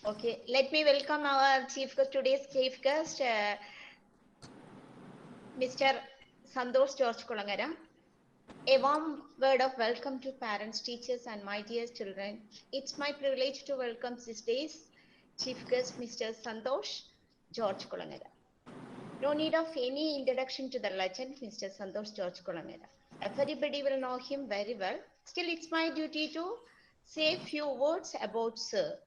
Okay, let me welcome our today's chief guest, Mr. Santosh George Kolangara. A warm word of welcome to parents, teachers, and my dear children. It's my privilege to welcome this day's chief guest, Mr. Santosh George Kolangara. No need of any introduction to the legend, Mr. Santosh George Kolangara. Everybody will know him very well. Still, it's my duty to say a few words about Sir.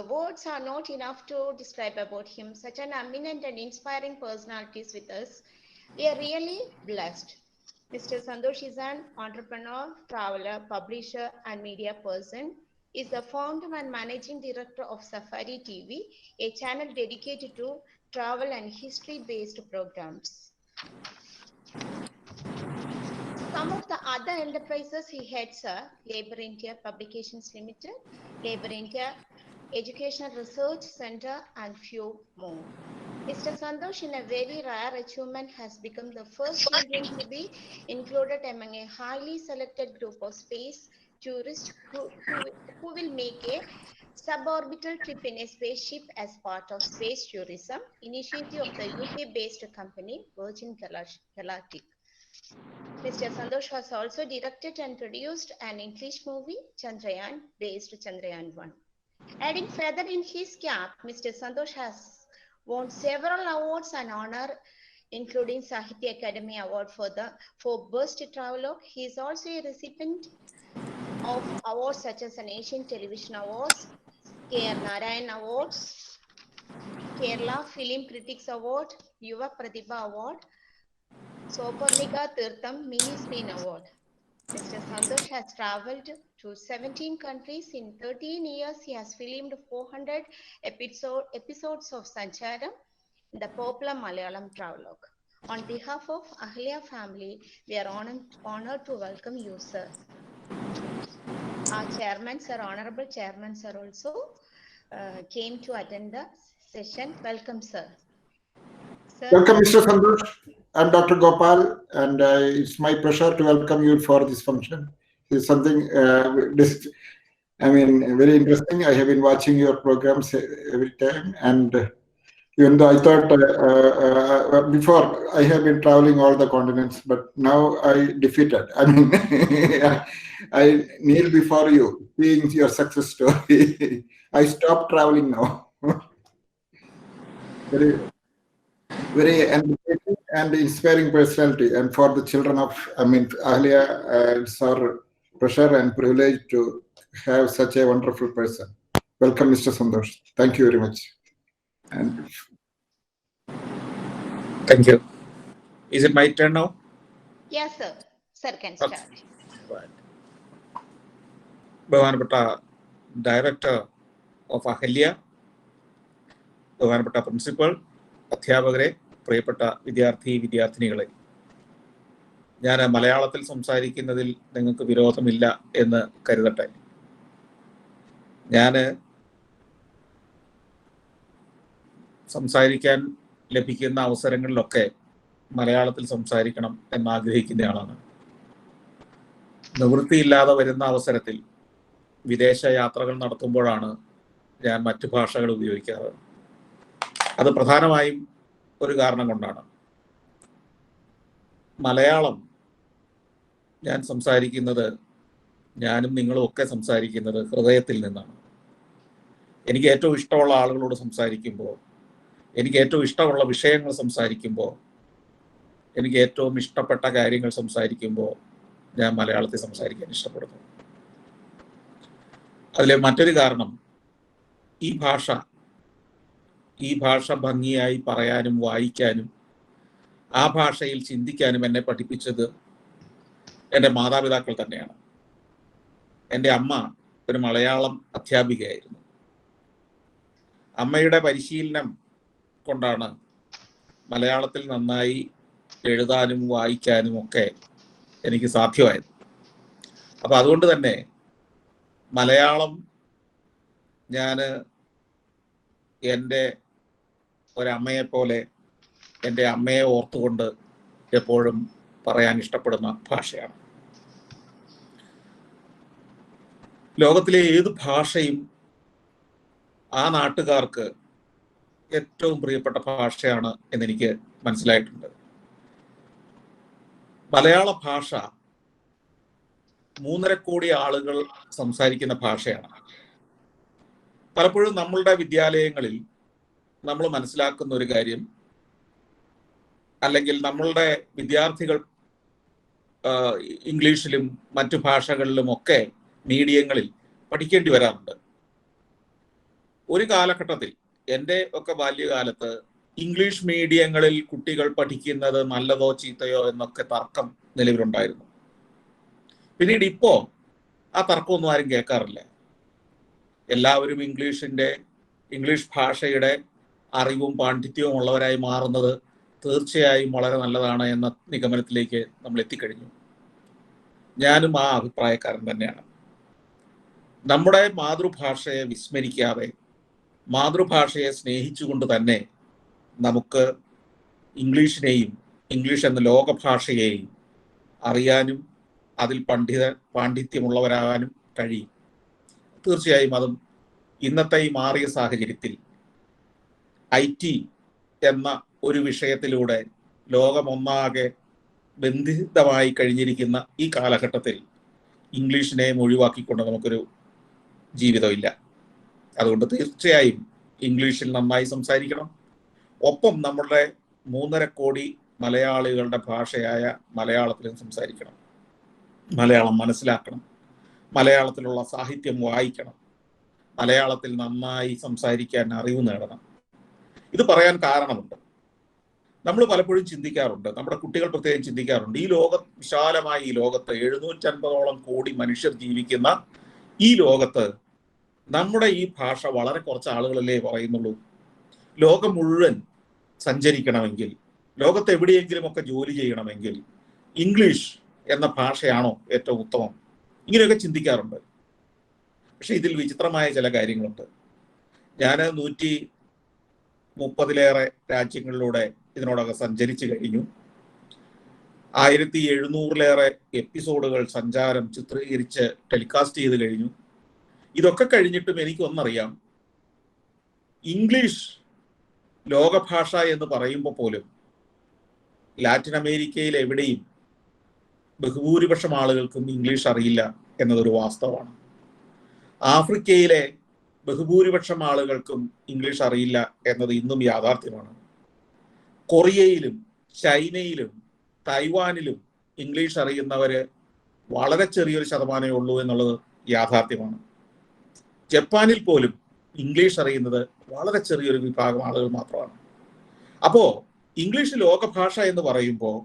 Words are not enough to describe about him. Such an eminent and inspiring personalities with us. We are really blessed. Mr. Santosh is an entrepreneur, traveler, publisher, and media person. He is the founder and managing director of Safari TV, a channel dedicated to travel and history-based programs. Some of the other enterprises he heads are Labour India Publications Limited, Labour India Educational Research Center, and few more. Mr. Santosh, in a very rare achievement, has become the first Indian to be included among a highly selected group of space tourists who will make a suborbital trip in a spaceship as part of space tourism initiative of the UK-based company Virgin Galactic. Mr. Santosh has also directed and produced an English movie, Chandrayaan, based Chandrayaan 1. Adding feather in his cap, Mr. Santosh has won several awards and honor, including Sahitya Academy Award for Best Travelogue. He is also a recipient of awards such as an Asian Television Awards, K.R. Narayan Awards, Kerala Film Critics Award, Yuva Pratibha Award, Soparnika Tirtham Mini Screen Award. Mr. Santosh has traveled to 17 countries. In 13 years, he has filmed 400 episodes of Sancharam, the popular Malayalam travelogue. On behalf of Ahalya family, we are honored to welcome you, sir. Our chairman, sir, honorable chairman, sir, also came to attend the session. Welcome, sir. Welcome, Mr. Santosh. I'm Dr. Gopal, and it's my pleasure to welcome you for this function. It's something, very interesting. I have been watching your programs every time, and even though I thought before I have been traveling all the continents, but now I defeated. I kneel before you, seeing your success story. I stopped traveling now. Very entertaining and inspiring personality, and for the children of Ahalya, it's our pleasure and privilege to have such a wonderful person. Welcome, Mr. Santosh. Thank you very much. And thank you. Is it my turn now? Yes, sir. Sir can start. Right. Bhavanapata, Director of Ahalya, Bhavanapata Principal, അധ്യാപകരെ, പ്രിയപ്പെട്ട വിദ്യാർത്ഥിനികളെ, ഞാൻ മലയാളത്തിൽ സംസാരിക്കുന്നതിൽ നിങ്ങൾക്ക് വിരോധമില്ല എന്ന് കരുതട്ടെ. ഞാൻ സംസാരിക്കാൻ ലഭിക്കുന്ന അവസരങ്ങളിലൊക്കെ മലയാളത്തിൽ സംസാരിക്കണം എന്നാഗ്രഹിക്കുന്നയാളാണ്. നിവൃത്തിയില്ലാതെ വരുന്ന അവസരത്തിൽ വിദേശ യാത്രകൾ നടത്തുമ്പോഴാണ് ഞാൻ മറ്റു ഭാഷകൾ ഉപയോഗിക്കാറ്. അത് പ്രധാനമായും ഒരു കാരണം കൊണ്ടാണ്. മലയാളം ഞാൻ സംസാരിക്കുന്നത്, ഞാനും നിങ്ങളും ഒക്കെ സംസാരിക്കുന്നത് ഹൃദയത്തിൽ നിന്നാണ്. എനിക്ക് ഏറ്റവും ഇഷ്ടമുള്ള ആളുകളോട് സംസാരിക്കുമ്പോൾ, എനിക്ക് ഏറ്റവും ഇഷ്ടമുള്ള വിഷയങ്ങൾ സംസാരിക്കുമ്പോൾ, എനിക്ക് ഏറ്റവും ഇഷ്ടപ്പെട്ട കാര്യങ്ങൾ സംസാരിക്കുമ്പോൾ ഞാൻ മലയാളത്തിൽ സംസാരിക്കാൻ ഇഷ്ടപ്പെടുന്നു. അതിലെ മറ്റൊരു കാരണം, ഈ ഭാഷ ഭംഗിയായി പറയാനും വായിക്കാനും ആ ഭാഷയിൽ ചിന്തിക്കാനും എന്നെ പഠിപ്പിച്ചത് എൻ്റെ മാതാപിതാക്കൾ തന്നെയാണ്. എൻ്റെ അമ്മ ഒരു മലയാളം അധ്യാപികയായിരുന്നു. അമ്മയുടെ പരിശീലനം കൊണ്ടാണ് മലയാളത്തിൽ നന്നായി എഴുതാനും വായിക്കാനും ഒക്കെ എനിക്ക് സാധ്യമായത്. അപ്പം അതുകൊണ്ട് തന്നെ മലയാളം ഞാൻ എൻ്റെ ഒരമ്മയെപ്പോലെ, എൻ്റെ അമ്മയെ ഓർത്തുകൊണ്ട് എപ്പോഴും പറയാൻ ഇഷ്ടപ്പെടുന്ന ഭാഷയാണ്. ലോകത്തിലെ ഏത് ഭാഷയും ആ നാട്ടുകാർക്ക് ഏറ്റവും പ്രിയപ്പെട്ട ഭാഷയാണ് എന്നെനിക്ക് മനസ്സിലായിട്ടുണ്ട്. മലയാള ഭാഷ 3.5 കോടി ആളുകൾ സംസാരിക്കുന്ന ഭാഷയാണ്. പലപ്പോഴും നമ്മളുടെ വിദ്യാലയങ്ങളിൽ നമ്മൾ മനസ്സിലാക്കുന്ന ഒരു കാര്യം, അല്ലെങ്കിൽ നമ്മളുടെ വിദ്യാർത്ഥികൾ ഇംഗ്ലീഷിലും മറ്റു ഭാഷകളിലും ഒക്കെ മീഡിയങ്ങളിൽ പഠിക്കേണ്ടി വരാറുണ്ട്. ഒരു കാലഘട്ടത്തിൽ, എൻ്റെ ഒക്കെ ബാല്യകാലത്ത്, ഇംഗ്ലീഷ് മീഡിയങ്ങളിൽ കുട്ടികൾ പഠിക്കുന്നത് നല്ലതോ ചീത്തയോ എന്നൊക്കെ തർക്കം നിലവിലുണ്ടായിരുന്നു. പിന്നീട് ഇപ്പോ ആ തർക്കമൊന്നും ആരും കേൾക്കാറില്ല. എല്ലാവരും ഇംഗ്ലീഷ് ഭാഷയുടെ അറിവും പാണ്ഡിത്യവും ഉള്ളവരായി മാറുന്നത് തീർച്ചയായും വളരെ നല്ലതാണ് എന്ന നിഗമനത്തിലേക്ക് നമ്മൾ എത്തിക്കഴിഞ്ഞു. ഞാനും ആ അഭിപ്രായക്കാരൻ തന്നെയാണ്. നമ്മുടെ മാതൃഭാഷയെ വിസ്മരിക്കാതെ, മാതൃഭാഷയെ സ്നേഹിച്ചുകൊണ്ട് തന്നെ നമുക്ക് ഇംഗ്ലീഷിനെയും ഇംഗ്ലീഷ് എന്ന ലോകഭാഷയെയും അറിയാനും അതിൽ പാണ്ഡിത്യമുള്ളവരാകാനും കഴിയും. തീർച്ചയായും അതും ഇന്നത്തെ ഈ മാറിയ സാഹചര്യത്തിൽ IT എന്ന ഒരു വിഷയത്തിലൂടെ ലോകമൊന്നാകെ ബന്ധിതമായി കഴിഞ്ഞിരിക്കുന്ന ഈ കാലഘട്ടത്തിൽ ഇംഗ്ലീഷിനെ ഒഴിവാക്കിക്കൊണ്ട് നമുക്കൊരു ജീവിതമില്ല. അതുകൊണ്ട് തീർച്ചയായും ഇംഗ്ലീഷിൽ നന്നായി സംസാരിക്കണം. ഒപ്പം നമ്മളുടെ 3.5 കോടി മലയാളികളുടെ ഭാഷയായ മലയാളത്തിലും സംസാരിക്കണം. മലയാളം മനസ്സിലാക്കണം. മലയാളത്തിലുള്ള സാഹിത്യം വായിക്കണം. മലയാളത്തിൽ നന്നായി സംസാരിക്കാൻ അറിവ് നേടണം. ഇത് പറയാൻ കാരണമുണ്ട്. നമ്മൾ പലപ്പോഴും ചിന്തിക്കാറുണ്ട്, നമ്മുടെ കുട്ടികൾ പ്രത്യേകം ചിന്തിക്കാറുണ്ട്, ഈ വിശാലമായ ഈ ലോകത്ത് 750ഓളം കോടി മനുഷ്യർ ജീവിക്കുന്ന ഈ ലോകത്ത് നമ്മുടെ ഈ ഭാഷ വളരെ കുറച്ച് ആളുകളല്ലേ പറയുന്നുള്ളൂ. ലോകം മുഴുവൻ സഞ്ചരിക്കണമെങ്കിൽ, ലോകത്ത് എവിടെയെങ്കിലും ഒക്കെ ജോലി ചെയ്യണമെങ്കിൽ ഇംഗ്ലീഷ് എന്ന ഭാഷയാണോ ഏറ്റവും ഉത്തമം? ഇങ്ങനെയൊക്കെ ചിന്തിക്കാറുണ്ട്. പക്ഷെ ഇതിൽ വിചിത്രമായ ചില കാര്യങ്ങളുണ്ട്. ഞാൻ 130-ലേറെ രാജ്യങ്ങളിലൂടെ ഇതിനോടൊക്കെ സഞ്ചരിച്ചു കഴിഞ്ഞു. 1700-ലേറെ എപ്പിസോഡുകൾ സഞ്ചാരം ചിത്രീകരിച്ച് ടെലികാസ്റ്റ് ചെയ്ത് കഴിഞ്ഞു. ഇതൊക്കെ കഴിഞ്ഞിട്ടും എനിക്കൊന്നറിയാം, ഇംഗ്ലീഷ് ലോകഭാഷ എന്ന് പറയുമ്പോൾ പോലും ലാറ്റിൻ അമേരിക്കയിൽ എവിടെയും ബഹുഭൂരിപക്ഷം ആളുകൾക്കും ഇംഗ്ലീഷ് അറിയില്ല എന്നതൊരു വാസ്തവമാണ്. ആഫ്രിക്കയിലെ ബഹുഭൂരിപക്ഷം ആളുകൾക്കും ഇംഗ്ലീഷ് അറിയില്ല എന്നത് ഇന്നും യാഥാർത്ഥ്യമാണ്. കൊറിയയിലും ചൈനയിലും തൈവാനിലും ഇംഗ്ലീഷ് അറിയുന്നവര് വളരെ ചെറിയൊരു ശതമാനമേ ഉള്ളൂ എന്നുള്ളത് യാഥാർത്ഥ്യമാണ്. ജപ്പാനിൽ പോലും ഇംഗ്ലീഷ് അറിയുന്നത് വളരെ ചെറിയൊരു വിഭാഗം ആളുകൾ മാത്രമാണ്. അപ്പോ ഇംഗ്ലീഷ് ലോകഭാഷ എന്ന് പറയുമ്പോൾ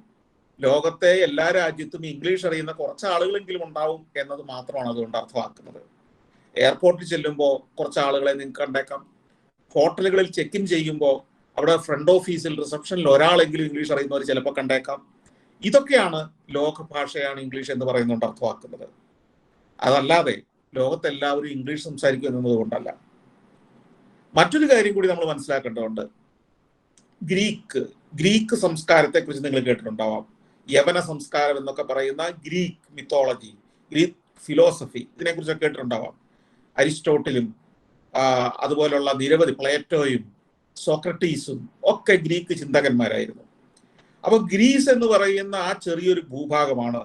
ലോകത്തെ എല്ലാ രാജ്യത്തും ഇംഗ്ലീഷ് അറിയുന്ന കുറച്ച് ആളുകളെങ്കിലും ഉണ്ടാവും എന്നത് മാത്രമാണ് അതുകൊണ്ട് അർത്ഥമാക്കുന്നത്. എയർപോർട്ടിൽ ചെല്ലുമ്പോൾ കുറച്ച് ആളുകളെ നിങ്ങൾക്ക് കണ്ടേക്കാം. ഹോട്ടലുകളിൽ ചെക്ക് ഇൻ ചെയ്യുമ്പോൾ അവിടെ ഫ്രണ്ട് ഓഫീസിൽ റിസപ്ഷനിൽ ഒരാളെങ്കിലും ഇംഗ്ലീഷ് അറിയുന്നവർ ചിലപ്പോൾ കണ്ടേക്കാം. ഇതൊക്കെയാണ് ലോകഭാഷയാണ് ഇംഗ്ലീഷ് എന്ന് പറയുന്നുകൊണ്ട് അർത്ഥമാക്കുന്നത്. അതല്ലാതെ ലോകത്തെല്ലാവരും ഇംഗ്ലീഷ് സംസാരിക്കും എന്നത് കൊണ്ടല്ല. മറ്റൊരു കാര്യം കൂടി നമ്മൾ മനസ്സിലാക്കേണ്ടതുണ്ട്. ഗ്രീക്ക് സംസ്കാരത്തെക്കുറിച്ച് നിങ്ങൾ കേട്ടിട്ടുണ്ടാവാം. യവന സംസ്കാരം എന്നൊക്കെ പറയുന്ന ഗ്രീക്ക് മിത്തോളജി, ഗ്രീക്ക് ഫിലോസഫി, ഇതിനെക്കുറിച്ചൊക്കെ കേട്ടിട്ടുണ്ടാവാം. അരിസ്റ്റോട്ടിലും അതുപോലുള്ള നിരവധി, പ്ലേറ്റോയും സോക്രട്ടീസും ഒക്കെ ഗ്രീക്ക് ചിന്തകന്മാരായിരുന്നു. അപ്പൊ ഗ്രീസ് എന്ന് പറയുന്ന ആ ചെറിയൊരു ഭൂഭാഗമാണ്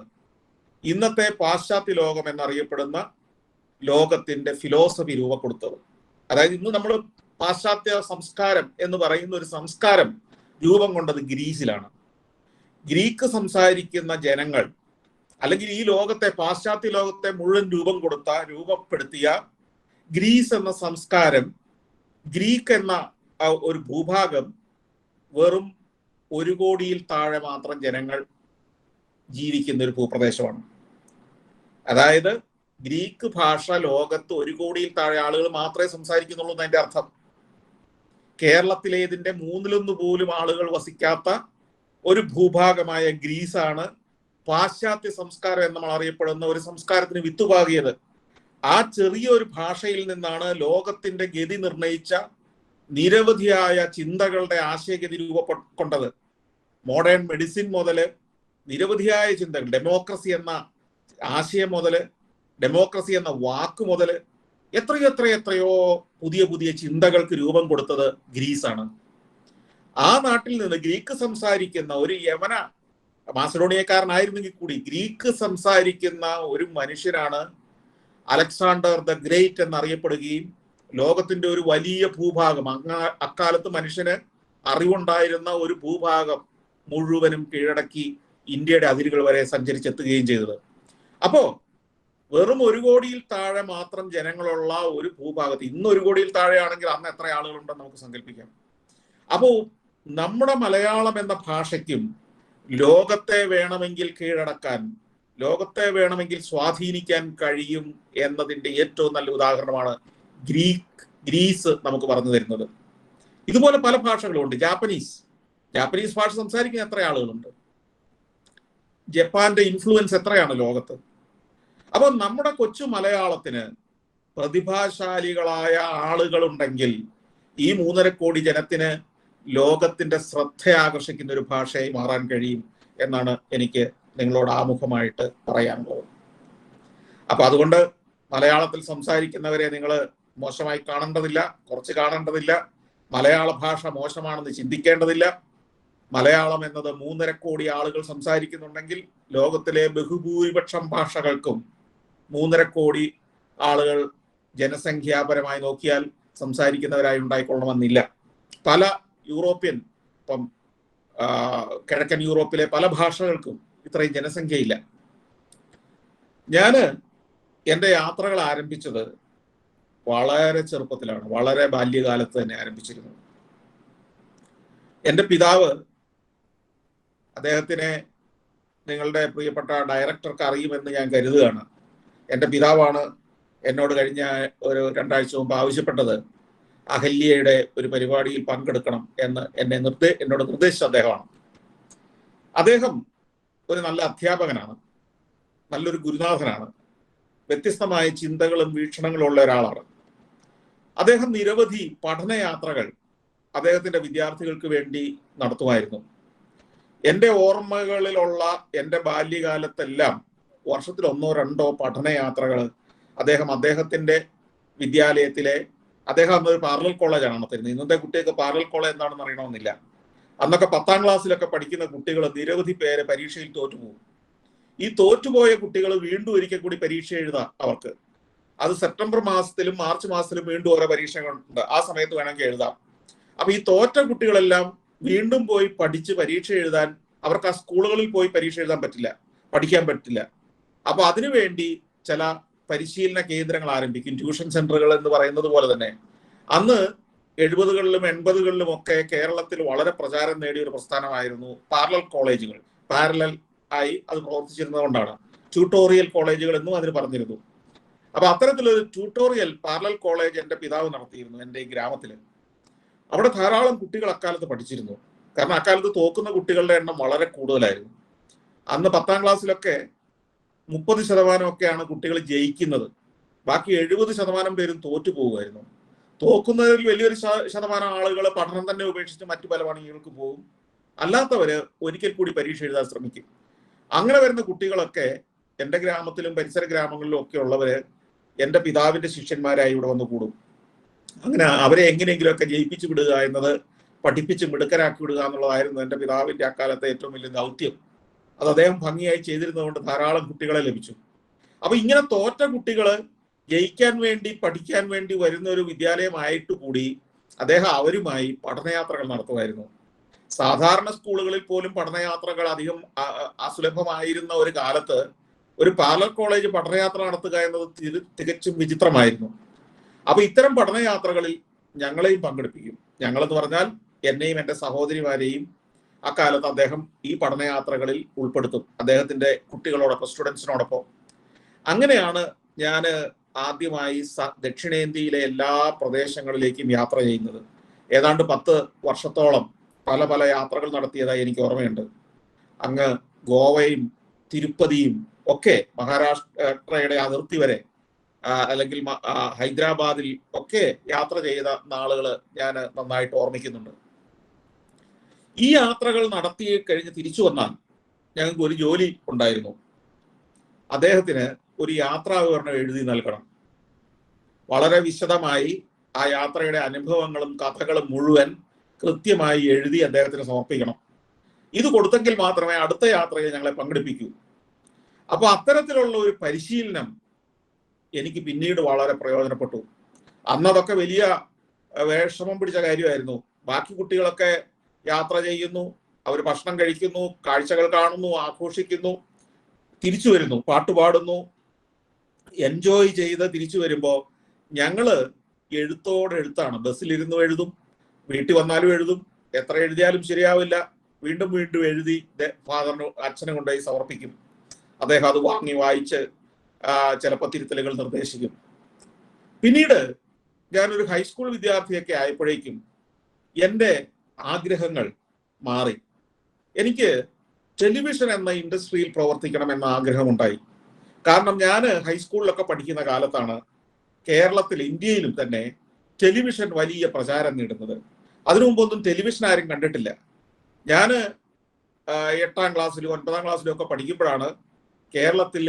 ഇന്നത്തെ പാശ്ചാത്യ ലോകം എന്നറിയപ്പെടുന്ന ലോകത്തിന്റെ ഫിലോസഫി രൂപപ്പെടുത്തത്. അതായത് ഇന്ന് നമ്മൾ പാശ്ചാത്യ സംസ്കാരം എന്ന് പറയുന്ന ഒരു സംസ്കാരം രൂപം കൊണ്ടത് ഗ്രീസിലാണ്. ഗ്രീക്ക് സംസാരിക്കുന്ന ജനങ്ങൾ, അല്ലെങ്കിൽ ഈ ലോകത്തെ, പാശ്ചാത്യ ലോകത്തെ മുഴുവൻ രൂപപ്പെടുത്തിയ ഗ്രീസ് എന്ന സംസ്കാരം, ഗ്രീക്ക് എന്ന ഒരു ഭൂഭാഗം വെറും 1 കോടിയിൽ താഴെ മാത്രം ജനങ്ങൾ ജീവിക്കുന്ന ഒരു ഭൂപ്രദേശമാണ്. അതായത് ഗ്രീക്ക് ഭാഷ ലോകത്ത് 1 കോടിയിൽ താഴെ ആളുകൾ മാത്രമേ സംസാരിക്കുന്നുള്ളൂ എന്നതിന്റെ അർത്ഥം. കേരളത്തിലേതിന്റെ 1/3 പോലും ആളുകൾ വസിക്കാത്ത ഒരു ഭൂഭാഗമായ ഗ്രീസാണ് പാശ്ചാത്യ സംസ്കാരം എന്ന് നമ്മൾ അറിയപ്പെടുന്ന ഒരു സംസ്കാരത്തിന് വിത്തുപാകിയത്. ആ ചെറിയൊരു ഭാഷയിൽ നിന്നാണ് ലോകത്തിന്റെ ഗതി നിർണയിച്ച നിരവധിയായ ചിന്തകളുടെ ആശയഗതി രൂപക്കൊണ്ടത്. മോഡേൺ മെഡിസിൻ മുതല് നിരവധിയായ ചിന്തകൾ, ഡെമോക്രസി എന്ന ആശയം മുതല്, ഡെമോക്രസി എന്ന വാക്ക് മുതല് എത്രയോ പുതിയ പുതിയ ചിന്തകൾക്ക് രൂപം കൊടുത്തത് ഗ്രീസാണ്. ആ നാട്ടിൽ നിന്ന് ഗ്രീക്ക് സംസാരിക്കുന്ന ഒരു യവന മാസഡോണിയക്കാരനായിരുന്നെങ്കിൽ കൂടി ഗ്രീക്ക് സംസാരിക്കുന്ന ഒരു മനുഷ്യനാണ് അലക്സാണ്ടർ ദ ഗ്രേറ്റ് എന്നറിയപ്പെടുകയും ലോകത്തിന്റെ ഒരു വലിയ ഭൂഭാഗം, അക്കാലത്ത് മനുഷ്യന് അറിവുണ്ടായിരുന്ന ഒരു ഭൂഭാഗം മുഴുവനും കീഴടക്കി ഇന്ത്യയുടെ അതിരുകൾ വരെ സഞ്ചരിച്ചെത്തുകയും ചെയ്തത്. അപ്പോ വെറും 1 കോടിയിൽ താഴെ മാത്രം ജനങ്ങളുള്ള ഒരു ഭൂഭാഗത്ത്, ഇന്ന് 1 കോടിയിൽ താഴെയാണെങ്കിൽ അന്ന് എത്ര ആളുകളുണ്ടെന്ന് നമുക്ക് സങ്കല്പിക്കാം. അപ്പോ നമ്മുടെ മലയാളം എന്ന ഭാഷയ്ക്കും ലോകത്തെ വേണമെങ്കിൽ കീഴടക്കാൻ, ലോകത്തെ വേണമെങ്കിൽ സ്വാധീനിക്കാൻ കഴിയും എന്നതിന്റെ ഏറ്റവും നല്ല ഉദാഹരണമാണ് ഗ്രീസ് നമുക്ക് പറഞ്ഞു തരുന്നത്. ഇതുപോലെ പല ഭാഷകളുണ്ട്. ജാപ്പനീസ് ഭാഷ സംസാരിക്കുന്ന എത്ര ആളുകളുണ്ട്? ജപ്പാന്റെ ഇൻഫ്ലുവൻസ് എത്രയാണ് ലോകത്ത്? അപ്പൊ നമ്മുടെ കൊച്ചു മലയാളത്തിന് പ്രതിഭാശാലികളായ ആളുകളുണ്ടെങ്കിൽ ഈ 3.5 കോടി ജനത്തിന് ലോകത്തിന്റെ ശ്രദ്ധ ആകർഷിക്കുന്ന ഒരു ഭാഷയായി മാറാൻ കഴിയും എന്നാണ് എനിക്ക് നിങ്ങളോട് ആമുഖമായിട്ട് പറയാനുള്ളത്. അപ്പൊ അതുകൊണ്ട് മലയാളത്തിൽ സംസാരിക്കുന്നവരെ നിങ്ങൾ മോശമായി കാണേണ്ടതില്ല, കുറച്ച് കാണേണ്ടതില്ല. മലയാള ഭാഷ മോശമാണെന്ന് ചിന്തിക്കേണ്ടതില്ല. മലയാളം എന്നത് 3.5 കോടി ആളുകൾ സംസാരിക്കുന്നുണ്ടെങ്കിൽ ലോകത്തിലെ ബഹുഭൂരിപക്ഷം ഭാഷകൾക്കും 3.5 കോടി ആളുകൾ ജനസംഖ്യാപരമായി നോക്കിയാൽ സംസാരിക്കുന്നവരായി ഉണ്ടായിക്കൊള്ളണമെന്നില്ല. പല യൂറോപ്യൻ, ഇപ്പം കിഴക്കൻ യൂറോപ്പിലെ പല ഭാഷകൾക്കും ഇത്രയും ജനസംഖ്യയില്ല. ഞാന് എൻ്റെ യാത്രകൾ ആരംഭിച്ചത് വളരെ ചെറുപ്പത്തിലാണ്, വളരെ ബാല്യകാലത്ത് തന്നെ ആരംഭിച്ചിരുന്നു. എൻ്റെ പിതാവ്, അദ്ദേഹത്തിനെ നിങ്ങളുടെ പ്രിയപ്പെട്ട ഡയറക്ടർക്ക് അറിയുമെന്ന് ഞാൻ കരുതുകയാണ്. എൻ്റെ പിതാവാണ് എന്നോട് കഴിഞ്ഞ ഒരു 2 ആഴ്ച മുമ്പ് ആവശ്യപ്പെട്ടത് അഹല്യയുടെ ഒരു പരിപാടിയിൽ പങ്കെടുക്കണം എന്ന് എന്നോട് നിർദ്ദേശിച്ച അദ്ദേഹമാണ്. അദ്ദേഹം ഒരു നല്ല അധ്യാപകനാണ്, നല്ലൊരു ഗുരുനാഥനാണ്, വ്യത്യസ്തമായ ചിന്തകളും വീക്ഷണങ്ങളും ഉള്ള ഒരാളാണ്. അദ്ദേഹം നിരവധി പഠനയാത്രകൾ അദ്ദേഹത്തിന്റെ വിദ്യാർത്ഥികൾക്ക് വേണ്ടി നടത്തുമായിരുന്നു. എൻ്റെ ഓർമ്മകളിലുള്ള എൻ്റെ ബാല്യകാലത്തെല്ലാം വർഷത്തിൽ 1-2 പഠനയാത്രകൾ അദ്ദേഹത്തിന്റെ വിദ്യാലയത്തിലെ, അദ്ദേഹം അന്നൊരു പാരലൽ കോളേജാണ് നടത്തുന്നത്. ഇന്നത്തെ കുട്ടികൾക്ക് പാരലൽ കോളേജ് എന്താണെന്ന് അറിയണമെന്നില്ല. അന്നൊക്കെ 10ാം ക്ലാസ്സിലൊക്കെ പഠിക്കുന്ന കുട്ടികൾ നിരവധി പേര് പരീക്ഷയിൽ തോറ്റുപോകും. ഈ തോറ്റുപോയ കുട്ടികൾ വീണ്ടും ഒരിക്കൽ കൂടി പരീക്ഷ എഴുതാം അവർക്ക്. അത് സെപ്റ്റംബർ മാസത്തിലും മാർച്ച് മാസത്തിലും വീണ്ടും ഓരോ പരീക്ഷകളുണ്ട്. ആ സമയത്ത് വേണമെങ്കിൽ എഴുതാം. അപ്പൊ ഈ തോറ്റ കുട്ടികളെല്ലാം വീണ്ടും പോയി പഠിച്ച് പരീക്ഷ എഴുതാൻ, അവർക്ക് ആ സ്കൂളുകളിൽ പോയി പരീക്ഷ എഴുതാൻ പറ്റില്ല, പഠിക്കാൻ പറ്റില്ല. അപ്പൊ അതിനുവേണ്ടി ചില പരിശീലന കേന്ദ്രങ്ങൾ ആരംഭിക്കും, ട്യൂഷൻ സെന്ററുകൾ എന്ന് പറയുന്നത് പോലെ തന്നെ. അന്ന് 70കളിലും 80കളിലും ഒക്കെ കേരളത്തിൽ വളരെ പ്രചാരം നേടിയ ഒരു പ്രസ്ഥാനമായിരുന്നു പാരലൽ കോളേജുകൾ. പാരലൽ ആയി അത് പ്രവർത്തിച്ചിരുന്നത് കൊണ്ടാണ് ട്യൂട്ടോറിയൽ കോളേജുകൾ എന്നും അതിന് പറഞ്ഞിരുന്നു. അപ്പൊ അത്തരത്തിലൊരു ട്യൂട്ടോറിയൽ പാരലൽ കോളേജ് എൻ്റെ പിതാവ് നടത്തിയിരുന്നു എൻ്റെ ഈ ഗ്രാമത്തില്. അവിടെ ധാരാളം കുട്ടികൾ അക്കാലത്ത് പഠിച്ചിരുന്നു. കാരണം അക്കാലത്ത് തോക്കുന്ന കുട്ടികളുടെ എണ്ണം വളരെ കൂടുതലായിരുന്നു. അന്ന് 10ാം ക്ലാസ്സിലൊക്കെ 30% ഒക്കെയാണ് കുട്ടികൾ ജയിക്കുന്നത്. ബാക്കി 70% പേരും തോറ്റു പോകുമായിരുന്നു. തോക്കുന്നതിൽ വലിയൊരു ശതമാനം ആളുകൾ പഠനം തന്നെ ഉപേക്ഷിച്ച് മറ്റു പല പണികൾക്ക് പോകും. അല്ലാത്തവര് ഒരിക്കൽ കൂടി പരീക്ഷ എഴുതാൻ ശ്രമിക്കും. അങ്ങനെ വരുന്ന കുട്ടികളൊക്കെ എൻ്റെ ഗ്രാമത്തിലും പരിസര ഗ്രാമങ്ങളിലും ഒക്കെ ഉള്ളവര് എൻ്റെ പിതാവിന്റെ ശിഷ്യന്മാരായി ഇവിടെ വന്ന് കൂടും. അങ്ങനെ അവരെ എങ്ങനെയെങ്കിലുമൊക്കെ ജയിപ്പിച്ചു വിടുക എന്നത്, പഠിപ്പിച്ച് മിടുക്കരാക്കി വിടുക എന്നുള്ളതായിരുന്നു എൻ്റെ പിതാവിന്റെ അക്കാലത്തെ ഏറ്റവും വലിയ ദൗത്യം. അത് അദ്ദേഹം ഭംഗിയായി ചെയ്തിരുന്നതുകൊണ്ട് ധാരാളം കുട്ടികളെ ലഭിച്ചു. അപ്പൊ ഇങ്ങനെ തോറ്റ കുട്ടികള് ജയിക്കാൻ വേണ്ടി, പഠിക്കാൻ വേണ്ടി വരുന്ന ഒരു വിദ്യാലയമായിട്ട് കൂടി അദ്ദേഹം അവരുമായി പഠനയാത്രകൾ നടത്തുമായിരുന്നു. സാധാരണ സ്കൂളുകളിൽ പോലും പഠനയാത്രകൾ അധികം അസുലഭമായിരുന്ന ഒരു കാലത്ത് ഒരു പാരലൽ കോളേജ് പഠനയാത്ര നടത്തുക എന്നത് തികച്ചും വിചിത്രമായിരുന്നു. അപ്പൊ ഇത്തരം പഠനയാത്രകളിൽ ഞങ്ങളെയും പങ്കെടുപ്പിക്കും. ഞങ്ങളെന്ന് പറഞ്ഞാൽ എന്നെയും എൻ്റെ സഹോദരിമാരെയും അക്കാലത്ത് അദ്ദേഹം ഈ പഠനയാത്രകളിൽ ഉൾപ്പെടുത്തും, അദ്ദേഹത്തിന്റെ കുട്ടികളോടൊപ്പം, സ്റ്റുഡൻസിനോടൊപ്പം. അങ്ങനെയാണ് ഞാൻ ആദ്യമായി ദക്ഷിണേന്ത്യയിലെ എല്ലാ പ്രദേശങ്ങളിലേക്കും യാത്ര ചെയ്യുന്നത്. ഏതാണ്ട് 10 വർഷത്തോളം പല പല യാത്രകൾ നടത്തിയതായി എനിക്ക് ഓർമ്മയുണ്ട്. അങ്ങ് ഗോവയും തിരുപ്പതിയും ഒക്കെ, മഹാരാഷ്ട്രയുടെ അതിർത്തി വരെ, അല്ലെങ്കിൽ ഹൈദരാബാദിൽ ഒക്കെ യാത്ര ചെയ്ത നാളുകൾ ഞാൻ നന്നായിട്ട് ഓർമ്മിക്കുന്നുണ്ട്. ഈ യാത്രകൾ നടത്തി കഴിഞ്ഞ് തിരിച്ചു വന്നാൽ ഞങ്ങൾക്ക് ഒരു ജോലി ഉണ്ടായിരുന്നു. അദ്ദേഹത്തിന് ഒരു യാത്രാ വിവരണം എഴുതി നൽകണം. വളരെ വിശദമായി ആ യാത്രയുടെ അനുഭവങ്ങളും കഥകളും മുഴുവൻ കൃത്യമായി എഴുതി അദ്ദേഹത്തിന് സമർപ്പിക്കണം. ഇത് കൊടുത്തെങ്കിൽ മാത്രമേ അടുത്ത യാത്രയിൽ ഞങ്ങളെ പങ്കെടുപ്പിക്കൂ. അപ്പൊ അത്തരത്തിലുള്ള ഒരു പരിശീലനം എനിക്ക് പിന്നീട് വളരെ പ്രയോജനപ്പെട്ടു. അന്നതൊക്കെ വലിയ വിഷമം പിടിച്ച കാര്യമായിരുന്നു. ബാക്കി കുട്ടികളൊക്കെ യാത്ര ചെയ്യുന്നു, അവർ ഭക്ഷണം കഴിക്കുന്നു, കാഴ്ചകൾ കാണുന്നു, ആഘോഷിക്കുന്നു, തിരിച്ചു വരുന്നു, പാട്ടുപാടുന്നു, എൻജോയ് ചെയ്ത് തിരിച്ചു വരുമ്പോ ഞങ്ങള് എഴുത്താണ്. ബസ്സിലിരുന്നു എഴുതും, വീട്ടിൽ വന്നാലും എഴുതും, എത്ര എഴുതിയാലും ശരിയാവില്ല, വീണ്ടും വീണ്ടും എഴുതി ഫാദറിന് അച്ഛനെ കൊണ്ടുപോയി സമർപ്പിക്കും. അദ്ദേഹം അത് വാങ്ങി വായിച്ച് ചിലപ്പോൾ തിരുത്തലുകൾ നിർദ്ദേശിക്കും. പിന്നീട് ഞാനൊരു ഹൈസ്കൂൾ വിദ്യാർത്ഥിയൊക്കെ ആയപ്പോഴേക്കും എൻ്റെ ആഗ്രഹങ്ങൾ മാറി. എനിക്ക് ടെലിവിഷൻ എന്ന ഇൻഡസ്ട്രിയിൽ പ്രവർത്തിക്കണം എന്ന ആഗ്രഹമുണ്ടായി. കാരണം ഞാൻ ഹൈസ്കൂളിലൊക്കെ പഠിക്കുന്ന കാലത്താണ് കേരളത്തിൽ, ഇന്ത്യയിലും തന്നെ ടെലിവിഷൻ വലിയ പ്രചാരം നേടുന്നത്. അതിനു മുമ്പൊന്നും ടെലിവിഷൻ ആരും കണ്ടിട്ടില്ല. ഞാൻ 8ാം ക്ലാസ്സിലും 9ാം ക്ലാസ്സിലും ഒക്കെ പഠിക്കുമ്പോഴാണ് കേരളത്തിൽ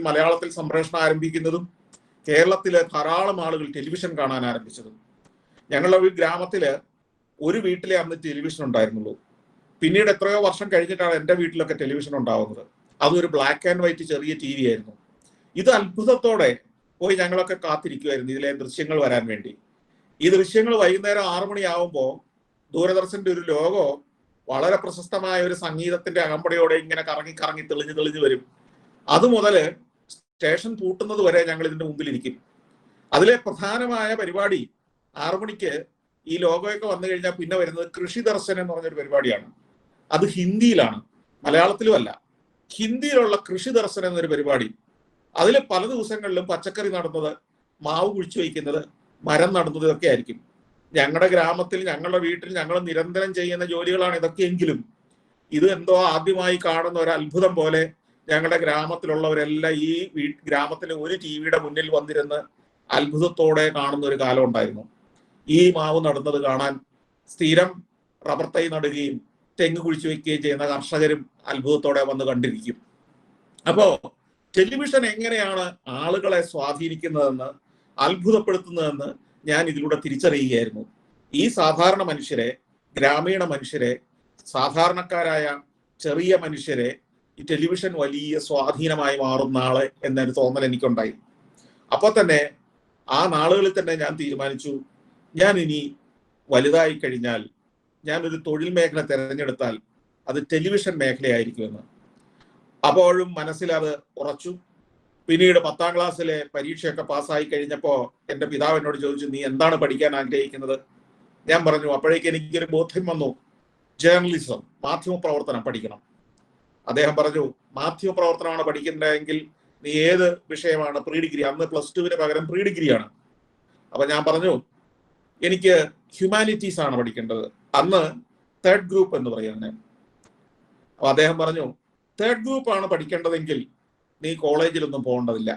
മലയാളത്തിൽ സംപ്രേഷണം ആരംഭിക്കുന്നതും കേരളത്തിലെ ധാരാളം ആളുകൾ ടെലിവിഷൻ കാണാൻ ആരംഭിച്ചതും. ഞങ്ങളുടെ ഒരു ഗ്രാമത്തില് ഒരു വീട്ടിലെ അന്ന് ടെലിവിഷൻ ഉണ്ടായിരുന്നുള്ളൂ. പിന്നീട് എത്രയോ വർഷം കഴിഞ്ഞിട്ടാണ് എൻ്റെ വീട്ടിലൊക്കെ ടെലിവിഷൻ ഉണ്ടാവുന്നത്. അതൊരു ബ്ലാക്ക് ആൻഡ് വൈറ്റ് ചെറിയ TV ആയിരുന്നു. ഇത് അത്ഭുതത്തോടെ പോയി ഞങ്ങളൊക്കെ കാത്തിരിക്കുമായിരുന്നു ഇതിലെ ദൃശ്യങ്ങൾ വരാൻ വേണ്ടി. ഈ ദൃശ്യങ്ങൾ വൈകുന്നേരം 6 മണിയാവുമ്പോൾ ദൂരദർശന്റെ ഒരു ലോഗോ വളരെ പ്രശസ്തമായ ഒരു സംഗീതത്തിന്റെ അകമ്പടിയോടെ ഇങ്ങനെ കറങ്ങി കറങ്ങി തെളിഞ്ഞു വരും. അത് മുതല് സ്റ്റേഷൻ പൂട്ടുന്നത് വരെ ഞങ്ങൾ ഇതിന്റെ മുമ്പിലിരിക്കും. അതിലെ പ്രധാനമായ പരിപാടി 6 മണിക്ക് ഈ ലോഗോയൊക്കെ വന്നു കഴിഞ്ഞാൽ പിന്നെ വരുന്നത് കൃഷി ദർശൻ എന്ന് പറഞ്ഞൊരു പരിപാടിയാണ്. അത് ഹിന്ദിയിലാണ്, മലയാളത്തിലും അല്ല. ഹിന്ദിയിലുള്ള കൃഷി ദർശൻ എന്നൊരു പരിപാടി. അതിൽ പല ദിവസങ്ങളിലും പച്ചക്കറി നടുന്നത്, മാവ് കുഴിച്ചു വയ്ക്കുന്നത്, മരം നടുന്നത് ഇതൊക്കെ ആയിരിക്കും. ഞങ്ങളുടെ ഗ്രാമത്തിൽ, ഞങ്ങളുടെ വീട്ടിൽ ഞങ്ങൾ നിരന്തരം ചെയ്യുന്ന ജോലികളാണ് ഇതൊക്കെയെങ്കിലും ഇത് എന്തോ ആദ്യമായി കാണുന്ന ഒരു അത്ഭുതം പോലെ ഞങ്ങളുടെ ഗ്രാമത്തിലുള്ളവരെല്ലാം ഈ ഗ്രാമത്തിലെ ഒരു ടിവിയുടെ മുന്നിൽ വന്നിരുന്ന് അത്ഭുതത്തോടെ കാണുന്ന ഒരു കാലം ഉണ്ടായിരുന്നു. ഈ മാവ് നടുന്നത് കാണാൻ സ്ഥിരം റബ്ബർ തൈ നടുകയും തെങ്ങ് കുഴിച്ചു വയ്ക്കുകയും ചെയ്യുന്ന കർഷകരും അത്ഭുതത്തോടെ വന്ന് കണ്ടിരിക്കും. അപ്പോ ടെലിവിഷൻ എങ്ങനെയാണ് ആളുകളെ സ്വാധീനിക്കുന്നതെന്ന്, അത്ഭുതപ്പെടുത്തുന്നതെന്ന് ഞാൻ ഇതിലൂടെ തിരിച്ചറിയുകയായിരുന്നു. ഈ സാധാരണ മനുഷ്യരെ, ഗ്രാമീണ മനുഷ്യരെ, സാധാരണക്കാരായ ചെറിയ മനുഷ്യരെ ഈ ടെലിവിഷൻ വലിയ സ്വാധീനമായി മാറും നാളെ എന്നൊരു തോന്നൽ എനിക്കുണ്ടായി. അപ്പോൾ തന്നെ ആ നാളുകളിൽ തന്നെ ഞാൻ തീരുമാനിച്ചു, ഞാൻ ഇനി വലുതായി കഴിഞ്ഞാൽ ഞാനൊരു തൊഴിൽ മേഖല തിരഞ്ഞെടുത്താൽ അത് ടെലിവിഷൻ മേഖലയായിരിക്കുമെന്ന്. അപ്പോഴും മനസ്സിൽ അത് ഉറച്ചു. പിന്നീട് 10ാം ക്ലാസ്സിലെ പരീക്ഷയൊക്കെ പാസ്സായി കഴിഞ്ഞപ്പോൾ എൻ്റെ പിതാവ് എന്നോട് ചോദിച്ചു, നീ എന്താണ് പഠിക്കാൻ ആഗ്രഹിക്കുന്നത്? ഞാൻ പറഞ്ഞു, അപ്പോഴേക്ക് എനിക്കൊരു ബോധ്യം വന്നു, ജേർണലിസം, മാധ്യമപ്രവർത്തനം പഠിക്കണം. അദ്ദേഹം പറഞ്ഞു, മാധ്യമപ്രവർത്തനമാണ് പഠിക്കേണ്ടതെങ്കിൽ നീ ഏത് വിഷയമാണ്? Pre degree. അന്ന് +2 പകരം പ്രീ ഡിഗ്രിയാണ്. അപ്പൊ ഞാൻ പറഞ്ഞു, എനിക്ക് ഹ്യൂമാനിറ്റീസ് ആണ് പഠിക്കേണ്ടത്. അന്ന് 3rd ഗ്രൂപ്പ് എന്ന് പറയുന്നത്. അപ്പൊ അദ്ദേഹം പറഞ്ഞു, 3rd ഗ്രൂപ്പ് ആണ് പഠിക്കേണ്ടതെങ്കിൽ നീ കോളേജിലൊന്നും പോകേണ്ടതില്ല.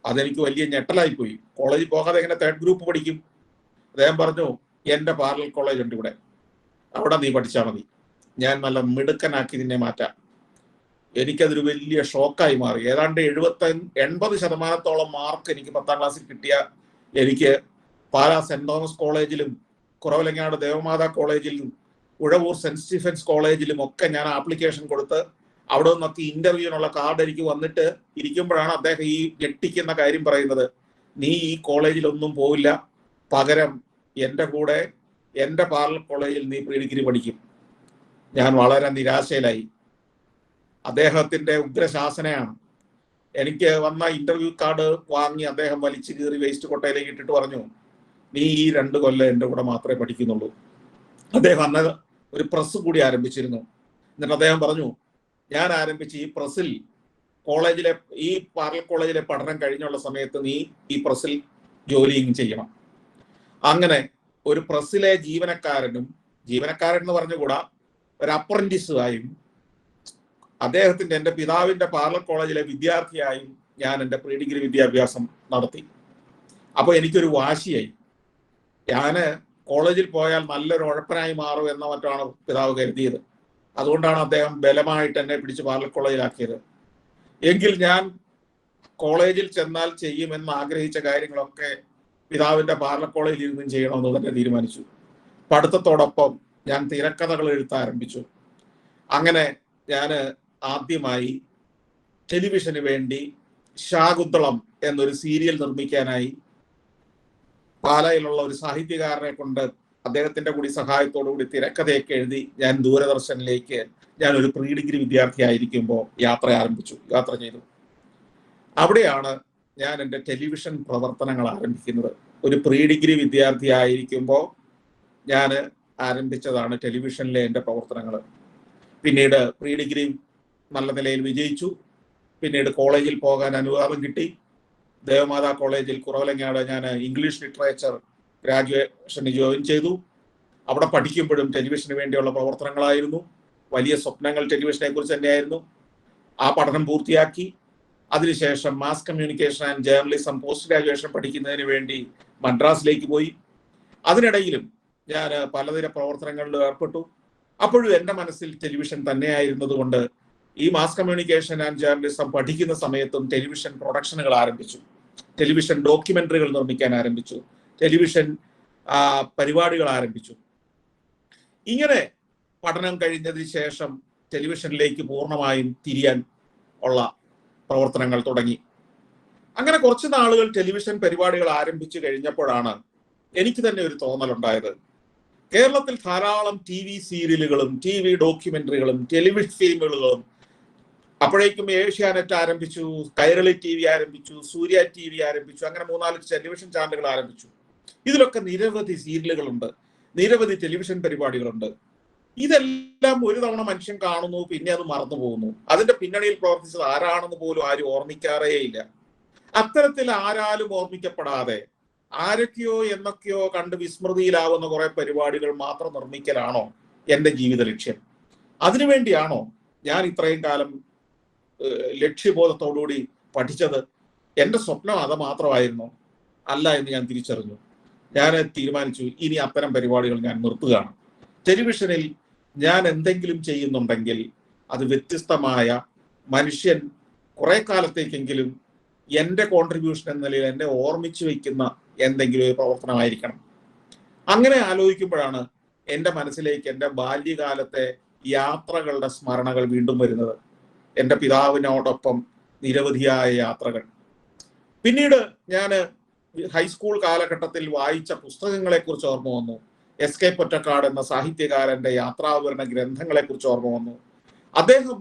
അതെനിക്ക് വലിയ ഞെട്ടലായിപ്പോയി. കോളേജിൽ പോകാതെ എങ്ങനെ 3rd ഗ്രൂപ്പ് പഠിക്കും? അദ്ദേഹം പറഞ്ഞു, എൻ്റെ പാരലൽ കോളേജ് ഉണ്ട് ഇവിടെ, അവിടെ നീ പഠിച്ചാൽ മതി, ഞാൻ നല്ല മിടുക്കനാക്കി നിന്നെ മാറ്റാം. എനിക്കതൊരു വലിയ ഷോക്കായി മാറി. ഏതാണ്ട് 80% മാർക്ക് എനിക്ക് 10ാം ക്ലാസ്സിൽ കിട്ടിയ എനിക്ക് പാലാ സെന്റ് തോമസ് കോളേജിലും കുറവലങ്ങാട് ദേവമാതാ കോളേജിലും ഉഴവൂർ സെന്റ് സ്റ്റീഫൻസ് കോളേജിലും ഒക്കെ ഞാൻ ആപ്ലിക്കേഷൻ കൊടുത്ത് അവിടെ നിന്നൊക്കെ ഇന്റർവ്യൂവിനുള്ള കാർഡ് എനിക്ക് വന്നിട്ട് ഇരിക്കുമ്പോഴാണ് അദ്ദേഹം ഈ ഞെട്ടിക്കുന്ന കാര്യം പറയുന്നത്, നീ ഈ കോളേജിലൊന്നും പോവില്ല, പകരം എൻ്റെ കൂടെ എൻ്റെ പാരലൽ കോളേജിൽ നീ പ്രീ ഡിഗ്രി പഠിക്കും. ഞാൻ വളരെ നിരാശയിലായി. അദ്ദേഹത്തിന്റെ ഉഗ്രശാസനയാണ്. എനിക്ക് വന്ന ഇന്റർവ്യൂ കാർഡ് വാങ്ങി അദ്ദേഹം വലിച്ചു കീറി വേസ്റ്റ് കൊട്ടയിലേക്ക് ഇട്ടിട്ട് പറഞ്ഞു, നീ ഈ 2 കൊല്ലം എൻ്റെ കൂടെ മാത്രമേ പഠിക്കുന്നുള്ളൂ. അദ്ദേഹം അന്ന് ഒരു പ്രസ് കൂടി ആരംഭിച്ചിരുന്നു. എന്നിട്ട് അദ്ദേഹം പറഞ്ഞു, ഞാൻ ആരംഭിച്ച ഈ പ്രസിൽ കോളേജിലെ, ഈ പാരലൽ കോളേജിലെ പഠനം കഴിഞ്ഞുള്ള സമയത്ത് നീ ഈ പ്രസിൽ ജോലിയും ചെയ്യണം. അങ്ങനെ ഒരു പ്രസിലെ ജീവനക്കാരൻ എന്ന് പറഞ്ഞുകൂടാ, ഒരു അപ്രന്റീസുമായും അദ്ദേഹത്തിന്റെ, എൻ്റെ പിതാവിന്റെ പാരലൽ കോളേജിലെ വിദ്യാർത്ഥിയായും ഞാൻ എൻ്റെ പ്രീ ഡിഗ്രി വിദ്യാഭ്യാസം നടത്തി. അപ്പൊ എനിക്കൊരു വാശിയായി. ഞാന് കോളേജിൽ പോയാൽ നല്ലൊരു ഉഴപ്പനായി മാറും എന്ന മറ്റാണ് പിതാവ് കരുതിയത്. അതുകൊണ്ടാണ് അദ്ദേഹം ബലമായിട്ട് എന്നെ പിടിച്ച് പാരലൽ കോളേജിലാക്കിയത്. എങ്കിൽ ഞാൻ കോളേജിൽ ചെന്നാൽ ചെയ്യുമെന്ന് ആഗ്രഹിച്ച കാര്യങ്ങളൊക്കെ പിതാവിന്റെ പാർല കോളേജിൽ ഇരുന്നും ചെയ്യണമെന്ന് തന്നെ തീരുമാനിച്ചു. പഠിത്തത്തോടൊപ്പം ഞാൻ തിരക്കഥകൾ എഴുതാൻ ആരംഭിച്ചു. അങ്ങനെ ഞാൻ ആദ്യമായി ടെലിവിഷന് വേണ്ടി ശാകുന്തളം എന്നൊരു സീരിയൽ നിർമ്മിക്കാനായി പാലായിലുള്ള ഒരു സാഹിത്യകാരനെ കൊണ്ട് അദ്ദേഹത്തിന്റെ കൂടി സഹായത്തോടുകൂടി തിരക്കഥയൊക്കെ എഴുതി ഞാൻ ദൂരദർശനിലേക്ക് ഞാൻ ഒരു പ്രീ ഡിഗ്രി വിദ്യാർത്ഥിയായിരിക്കുമ്പോൾ യാത്ര ചെയ്തു. അവിടെയാണ് ഞാൻ എൻ്റെ ടെലിവിഷൻ പ്രവർത്തനങ്ങൾ ആരംഭിക്കുന്നത്. ഒരു പ്രീ ഡിഗ്രി വിദ്യാർത്ഥിയായിരിക്കുമ്പോൾ ഞാൻ ആരംഭിച്ചതാണ് ടെലിവിഷനിലെ എൻ്റെ പ്രവർത്തനങ്ങൾ. പിന്നീട് പ്രീ ഡിഗ്രി നല്ല നിലയിൽ വിജയിച്ചു. പിന്നീട് കോളേജിൽ പോകാൻ അനുവാദം കിട്ടി. ദേവമാതാ കോളേജിൽ കുറവലങ്ങാട് ഞാൻ ഇംഗ്ലീഷ് ലിറ്ററേച്ചർ ഗ്രാജുവേഷന് ജോയിൻ ചെയ്തു. അവിടെ പഠിക്കുമ്പോഴും ടെലിവിഷന് വേണ്ടിയുള്ള പ്രവർത്തനങ്ങളായിരുന്നു. വലിയ സ്വപ്നങ്ങൾ ടെലിവിഷനെ കുറിച്ച് തന്നെയായിരുന്നു. ആ പഠനം പൂർത്തിയാക്കി. അതിനുശേഷം mass communication and journalism post graduation പഠിക്കുന്നതിന് വേണ്ടി മദ്രാസിലേക്ക് പോയി. അതിനിടയിലും ഞാൻ പലതര പ്രവർത്തനങ്ങളിൽ ഏർപ്പെട്ടു. അപ്പോഴും എൻ്റെ മനസ്സിൽ ടെലിവിഷൻ തന്നെയായിരുന്നത് കൊണ്ട് ഈ മാസ് കമ്മ്യൂണിക്കേഷൻ ആൻഡ് ജേർണലിസം പഠിക്കുന്ന സമയത്തും ടെലിവിഷൻ പ്രൊഡക്ഷനുകൾ ആരംഭിച്ചു. ടെലിവിഷൻ ഡോക്യുമെന്ററികൾ നിർമ്മിക്കാൻ ആരംഭിച്ചു. ടെലിവിഷൻ പരിപാടികൾ ആരംഭിച്ചു. ഇങ്ങനെ പഠനം കഴിഞ്ഞതിന് ശേഷം ടെലിവിഷനിലേക്ക് പൂർണ്ണമായും തിരിയാൻ ഉള്ള പ്രവർത്തനങ്ങൾ തുടങ്ങി. അങ്ങനെ കുറച്ച് നാളുകൾ ടെലിവിഷൻ പരിപാടികൾ ആരംഭിച്ചു കഴിഞ്ഞപ്പോഴാണ് എനിക്ക് തന്നെ ഒരു തോന്നലുണ്ടായത്. കേരളത്തിൽ ധാരാളം TV സീരിയലുകളും TV ഡോക്യുമെന്ററികളും ടെലിവിഷൻ ഫിലിമുകളും, അപ്പോഴേക്കും ഏഷ്യാനെറ്റ് ആരംഭിച്ചു, കൈരളി TV ആരംഭിച്ചു, സൂര്യ TV ആരംഭിച്ചു, അങ്ങനെ 3-4 ടെലിവിഷൻ ചാനലുകൾ ആരംഭിച്ചു. ഇതിലൊക്കെ നിരവധി സീരിയലുകളുണ്ട്, നിരവധി ടെലിവിഷൻ പരിപാടികളുണ്ട്. ഇതെല്ലാം ഒരു തവണ മനുഷ്യൻ കാണുന്നു, പിന്നെ അത് മറന്നു പോകുന്നു. അതിന്റെ പിന്നണിയിൽ പ്രവർത്തിച്ചത് ആരാണെന്ന് പോലും ആരും ഓർമ്മിക്കാറേ ഇല്ല. അത്തരത്തിൽ ആരാലും ഓർമ്മിക്കപ്പെടാതെ ആരൊക്കെയോ എന്നൊക്കെയോ കണ്ട് വിസ്മൃതിയിലാവുന്ന കുറെ പരിപാടികൾ മാത്രം നിർമ്മിക്കലാണോ എൻ്റെ ജീവിത ലക്ഷ്യം? അതിനുവേണ്ടിയാണോ ഞാൻ ഇത്രയും കാലം ലക്ഷ്യബോധത്തോടുകൂടി പഠിച്ചത്? എൻ്റെ സ്വപ്നം അത് മാത്രമായിരുന്നു? അല്ല എന്ന് ഞാൻ തിരിച്ചറിഞ്ഞു. ഞാൻ തീരുമാനിച്ചു, ഇനി അത്തരം പരിപാടികൾ ഞാൻ നിർത്തുകയാണ്. ടെലിവിഷനിൽ ഞാൻ എന്തെങ്കിലും ചെയ്യുന്നുണ്ടെങ്കിൽ അത് വ്യത്യസ്തമായ, മനുഷ്യൻ കുറെ കാലത്തേക്കെങ്കിലും എൻ്റെ കോൺട്രിബ്യൂഷൻ എന്ന നിലയിൽ എന്നെ ഓർമ്മിച്ചു വയ്ക്കുന്ന എന്തെങ്കിലും ഒരു പ്രവർത്തനമായിരിക്കണം. അങ്ങനെ ആലോചിക്കുമ്പോഴാണ് എൻ്റെ മനസ്സിലേക്ക് എൻ്റെ ബാല്യകാലത്തെ യാത്രകളുടെ സ്മരണകൾ വീണ്ടും വരുന്നത്. എൻ്റെ പിതാവിനോടൊപ്പം നിരവധിയായ യാത്രകൾ. പിന്നീട് ഞാൻ ഹൈസ്കൂൾ കാലഘട്ടത്തിൽ വായിച്ച പുസ്തകങ്ങളെ കുറിച്ച് ഓർമ്മ വന്നു. SK പൊറ്റക്കാട് എന്ന സാഹിത്യകാരന്റെ യാത്രാവിവരണ ഗ്രന്ഥങ്ങളെ കുറിച്ച് ഓർമ്മ വന്നു. അദ്ദേഹം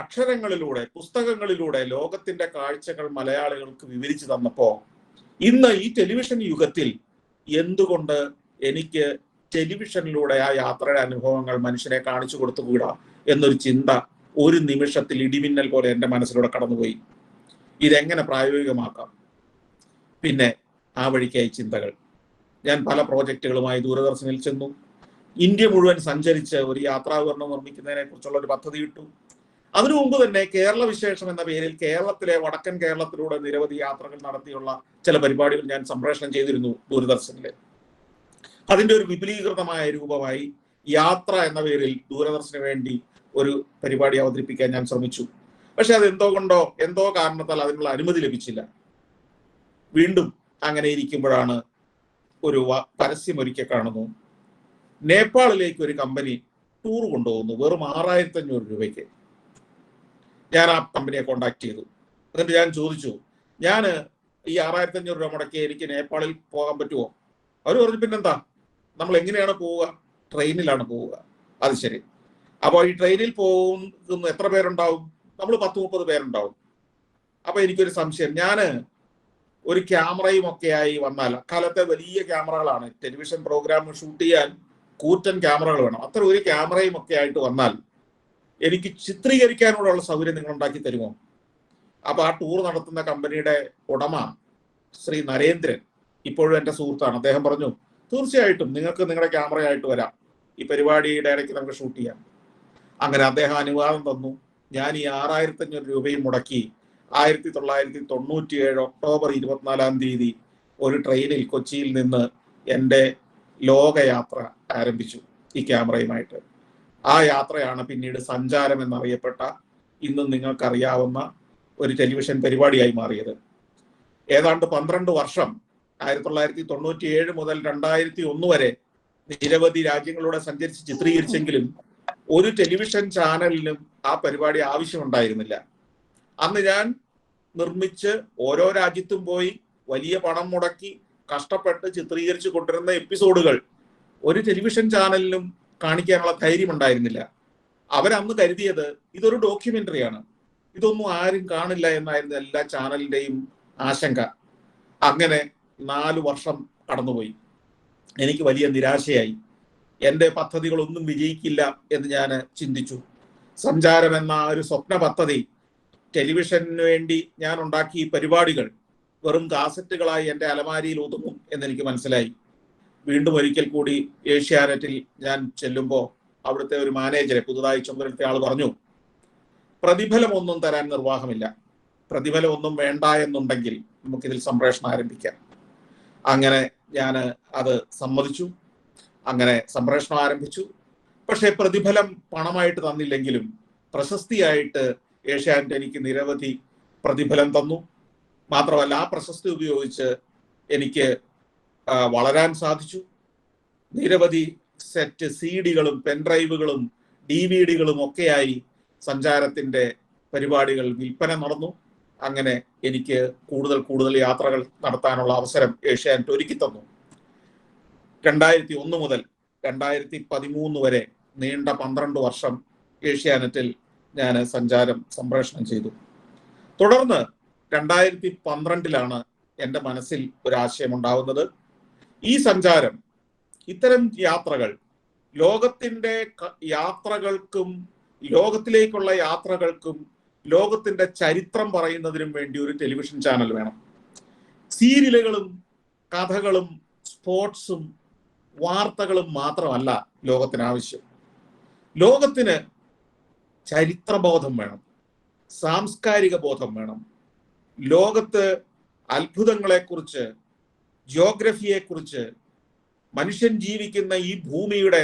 അക്ഷരങ്ങളിലൂടെ, പുസ്തകങ്ങളിലൂടെ ലോകത്തിന്റെ കാഴ്ചകൾ മലയാളികൾക്ക് വിവരിച്ചു തന്നപ്പോ, ഇന്ന് ഈ ടെലിവിഷൻ യുഗത്തിൽ എന്തുകൊണ്ട് എനിക്ക് ടെലിവിഷനിലൂടെ ആ യാത്രയുടെ അനുഭവങ്ങൾ മനുഷ്യനെ കാണിച്ചു കൊടുത്തുകൂടാ എന്നൊരു ചിന്ത ഒരു നിമിഷത്തിൽ ഇടിമിന്നൽ പോലെ എൻ്റെ മനസ്സിലൂടെ കടന്നുപോയി. ഇതെങ്ങനെ പ്രായോഗികമാക്കാം? പിന്നെ ആ വഴിക്കായി ചിന്തകൾ. ഞാൻ പല പ്രോജക്റ്റുകളുമായി ദൂരദർശനിൽ ചെന്നു. ഇന്ത്യ മുഴുവൻ സഞ്ചരിച്ച് ഒരു യാത്രാവിവരണം നിർമ്മിക്കുന്നതിനെ കുറിച്ചുള്ള ഒരു പദ്ധതി ഇട്ടു. അതിനു മുമ്പ് തന്നെ കേരള വിശേഷം എന്ന പേരിൽ കേരളത്തിലെ വടക്കൻ കേരളത്തിലൂടെ നിരവധി യാത്രകൾ നടത്തിയുള്ള ചില പരിപാടികൾ ഞാൻ സംപ്രേഷണം ചെയ്തിരുന്നു ദൂരദർശനില്. അതിന്റെ ഒരു വിപുലീകൃതമായ രൂപമായി യാത്ര എന്ന പേരിൽ ദൂരദർശന് വേണ്ടി ഒരു പരിപാടി അവതരിപ്പിക്കാൻ ഞാൻ ശ്രമിച്ചു. പക്ഷെ അത് എന്തോ കാരണത്താൽ അതിനുള്ള അനുമതി ലഭിച്ചില്ല. വീണ്ടും അങ്ങനെ ഇരിക്കുമ്പോഴാണ് ഒരു പരസ്യമൊരിക്കൽ കാണുന്നു. നേപ്പാളിലേക്ക് ഒരു കമ്പനി ടൂർ കൊണ്ടുപോകുന്നു, വെറും 6500 രൂപയ്ക്ക്. ഞാൻ ആ കമ്പനിയെ കോണ്ടാക്ട് ചെയ്തു. എന്നിട്ട് ഞാൻ ചോദിച്ചു, ഞാൻ ഈ 6500 രൂപ മുടക്കി എനിക്ക് നേപ്പാളിൽ പോകാൻ പറ്റുമോ? അവർ പറഞ്ഞു, പിന്നെന്താ, നമ്മൾ എങ്ങനെയാണ് പോവുക? ട്രെയിനിലാണ് പോവുക. അത് ശരി. അപ്പോൾ ഈ ട്രെയിനിൽ പോകുന്ന എത്ര പേരുണ്ടാവും? നമ്മൾ 10-30 പേരുണ്ടാവും. അപ്പൊ എനിക്കൊരു സംശയം, ഞാൻ ഒരു ക്യാമറയും ഒക്കെയായി വന്നാൽ, അക്കാലത്തെ വലിയ ക്യാമറകളാണ്, ടെലിവിഷൻ പ്രോഗ്രാം ഷൂട്ട് ചെയ്യാൻ കൂറ്റൻ ക്യാമറകൾ വേണം. അത്ര ഒരു ക്യാമറയും ഒക്കെ ആയിട്ട് വന്നാൽ എനിക്ക് ചിത്രീകരിക്കാനുള്ള സൗകര്യം നിങ്ങൾ ഉണ്ടാക്കി തരുമോ? അപ്പൊ ആ ടൂർ നടത്തുന്ന കമ്പനിയുടെ ഉടമ ശ്രീ നരേന്ദ്രൻ, ഇപ്പോഴും എൻ്റെ സുഹൃത്താണ്, അദ്ദേഹം പറഞ്ഞു, തീർച്ചയായിട്ടും നിങ്ങൾക്ക് നിങ്ങളുടെ ക്യാമറയായിട്ട് വരാം, ഈ പരിപാടിയുടെ ഇടയ്ക്ക് നമുക്ക് ഷൂട്ട് ചെയ്യാം. അങ്ങനെ അദ്ദേഹം അനുവാദം തന്നു. ഞാൻ ഈ 6500 രൂപയും മുടക്കി 1997 ഒക്ടോബർ 24 ഒരു ട്രെയിനിൽ കൊച്ചിയിൽ നിന്ന് എൻ്റെ ലോകയാത്ര ആരംഭിച്ചു ഈ ക്യാമറയുമായിട്ട്. ആ യാത്രയാണ് പിന്നീട് സഞ്ചാരം എന്നറിയപ്പെട്ട, ഇന്നും നിങ്ങൾക്കറിയാവുന്ന ഒരു ടെലിവിഷൻ പരിപാടിയായി മാറിയത്. ഏതാണ്ട് 12 വർഷം 1997 മുതൽ 2001 വരെ നിരവധി രാജ്യങ്ങളിലൂടെ സഞ്ചരിച്ച് ചിത്രീകരിച്ചെങ്കിലും ഒരു ടെലിവിഷൻ ചാനലിനും ആ പരിപാടി ആവശ്യമുണ്ടായിരുന്നില്ല. അന്ന് ഞാൻ നിർമ്മിച്ച് ഓരോ രാജ്യത്തും പോയി വലിയ പണം മുടക്കി കഷ്ടപ്പെട്ട് ചിത്രീകരിച്ചു കൊണ്ടിരുന്ന എപ്പിസോഡുകൾ ഒരു ടെലിവിഷൻ ചാനലിനും കാണിക്കാനുള്ള ധൈര്യം ഉണ്ടായിരുന്നില്ല. അവരന്ന് കരുതിയത് ഇതൊരു ഡോക്യുമെന്ററിയാണ്, ഇതൊന്നും ആരും കാണില്ല എന്നായിരുന്നു എല്ലാ ചാനലിന്റെയും ആശങ്ക. അങ്ങനെ 4 വർഷം കടന്നുപോയി. എനിക്ക് വലിയ നിരാശയായി. എൻ്റെ പദ്ധതികളൊന്നും വിജയിക്കില്ല എന്ന് ഞാൻ ചിന്തിച്ചു. സഞ്ചാരം എന്ന ഒരു സ്വപ്ന പദ്ധതി, ടെലിവിഷന് വേണ്ടി ഞാൻ ഉണ്ടാക്കിയ പരിപാടികൾ വെറും കാസറ്റുകളായി എൻ്റെ അലമാരിയിൽ ഒതുങ്ങും എന്നെനിക്ക് മനസ്സിലായി. വീണ്ടും ഒരിക്കൽ കൂടി ഏഷ്യാനെറ്റിൽ ഞാൻ ചെല്ലുമ്പോൾ അവിടുത്തെ ഒരു മാനേജരെ, പുതുതായി ചുമതലത്തെ ആൾ പറഞ്ഞു, പ്രതിഫലമൊന്നും തരാൻ നിർവാഹമില്ല, പ്രതിഫലമൊന്നും വേണ്ട എന്നുണ്ടെങ്കിൽ നമുക്കിതിൽ സംപ്രേഷണം ആരംഭിക്കാം. അങ്ങനെ ഞാൻ അത് സമ്മതിച്ചു. അങ്ങനെ സംപ്രേഷണം ആരംഭിച്ചു. പക്ഷെ പ്രതിഫലം പണമായിട്ട് തന്നില്ലെങ്കിലും പ്രശസ്തിയായിട്ട് ഏഷ്യാനെറ്റ് എനിക്ക് നിരവധി പ്രതിഫലം തന്നു. മാത്രമല്ല ആ പ്രശസ്തി ഉപയോഗിച്ച് എനിക്ക് വളരാൻ സാധിച്ചു. നിരവധി സെറ്റ് CD-കളും പെൻഡ്രൈവുകളും DVD-കളും ഒക്കെയായി സഞ്ചാരത്തിന്റെ പരിപാടികൾ വിൽപ്പന നടന്നു. അങ്ങനെ എനിക്ക് കൂടുതൽ യാത്രകൾ നടത്താനുള്ള അവസരം ഏഷ്യാനെറ്റ് ഒരുക്കി തന്നു. 2001 മുതൽ 2013 വരെ നീണ്ട 12 വർഷം ഏഷ്യാനെറ്റിൽ ഞാൻ സഞ്ചാരം സംപ്രേഷണം ചെയ്തു. തുടർന്ന് 2012 എൻ്റെ മനസ്സിൽ ഒരാശയം ഉണ്ടാവുന്നത്. ഈ സഞ്ചാരം, ഇത്തരം യാത്രകൾ, ലോകത്തിന്റെ യാത്രകൾക്കും ലോകത്തിലേക്കുള്ള യാത്രകൾക്കും ലോകത്തിന്റെ ചരിത്രം പറയുന്നതിനും വേണ്ടി ഒരു ടെലിവിഷൻ ചാനൽ വേണം. സീരിയലുകളും കഥകളും സ്പോർട്സും വാർത്തകളും മാത്രമല്ല ലോകത്തിന് ആവശ്യം. ലോകത്തിന് ചരിത്രബോധം വേണം, സാംസ്കാരിക ബോധം വേണം. ലോകത്ത് അത്ഭുതങ്ങളെക്കുറിച്ച്, ജിയോഗ്രഫിയെക്കുറിച്ച്, മനുഷ്യൻ ജീവിക്കുന്ന ഈ ഭൂമിയുടെ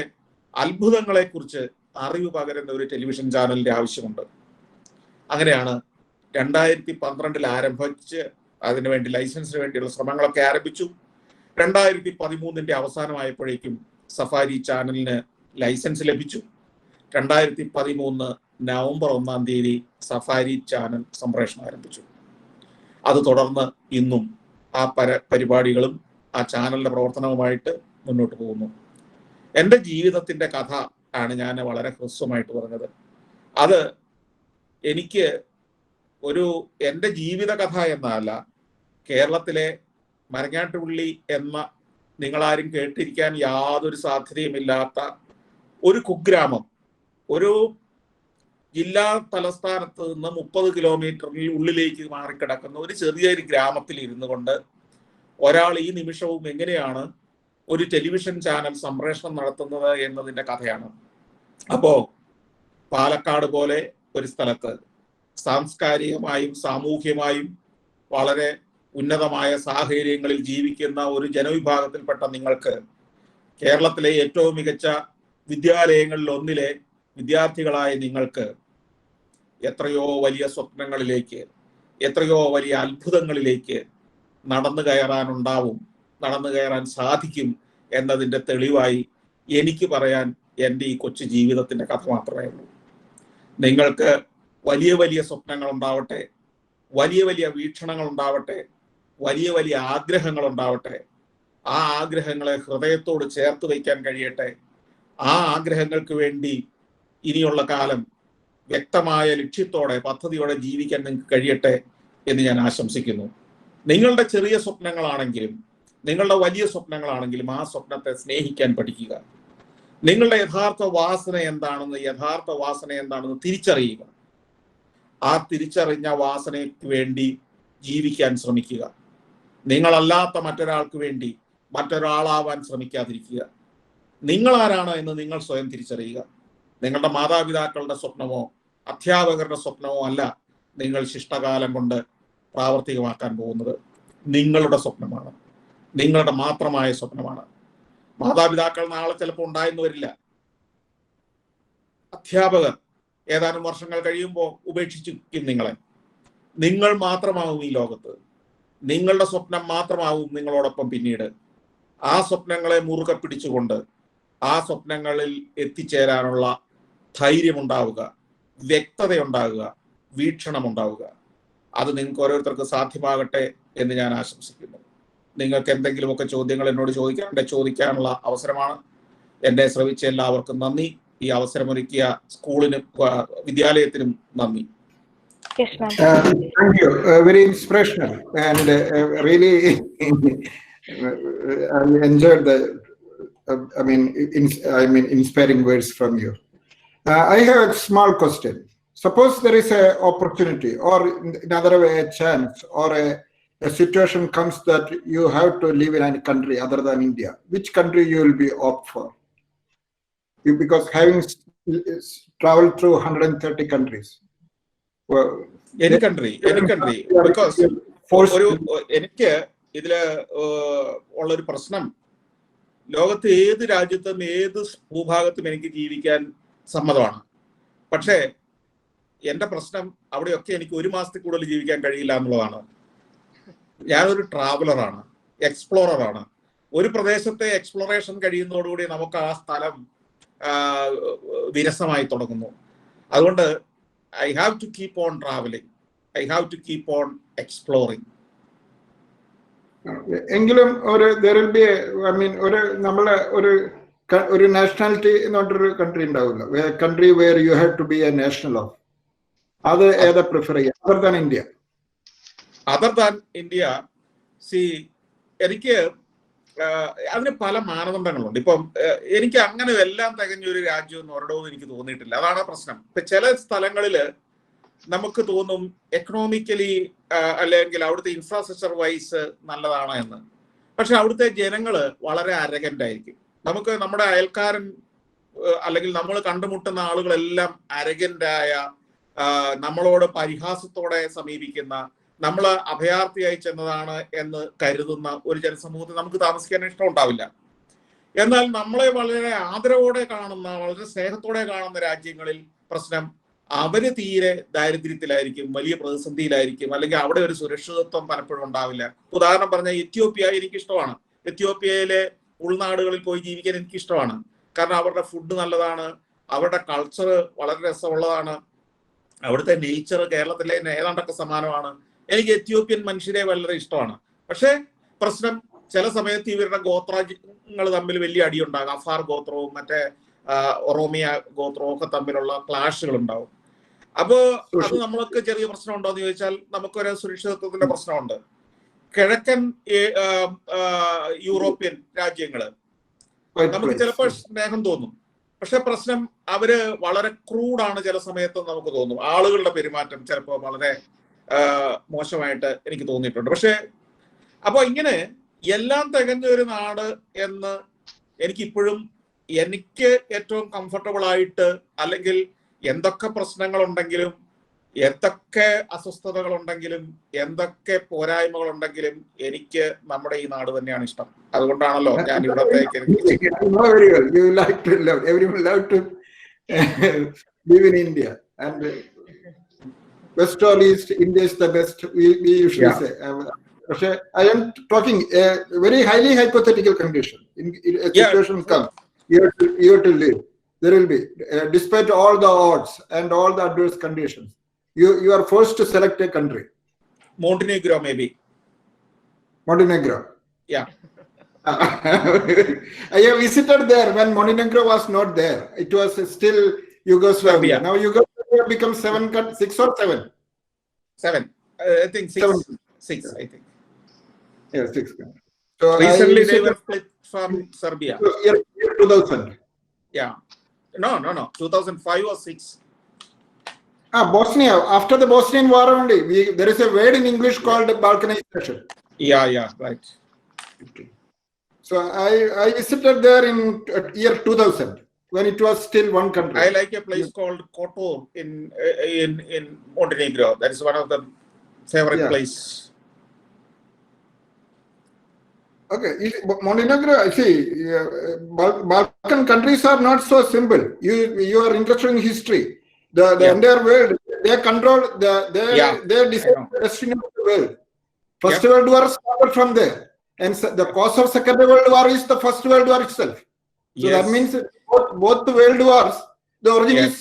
അത്ഭുതങ്ങളെക്കുറിച്ച് അറിവ് പകരുന്ന ഒരു ടെലിവിഷൻ ചാനലിന്റെ ആവശ്യമുണ്ട്. അങ്ങനെയാണ് 2012 ആരംഭിച്ച് അതിനുവേണ്ടി ലൈസൻസിന് വേണ്ടിയുള്ള ശ്രമങ്ങളൊക്കെ ആരംഭിച്ചു. 2013 അവസാനമായപ്പോഴേക്കും സഫാരി ചാനലിന് ലൈസൻസ് ലഭിച്ചു. 2013 നവംബർ 1 സഫാരി ചാനൽ സംപ്രേഷണം ആരംഭിച്ചു. അത് തുടർന്ന് ഇന്നും ആ പരിപാടികളും ആ ചാനലിന്റെ പ്രവർത്തനവുമായിട്ട് മുന്നോട്ട് പോകുന്നു. എൻ്റെ ജീവിതത്തിന്റെ കഥ ആണ് ഞാൻ വളരെ ഹ്രസ്വമായിട്ട് പറഞ്ഞത്. അത് എനിക്ക് എൻ്റെ ജീവിത കഥ എന്നല്ല, കേരളത്തിലെ മരങ്ങാട്ടുപള്ളി എന്ന നിങ്ങളാരും കേട്ടിരിക്കാൻ യാതൊരു സാധ്യതയുമില്ലാത്ത ഒരു കുഗ്രാമം, ഒരു ജില്ലാ തലസ്ഥാനത്ത് നിന്ന് 30 കിലോമീറ്ററിൽ ഉള്ളിലേക്ക് മാറിക്കിടക്കുന്ന ഒരു ചെറിയൊരു ഗ്രാമത്തിൽ ഇരുന്നു കൊണ്ട് ഒരാൾ ഈ നിമിഷവും എങ്ങനെയാണ് ഒരു ടെലിവിഷൻ ചാനൽ സംപ്രേഷണം നടത്തുന്നത് എന്നതിൻ്റെ കഥയാണ്. അപ്പോ പാലക്കാട് പോലെ ഒരു സ്ഥലത്ത് സാംസ്കാരികമായും സാമൂഹ്യമായും വളരെ ഉന്നതമായ സാഹചര്യങ്ങളിൽ ജീവിക്കുന്ന ഒരു ജനവിഭാഗത്തിൽപ്പെട്ട നിങ്ങൾക്ക്, കേരളത്തിലെ ഏറ്റവും മികച്ച വിദ്യാലയങ്ങളിൽ ഒന്നിലെ വിദ്യാർത്ഥികളായ നിങ്ങൾക്ക് എത്രയോ വലിയ സ്വപ്നങ്ങളിലേക്ക്, എത്രയോ വലിയ അത്ഭുതങ്ങളിലേക്ക് നടന്നു കയറാൻ സാധിക്കും എന്നതിൻ്റെ തെളിവായി എനിക്ക് പറയാൻ എൻ്റെ ഈ കൊച്ചു ജീവിതത്തിന്റെ കഥ മാത്രമേ ഉള്ളൂ. നിങ്ങൾക്ക് വലിയ വലിയ സ്വപ്നങ്ങൾ ഉണ്ടാവട്ടെ, വലിയ വലിയ വീക്ഷണങ്ങൾ ഉണ്ടാവട്ടെ, വലിയ വലിയ ആഗ്രഹങ്ങൾ ഉണ്ടാവട്ടെ. ആ ആഗ്രഹങ്ങളെ ഹൃദയത്തോട് ചേർത്ത് വയ്ക്കാൻ കഴിയട്ടെ. ആ ആഗ്രഹങ്ങൾക്ക് വേണ്ടി ഇനിയുള്ള കാലം വ്യക്തമായ ലക്ഷ്യത്തോടെ, പദ്ധതിയോടെ ജീവിക്കാൻ നിങ്ങൾക്ക് കഴിയട്ടെ എന്ന് ഞാൻ ആശംസിക്കുന്നു. നിങ്ങളുടെ ചെറിയ സ്വപ്നങ്ങളാണെങ്കിലും നിങ്ങളുടെ വലിയ സ്വപ്നങ്ങളാണെങ്കിലും ആ സ്വപ്നത്തെ സ്നേഹിക്കാൻ പഠിക്കുക. നിങ്ങളുടെ യഥാർത്ഥ വാസന എന്താണെന്ന് തിരിച്ചറിയുക. ആ തിരിച്ചറിഞ്ഞ വാസനയ്ക്ക് വേണ്ടി ജീവിക്കാൻ ശ്രമിക്കുക. നിങ്ങളല്ലാത്ത മറ്റൊരാൾക്ക് വേണ്ടി മറ്റൊരാളാവാൻ ശ്രമിക്കാതിരിക്കുക. നിങ്ങൾ ആരാണ് എന്ന് നിങ്ങൾ സ്വയം തിരിച്ചറിയുക. നിങ്ങളുടെ മാതാപിതാക്കളുടെ സ്വപ്നമോ അധ്യാപകരുടെ സ്വപ്നമോ അല്ല നിങ്ങൾ ശിഷ്ടകാലം കൊണ്ട് പ്രാവർത്തികമാക്കാൻ പോകുന്നത്. നിങ്ങളുടെ സ്വപ്നമാണ്, നിങ്ങളുടെ മാത്രമായ സ്വപ്നമാണ്. മാതാപിതാക്കൾ നാളെ ചിലപ്പോൾ ഉണ്ടായെന്ന് വരില്ല. അധ്യാപകർ ഏതാനും വർഷങ്ങൾ കഴിയുമ്പോൾ ഉപേക്ഷിച്ചിരിക്കും നിങ്ങളെ. നിങ്ങൾ മാത്രമാവും ഈ ലോകത്ത്. നിങ്ങളുടെ സ്വപ്നം മാത്രമാവും നിങ്ങളോടൊപ്പം പിന്നീട്. ആ സ്വപ്നങ്ങളെ മുറുകെ പിടിച്ചുകൊണ്ട് ആ സ്വപ്നങ്ങളിൽ എത്തിച്ചേരാനുള്ള ധൈര്യമുണ്ടാവുക, വ്യക്തതയുണ്ടാവുക, വീക്ഷണമുണ്ടാവുക. അത് നിങ്ങൾക്ക് ഓരോരുത്തർക്ക് സാധ്യമാകട്ടെ എന്ന് ഞാൻ ആശംസിക്കുന്നു. നിങ്ങൾക്ക് എന്തെങ്കിലുമൊക്കെ ചോദ്യങ്ങൾ എന്നോട് ചോദിക്കാനുള്ള അവസരമാണ്. എന്നെ ശ്രവിച്ച എല്ലാവർക്കും നന്ദി. ഈ അവസരമൊരുക്കിയ സ്കൂളിനും വിദ്യാലയത്തിനും നന്ദി. Thank you. Very inspirational and really I enjoyed the inspiring words from you. I have a small question. Suppose there is an opportunity or in other way a chance or a situation comes that you have to live in a country other than India. Which country you will be opt for? Because having traveled through 130 countries. Well, any country because എനിക്ക് ഇതില് ഉള്ളൊരു പ്രശ്നം, ലോകത്ത് ഏത് രാജ്യത്തും ഏത് ഭൂഭാഗത്തും എനിക്ക് ജീവിക്കാൻ സമ്മതമാണ്. പക്ഷേ എന്റെ പ്രശ്നം അവിടെയൊക്കെ എനിക്ക് 1 മാസത്തിൽ കൂടുതൽ ജീവിക്കാൻ കഴിയില്ല എന്നുള്ളതാണ്. ഞാനൊരു ട്രാവലറാണ്, എക്സ്പ്ലോററാണ്. ഒരു പ്രദേശത്തെ എക്സ്പ്ലോറേഷൻ കഴിയുന്നതോടുകൂടി നമുക്ക് ആ സ്ഥലം വിരസമായി തുടങ്ങുന്നു. അതുകൊണ്ട് I have to keep on traveling. I have to keep on exploring. എങ്കിലും there will be നമ്മളെ ഒരു നാഷണാലിറ്റി എന്നൊരു കൺട്രി ഉണ്ടാവില്ല. Country where you have to be a national of. അത് ഏതാ പ്രിഫർ ചെയ്യുക other than India? Other than India, see, എനിക്ക് അതിന് പല മാനദണ്ഡങ്ങളുണ്ട്. ഇപ്പം എനിക്ക് അങ്ങനെ എല്ലാം തികഞ്ഞൊരു രാജ്യം ഒരിടവും എനിക്ക് തോന്നിയിട്ടില്ല. അതാണ് പ്രശ്നം. ഇപ്പൊ ചില സ്ഥലങ്ങളിൽ നമുക്ക് തോന്നും എക്കണോമിക്കലി അല്ലെങ്കിൽ അവിടുത്തെ ഇൻഫ്രാസ്ട്രക്ചർ വൈസ് നല്ലതാണ് എന്ന്. പക്ഷെ അവിടുത്തെ ജനങ്ങൾ വളരെ അരഗന്റ് ആയിരിക്കും. നമുക്ക് നമ്മുടെ അയൽക്കാരൻ അല്ലെങ്കിൽ നമ്മൾ കണ്ടുമുട്ടുന്ന ആളുകളെല്ലാം അരഗന്റായ, നമ്മളോട് പരിഹാസത്തോടെ സമീപിക്കുന്ന, നമ്മൾ അഭയാർത്ഥിയായി ചെന്നതാണ് എന്ന് കരുതുന്ന ഒരു ജനസമൂഹത്തിൽ നമുക്ക് താമസിക്കാൻ ഇഷ്ടമുണ്ടാവില്ല. എന്നാൽ നമ്മളെ വളരെ ആദരവോടെ കാണുന്ന, വളരെ സ്നേഹത്തോടെ കാണുന്ന രാജ്യങ്ങളിൽ പ്രശ്നം അവര് തീരെ ദാരിദ്ര്യത്തിലായിരിക്കും, വലിയ പ്രതിസന്ധിയിലായിരിക്കും, അല്ലെങ്കിൽ അവിടെ ഒരു സുരക്ഷിതത്വം പലപ്പോഴും ഉണ്ടാവില്ല. ഉദാഹരണം പറഞ്ഞാൽ എത്യോപ്യ എനിക്കിഷ്ടമാണ്. എത്യോപ്യയിലെ ഉൾനാടുകളിൽ പോയി ജീവിക്കാൻ എനിക്കിഷ്ടമാണ്. കാരണം അവരുടെ ഫുഡ് നല്ലതാണ്, അവരുടെ കൾച്ചർ വളരെ രസമുള്ളതാണ്, അവിടുത്തെ നേച്ചർ കേരളത്തിലെ ഏതാണ്ടൊക്കെ സമാനമാണ്. എനിക്ക് എത്യോപ്യൻ മനുഷ്യരെ വളരെ ഇഷ്ടമാണ്. പക്ഷെ പ്രശ്നം ചില സമയത്ത് ഇവരുടെ ഗോത്രങ്ങൾ തമ്മിൽ വലിയ അടിയുണ്ടാകും. അഫാർ ഗോത്രവും മറ്റേ ഒറോമിയ ഗോത്രവും ഒക്കെ തമ്മിലുള്ള ക്ലാഷുകൾ ഉണ്ടാവും. അപ്പോ അത് നമ്മൾക്ക് ചെറിയ പ്രശ്നം ഉണ്ടോ എന്ന് ചോദിച്ചാൽ നമുക്കൊരു സുരക്ഷിതത്വത്തിന്റെ പ്രശ്നമുണ്ട്. കിഴക്കൻ യൂറോപ്യൻ രാജ്യങ്ങള് നമുക്ക് ചിലപ്പോൾ സ്നേഹം തോന്നും. പക്ഷെ പ്രശ്നം അവര് വളരെ ക്രൂഡാണ് ചില സമയത്ത് നമുക്ക് തോന്നും. ആളുകളുടെ പെരുമാറ്റം ചിലപ്പോൾ വളരെ മോശമായിട്ട് എനിക്ക് തോന്നിയിട്ടുണ്ട്. പക്ഷെ അപ്പൊ ഇങ്ങനെ എല്ലാം തികഞ്ഞ ഒരു നാട് എന്ന് എനിക്കിപ്പോഴും എനിക്ക് ഏറ്റവും കംഫർട്ടബിൾ ആയിട്ട്, അല്ലെങ്കിൽ എന്തൊക്കെ പ്രശ്നങ്ങളുണ്ടെങ്കിലും, എന്തൊക്കെ അസ്വസ്ഥതകളുണ്ടെങ്കിലും, എന്തൊക്കെ പോരായ്മകളുണ്ടെങ്കിലും എനിക്ക് നമ്മുടെ ഈ നാട് തന്നെയാണ് ഇഷ്ടം. അതുകൊണ്ടാണല്ലോ ഞാൻ ഇവിടത്തേക്ക് West or East, India is the best, we usually say. I am talking a very highly hypothetical condition. In a situation comes, you have to live. There will be, despite all the odds and all the adverse conditions, you are forced to select a country. Montenegro, maybe. Montenegro. Yeah. I have visited there when Montenegro was not there. It was still Yugoslavia. Now Yugoslavia becomes 6 or 7. 7. I think 6. 6, I think. Yeah, 6. So recently they were split from Serbia. Year 2000. Yeah. No. 2005 or 6. Bosnia. After the Bosnian War only, there is a word in English called balkanization. Yeah, right. So I visited there in year 2000. When it was still one country. I like a place called Kotor in Montenegro. That is one of the favorite place. Okay, Montenegro. See, Balkan countries are not so simple. You are interested in history. the entire world. They control they decide the destiny of the world. First World War started from there, and the cause of Second World War is the First World War itself. So that means both the world wars, the origin is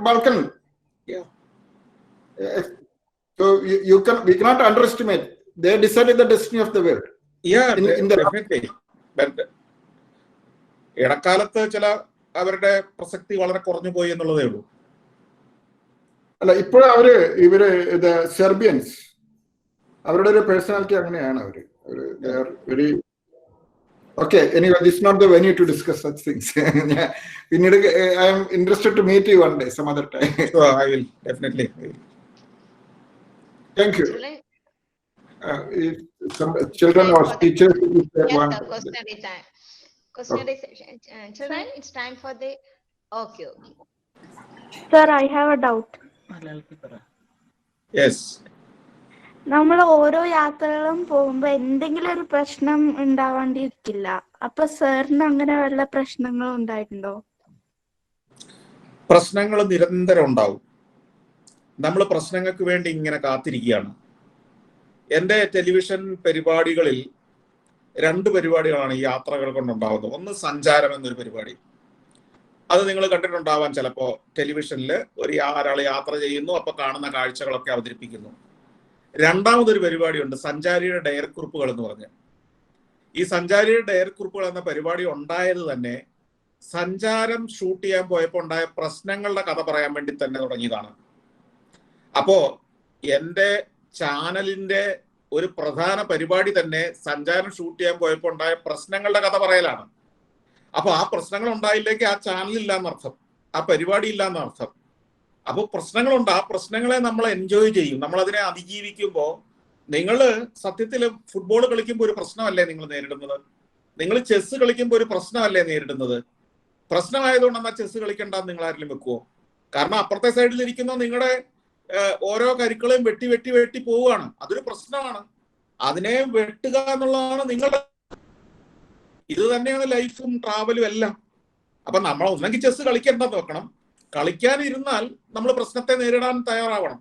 Balkan. Yeah. So we cannot underestimate. They decided the destiny of the world. Yeah, definitely. But ഇടക്കാലത്ത് ചില അവരുടെ പ്രസക്തി വളരെ കുറഞ്ഞു പോയി എന്നുള്ളതേ ഉള്ളൂ. അല്ല, ഇപ്പോഴും ഇവര് സെർബിയൻസ്, അവരുടെ ഒരു പേഴ്സണാലിറ്റി അങ്ങനെയാണ്. Very okay. Anyway, this not the venue to discuss such things. പിന്നീട് I am interested to meet you one day some other time. I will definitely. Thank you. If some children or teachers want. Question is children, it's time for the okay. Sir, I have a doubt. Yes. നമ്മൾ ഓരോ യാത്രകളും പോകുമ്പോ എന്തെങ്കിലും ഒരു പ്രശ്നം ഉണ്ടാവാണ്ടിരിക്കില്ല. അപ്പൊ സാറിന് അങ്ങനെ വല്ല പ്രശ്നങ്ങളും ഉണ്ടായിട്ടുണ്ടോ? പ്രശ്നങ്ങൾ നിരന്തരം ഉണ്ടാവും. നമ്മൾ പ്രശ്നങ്ങൾക്ക് വേണ്ടി ഇങ്ങനെ കാത്തിരിക്കുകയാണ്. എൻ്റെ ടെലിവിഷൻ പരിപാടികളിൽ 2 പരിപാടികളാണ് ഈ യാത്രകൾ കൊണ്ടുണ്ടാവുന്നത്. ഒന്ന് സഞ്ചാരം എന്നൊരു പരിപാടി, അത് നിങ്ങൾ കണ്ടിട്ടുണ്ടാവാൻ ചിലപ്പോ. ടെലിവിഷനിൽ ഒരാൾ യാത്ര ചെയ്യുന്നു, അപ്പൊ കാണുന്ന കാഴ്ചകളൊക്കെ അവതരിപ്പിക്കുന്നു. രണ്ടാമതൊരു പരിപാടിയുണ്ട്, സഞ്ചാരിയുടെ ഡയറിക്കുറിപ്പുകൾ എന്ന് പറഞ്ഞ്. ഈ സഞ്ചാരിയുടെ ഡയറിക്കുറിപ്പുകൾ എന്ന പരിപാടി ഉണ്ടായത് തന്നെ സഞ്ചാരം ഷൂട്ട് ചെയ്യാൻ പോയപ്പോൾ ഉണ്ടായ പ്രശ്നങ്ങളുടെ കഥ പറയാൻ വേണ്ടി തന്നെ തുടങ്ങിയതാണ്. അപ്പോ എൻ്റെ ചാനലിന്റെ ഒരു പ്രധാന പരിപാടി തന്നെ സഞ്ചാരം ഷൂട്ട് ചെയ്യാൻ പോയപ്പോൾ ഉണ്ടായ പ്രശ്നങ്ങളുടെ കഥ പറയലാണ്. അപ്പൊ ആ പ്രശ്നങ്ങൾ ഉണ്ടായില്ലെങ്കിൽ ആ ചാനൽ ഇല്ലാന്നർത്ഥം, ആ പരിപാടി ഇല്ലാന്നർത്ഥം. അപ്പൊ പ്രശ്നങ്ങളുണ്ട്. ആ പ്രശ്നങ്ങളെ നമ്മൾ എൻജോയ് ചെയ്യും, നമ്മൾ അതിനെ അതിജീവിക്കുമ്പോൾ. നിങ്ങൾ സത്യത്തിൽ ഫുട്ബോൾ കളിക്കുമ്പോൾ ഒരു പ്രശ്നമല്ലേ നിങ്ങൾ നേരിടുന്നത്? നിങ്ങൾ ചെസ് കളിക്കുമ്പോൾ ഒരു പ്രശ്നമല്ലേ നേരിടുന്നത്? പ്രശ്നമായതുകൊണ്ട് എന്നാൽ ചെസ് കളിക്കണ്ടെന്ന് നിങ്ങൾ ആരെങ്കിലും വെക്കുവോ? കാരണം അപ്പുറത്തെ സൈഡിൽ ഇരിക്കുന്ന നിങ്ങളുടെ ഓരോ കരുക്കളെയും വെട്ടി വെട്ടി വെട്ടി പോവുകയാണ്. അതൊരു പ്രശ്നമാണ്. അതിനെ വെട്ടുക എന്നുള്ളതാണ് നിങ്ങളുടെ. ഇത് തന്നെയാണ് ലൈഫും ട്രാവലും എല്ലാം. അപ്പൊ നമ്മൾ ഒന്നെങ്കിൽ ചെസ് കളിക്കേണ്ടെന്ന് വെക്കണം, കളിക്കാനിരുന്നാൽ നമ്മൾ പ്രശ്നത്തെ നേരിടാൻ തയ്യാറാവണം.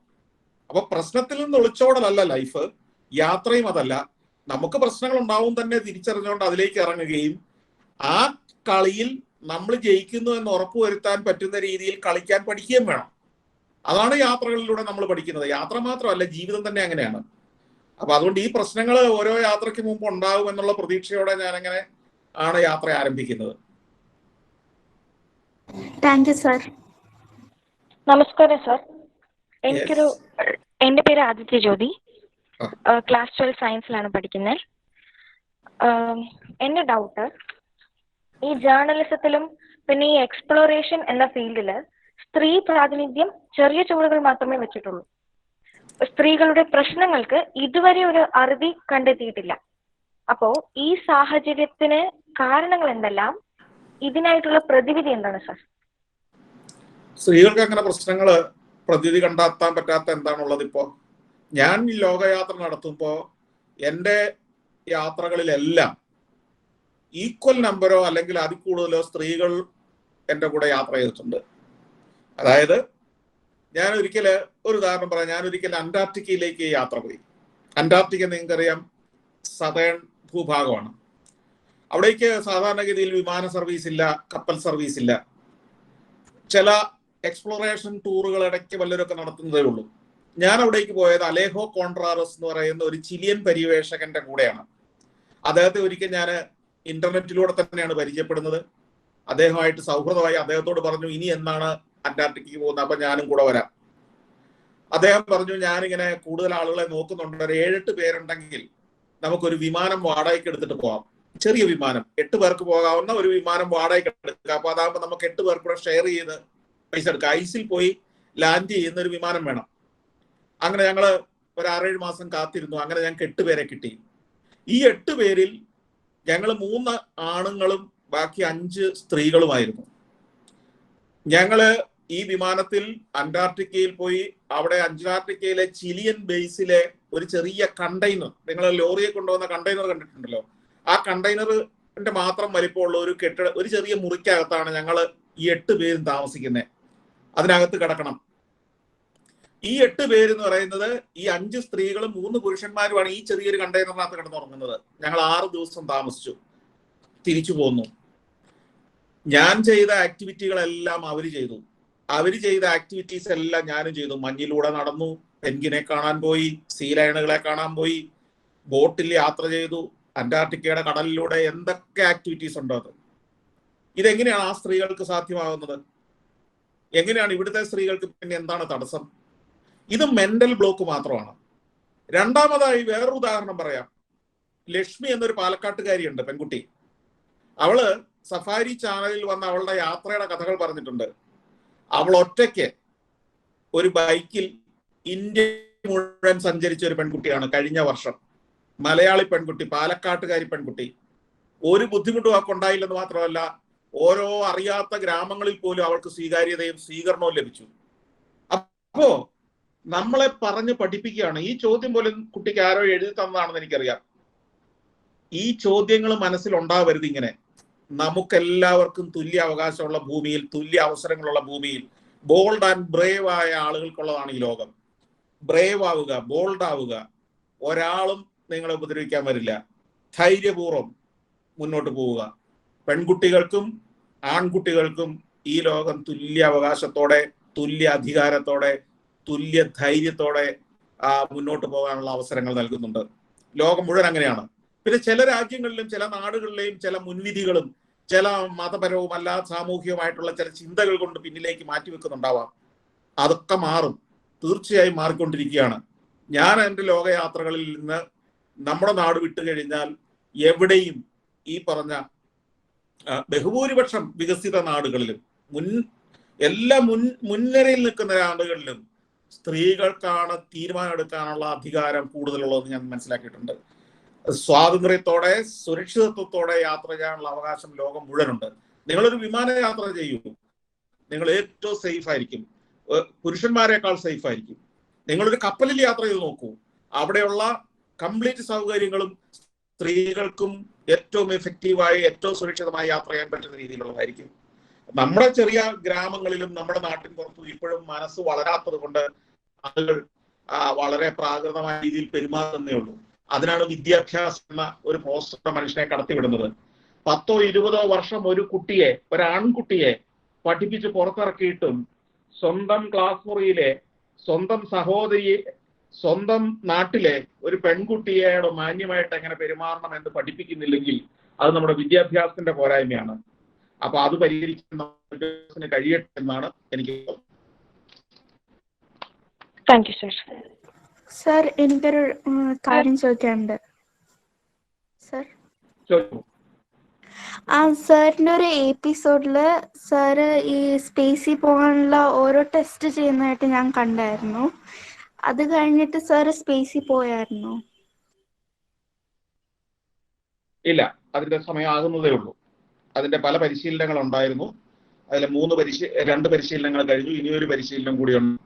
അപ്പൊ പ്രശ്നത്തിൽ നിന്ന് ഒളിച്ചോടലല്ല ലൈഫ്, യാത്രയും അതല്ല. നമുക്ക് പ്രശ്നങ്ങൾ ഉണ്ടാവും തന്നെ തിരിച്ചറിഞ്ഞുകൊണ്ട് അതിലേക്ക് ഇറങ്ങുകയും ആ കളിയിൽ നമ്മൾ ജയിക്കുന്നു എന്ന് ഉറപ്പുവരുത്താൻ പറ്റുന്ന രീതിയിൽ കളിക്കാൻ പഠിക്കുകയും വേണം. അതാണ് യാത്രകളിലൂടെ നമ്മൾ പഠിക്കുന്നത്. യാത്ര മാത്രമല്ല, ജീവിതം തന്നെ അങ്ങനെയാണ്. അപ്പൊ അതുകൊണ്ട് ഈ പ്രശ്നങ്ങൾ ഓരോ യാത്രയ്ക്ക് മുമ്പ് ഉണ്ടാവും എന്നുള്ള പ്രതീക്ഷയോടെ ഞാൻ അങ്ങനെ ആണ് യാത്ര ആരംഭിക്കുന്നത്. Thank you sir. നമസ്കാരം സർ. എന്റെ പേര് ആദിത്യ ജ്യോതി. ക്ലാസ് 12 സയൻസിലാണ് പഠിക്കുന്നത്. എന്റെ ഡൗട്ട്, ഈ ജേർണലിസത്തിലും പിന്നെ ഈ എക്സ്പ്ലോറേഷൻ എന്ന ഫീൽഡില് സ്ത്രീ പ്രാതിനിധ്യം ചെറിയ ചുവടുകൾ മാത്രമേ വെച്ചിട്ടുള്ളൂ. സ്ത്രീകളുടെ പ്രശ്നങ്ങൾക്ക് ഇതുവരെ ഒരു അറുതി കണ്ടെത്തിയിട്ടില്ല. അപ്പോ ഈ സാഹചര്യത്തിന് കാരണങ്ങൾ എന്തെല്ലാം? ഇതിനായിട്ടുള്ള പ്രതിവിധി എന്താണ് സർ? സ്ത്രീകൾക്ക് അങ്ങനെ പ്രശ്നങ്ങള് പ്രതിവിധി കണ്ടെത്താൻ പറ്റാത്ത എന്താണുള്ളത്? ഇപ്പോ ഞാൻ ലോകയാത്ര നടത്തുമ്പോൾ എൻ്റെ യാത്രകളിലെല്ലാം ഈക്വൽ നമ്പറോ അല്ലെങ്കിൽ അതിൽ കൂടുതലോ സ്ത്രീകൾ എൻ്റെ കൂടെ യാത്ര ചെയ്തിട്ടുണ്ട്. അതായത് ഞാൻ ഒരിക്കല് ഒരു ഉദാഹരണം പറയാം. ഞാൻ ഒരിക്കൽ അന്റാർട്ടിക്കയിലേക്ക് യാത്ര പോയി. അന്റാർട്ടിക്ക നിങ്ങൾക്കറിയാം സതേൺ ഭൂഭാഗമാണ്. അവിടേക്ക് സാധാരണഗതിയിൽ വിമാന സർവീസ് ഇല്ല, കപ്പൽ സർവീസ് ഇല്ല. ചില എക്സ്പ്ലോറേഷൻ ടൂറുകൾ ഇടയ്ക്ക് വല്ലവരൊക്കെ നടത്തുന്നതേ ഉള്ളൂ. ഞാൻ അവിടേക്ക് പോയത് അലേഹോ കോൺട്രാറസ് എന്ന് പറയുന്ന ഒരു ചിലിയൻ പര്യവേഷകന്റെ കൂടെയാണ്. അദ്ദേഹത്തെ ഒരിക്കൽ ഞാൻ ഇന്റർനെറ്റിലൂടെ തന്നെയാണ് പരിചയപ്പെടുന്നത്. അദ്ദേഹമായിട്ട് സൗഹൃദമായി. അദ്ദേഹത്തോട് പറഞ്ഞു, ഇനി എന്നാണ് അന്റാർട്ടിക്കയ്ക്ക് പോകുന്നത്? അപ്പൊ ഞാനും കൂടെ വരാം. അദ്ദേഹം പറഞ്ഞു, ഞാനിങ്ങനെ കൂടുതൽ ആളുകളെ നോക്കുന്നുണ്ട്, ഒരു 7-8 പേരുണ്ടെങ്കിൽ നമുക്കൊരു വിമാനം വാടകയ്ക്ക് എടുത്തിട്ട് പോകാം. ചെറിയ വിമാനം, 8 പേർക്ക് പോകാവുന്ന ഒരു വിമാനം വാടകയ്ക്ക് എടുക്കുക. അപ്പൊ അതാകുമ്പോൾ നമുക്ക് 8 പേർക്ക് കൂടെ ഷെയർ ചെയ്ത് പൈസ എടുക്കാം. ഐസിൽ പോയി ലാൻഡ് ചെയ്യുന്ന ഒരു വിമാനം വേണം. അങ്ങനെ ഞങ്ങള് ഒരു 6-7 മാസം കാത്തിരുന്നു. അങ്ങനെ ഞങ്ങൾക്ക് 8 പേരെ കിട്ടി. ഈ 8 പേരിൽ ഞങ്ങൾ 3 ആണുങ്ങളും ബാക്കി 5 സ്ത്രീകളുമായിരുന്നു. ഞങ്ങള് ഈ വിമാനത്തിൽ അന്റാർട്ടിക്കയിൽ പോയി അവിടെ അന്റാർട്ടിക്കയിലെ ചിലിയൻ ബേസിലെ ഒരു ചെറിയ കണ്ടെയ്നർ, നിങ്ങൾ ലോറിയെ കൊണ്ടുവന്ന കണ്ടെയ്നർ കണ്ടിട്ടുണ്ടല്ലോ, ആ കണ്ടെയ്നറിന്റെ മാത്രം വലിപ്പമുള്ള ഒരു ചെറിയ മുറിക്കകത്താണ് ഞങ്ങൾ ഈ 8 പേരും താമസിക്കുന്നത്. അതിനകത്ത് കിടക്കണം. ഈ 8 പേരെന്ന് പറയുന്നത് ഈ 5 സ്ത്രീകളും 3 പുരുഷന്മാരുമാണ് ഈ ചെറിയൊരു കണ്ടെയ്നറിനകത്ത് കിടന്നുറങ്ങുന്നത്. ഞങ്ങൾ 6 ദിവസം താമസിച്ചു, തിരിച്ചു പോന്നു. ഞാൻ ചെയ്ത ആക്ടിവിറ്റികളെല്ലാം അവര് ചെയ്തു. അവര് ചെയ്ത ആക്ടിവിറ്റീസ് എല്ലാം ഞാനും ചെയ്തു. മഞ്ഞിലൂടെ നടന്നു, പെൻഗിനെ കാണാൻ പോയി, സീലയണുകളെ കാണാൻ പോയി, ബോട്ടിൽ യാത്ര ചെയ്തു, അന്റാർട്ടിക്കയുടെ കടലിലൂടെ എന്തൊക്കെ ആക്ടിവിറ്റീസ് ഉണ്ടോ അത്. ഇതെങ്ങനെയാണ് ആ സ്ത്രീകൾക്ക് സാധ്യമാകുന്നത്? എങ്ങനെയാണ് ഇവിടുത്തെ സ്ത്രീകൾക്ക് പിന്നെ എന്താണ് തടസ്സം? ഇത് മെന്റൽ ബ്ലോക്ക് മാത്രമാണ്. രണ്ടാമതായി വേറൊരു ഉദാഹരണം പറയാം. ലക്ഷ്മി എന്നൊരു പാലക്കാട്ടുകാരിയുണ്ട്, പെൺകുട്ടി. അവള് സഫാരി ചാനലിൽ വന്ന അവളുടെ യാത്രയുടെ കഥകൾ പറഞ്ഞിട്ടുണ്ട്. അവൾ ഒറ്റയ്ക്ക് ഒരു ബൈക്കിൽ ഇന്ത്യ മുഴുവൻ സഞ്ചരിച്ച ഒരു പെൺകുട്ടിയാണ്. കഴിഞ്ഞ വർഷം മലയാളി പെൺകുട്ടി, പാലക്കാട്ടുകാരി പെൺകുട്ടി. ഒരു ബുദ്ധിമുട്ടും അവർക്ക് ഉണ്ടായില്ലെന്ന് മാത്രമല്ല, ഓരോ അറിയാത്ത ഗ്രാമങ്ങളിൽ പോലും അവൾക്ക് സ്വീകാര്യതയും സ്വീകരണവും ലഭിച്ചു. അപ്പോ നമ്മളെ പറഞ്ഞ് പഠിപ്പിക്കുകയാണ്. ഈ ചോദ്യം പോലും കുട്ടിക്ക് ആരോ എഴുതി തന്നതാണെന്ന് എനിക്കറിയാം. ഈ ചോദ്യങ്ങൾ മനസ്സിലുണ്ടാവരുത്. ഇങ്ങനെ നമുക്കെല്ലാവർക്കും തുല്യ അവകാശമുള്ള ഭൂമിയിൽ, തുല്യ അവസരങ്ങളുള്ള ഭൂമിയിൽ, ബോൾഡ് ആൻഡ് ബ്രേവ് ആയ ആളുകൾക്കുള്ളതാണ് ഈ ലോകം. ബ്രേവ് ആവുക, ബോൾഡ് ആവുക. ഒരാളും നിങ്ങളെ ഉപദ്രവിക്കാൻ വരില്ല. ധൈര്യപൂർവ്വം മുന്നോട്ട് പോവുക. പെൺകുട്ടികൾക്കും ആൺകുട്ടികൾക്കും ഈ ലോകം തുല്യ അവകാശത്തോടെ, തുല്യ അധികാരത്തോടെ, തുല്യ ധൈര്യത്തോടെ മുന്നോട്ട് പോകാനുള്ള അവസരങ്ങൾ നൽകുന്നുണ്ട്. ലോകം മുഴുവൻ അങ്ങനെയാണ്. പിന്നെ ചില രാജ്യങ്ങളിലും ചില നാടുകളിലെയും ചില മുൻവിധികളും ചില മതപരവും അല്ലാതെ സാമൂഹികമായിട്ടുള്ള ചില ചിന്തകൾ കൊണ്ട് പിന്നിലേക്ക് മാറ്റിവെക്കുന്നുണ്ടാവാം. അതൊക്കെ മാറും, തീർച്ചയായും മാറിക്കൊണ്ടിരിക്കുകയാണ്. ഞാൻ എൻ്റെ ലോകയാത്രകളിൽ നിന്ന് നമ്മുടെ നാട് വിട്ടു കഴിഞ്ഞാൽ എവിടെയും ഈ പറഞ്ഞ ബഹുഭൂരിപക്ഷം വികസിത നാടുകളിലും എല്ലാ മുൻനിരയിൽ നിൽക്കുന്ന നാടുകളിലും സ്ത്രീകൾക്കാണ് തീരുമാനം എടുക്കാനുള്ള അധികാരം കൂടുതലുള്ളതെന്ന് ഞാൻ മനസ്സിലാക്കിയിട്ടുണ്ട്. സ്വാതന്ത്ര്യത്തോടെ, സുരക്ഷിതത്വത്തോടെ യാത്ര ചെയ്യാനുള്ള അവകാശം ലോകം മുഴുവനുണ്ട്. നിങ്ങളൊരു വിമാനയാത്ര ചെയ്യൂ, നിങ്ങൾ ഏറ്റവും സേഫ് ആയിരിക്കും, പുരുഷന്മാരെക്കാൾ സേഫ് ആയിരിക്കും. നിങ്ങളൊരു കപ്പലിൽ യാത്ര ചെയ്ത് നോക്കൂ, അവിടെയുള്ള കംപ്ലീറ്റ് സൗകര്യങ്ങളും സ്ത്രീകൾക്കും ഏറ്റവും എഫക്റ്റീവായി, ഏറ്റവും സുരക്ഷിതമായി യാത്ര ചെയ്യാൻ പറ്റുന്ന രീതിയിലുള്ളതായിരിക്കും. നമ്മുടെ ചെറിയ ഗ്രാമങ്ങളിലും നമ്മുടെ നാട്ടിൻ പുറത്തും ഇപ്പോഴും മനസ്സ് വളരാത്തത് കൊണ്ട് ആളുകൾ വളരെ പ്രാകൃതമായ രീതിയിൽ പെരുമാറുന്നേ ഉള്ളൂ. അതിനാണ് വിദ്യാഭ്യാസം എന്ന ഒരു പോസ്റ്റർ മനുഷ്യനെ കടത്തിവിടുന്നത്. 10 or 20 വർഷം ഒരു കുട്ടിയെ, ഒരു ആൺകുട്ടിയെ പഠിപ്പിച്ച് പുറത്തിറക്കിയിട്ടും സ്വന്തം ക്ലാസ് മുറിയിലെ സ്വന്തം സഹോദരിയെ, സ്വന്തം നാട്ടിലെ ഒരു പെൺകുട്ടിയോട് മാന്യമായിട്ട് എങ്ങനെ പെരുമാറണം എന്ന് പഠിപ്പിക്കുന്നില്ലെങ്കിൽ അത് നമ്മുടെ വിദ്യാഭ്യാസത്തിന്റെ പോരായ്മയാണ്. അപ്പൊ അത് പരിഹരിക്കാൻ കഴിയട്ടെ എന്നാണ് എനിക്ക് തോന്നുന്നത്. Thank you sir. സർ, എനിക്കൊരു കാര്യം ചോദിക്കാനുണ്ട്. സർ, സാറിന്റെ ഒരു എപ്പിസോഡില് സാറ് ഈ സ്പേസിൽ പോകാനുള്ള ഓരോ ടെസ്റ്റ് ചെയ്യുന്നതായിട്ട് ഞാൻ കണ്ടായിരുന്നു. അത് കഴിഞ്ഞിട്ട് സാറ് സ്പേസിൽ പോയായിരുന്നു? ഇല്ല, അതിന്റെ സമയമാകുന്നതേ ഉള്ളൂ. അതിന്റെ പല പരിശീലനങ്ങൾ ഉണ്ടായിരുന്നു. അതിൽ 2 പരിശീലനങ്ങൾ കഴിഞ്ഞു, ഇനിയൊരു പരിശീലനം കൂടിയുണ്ട്.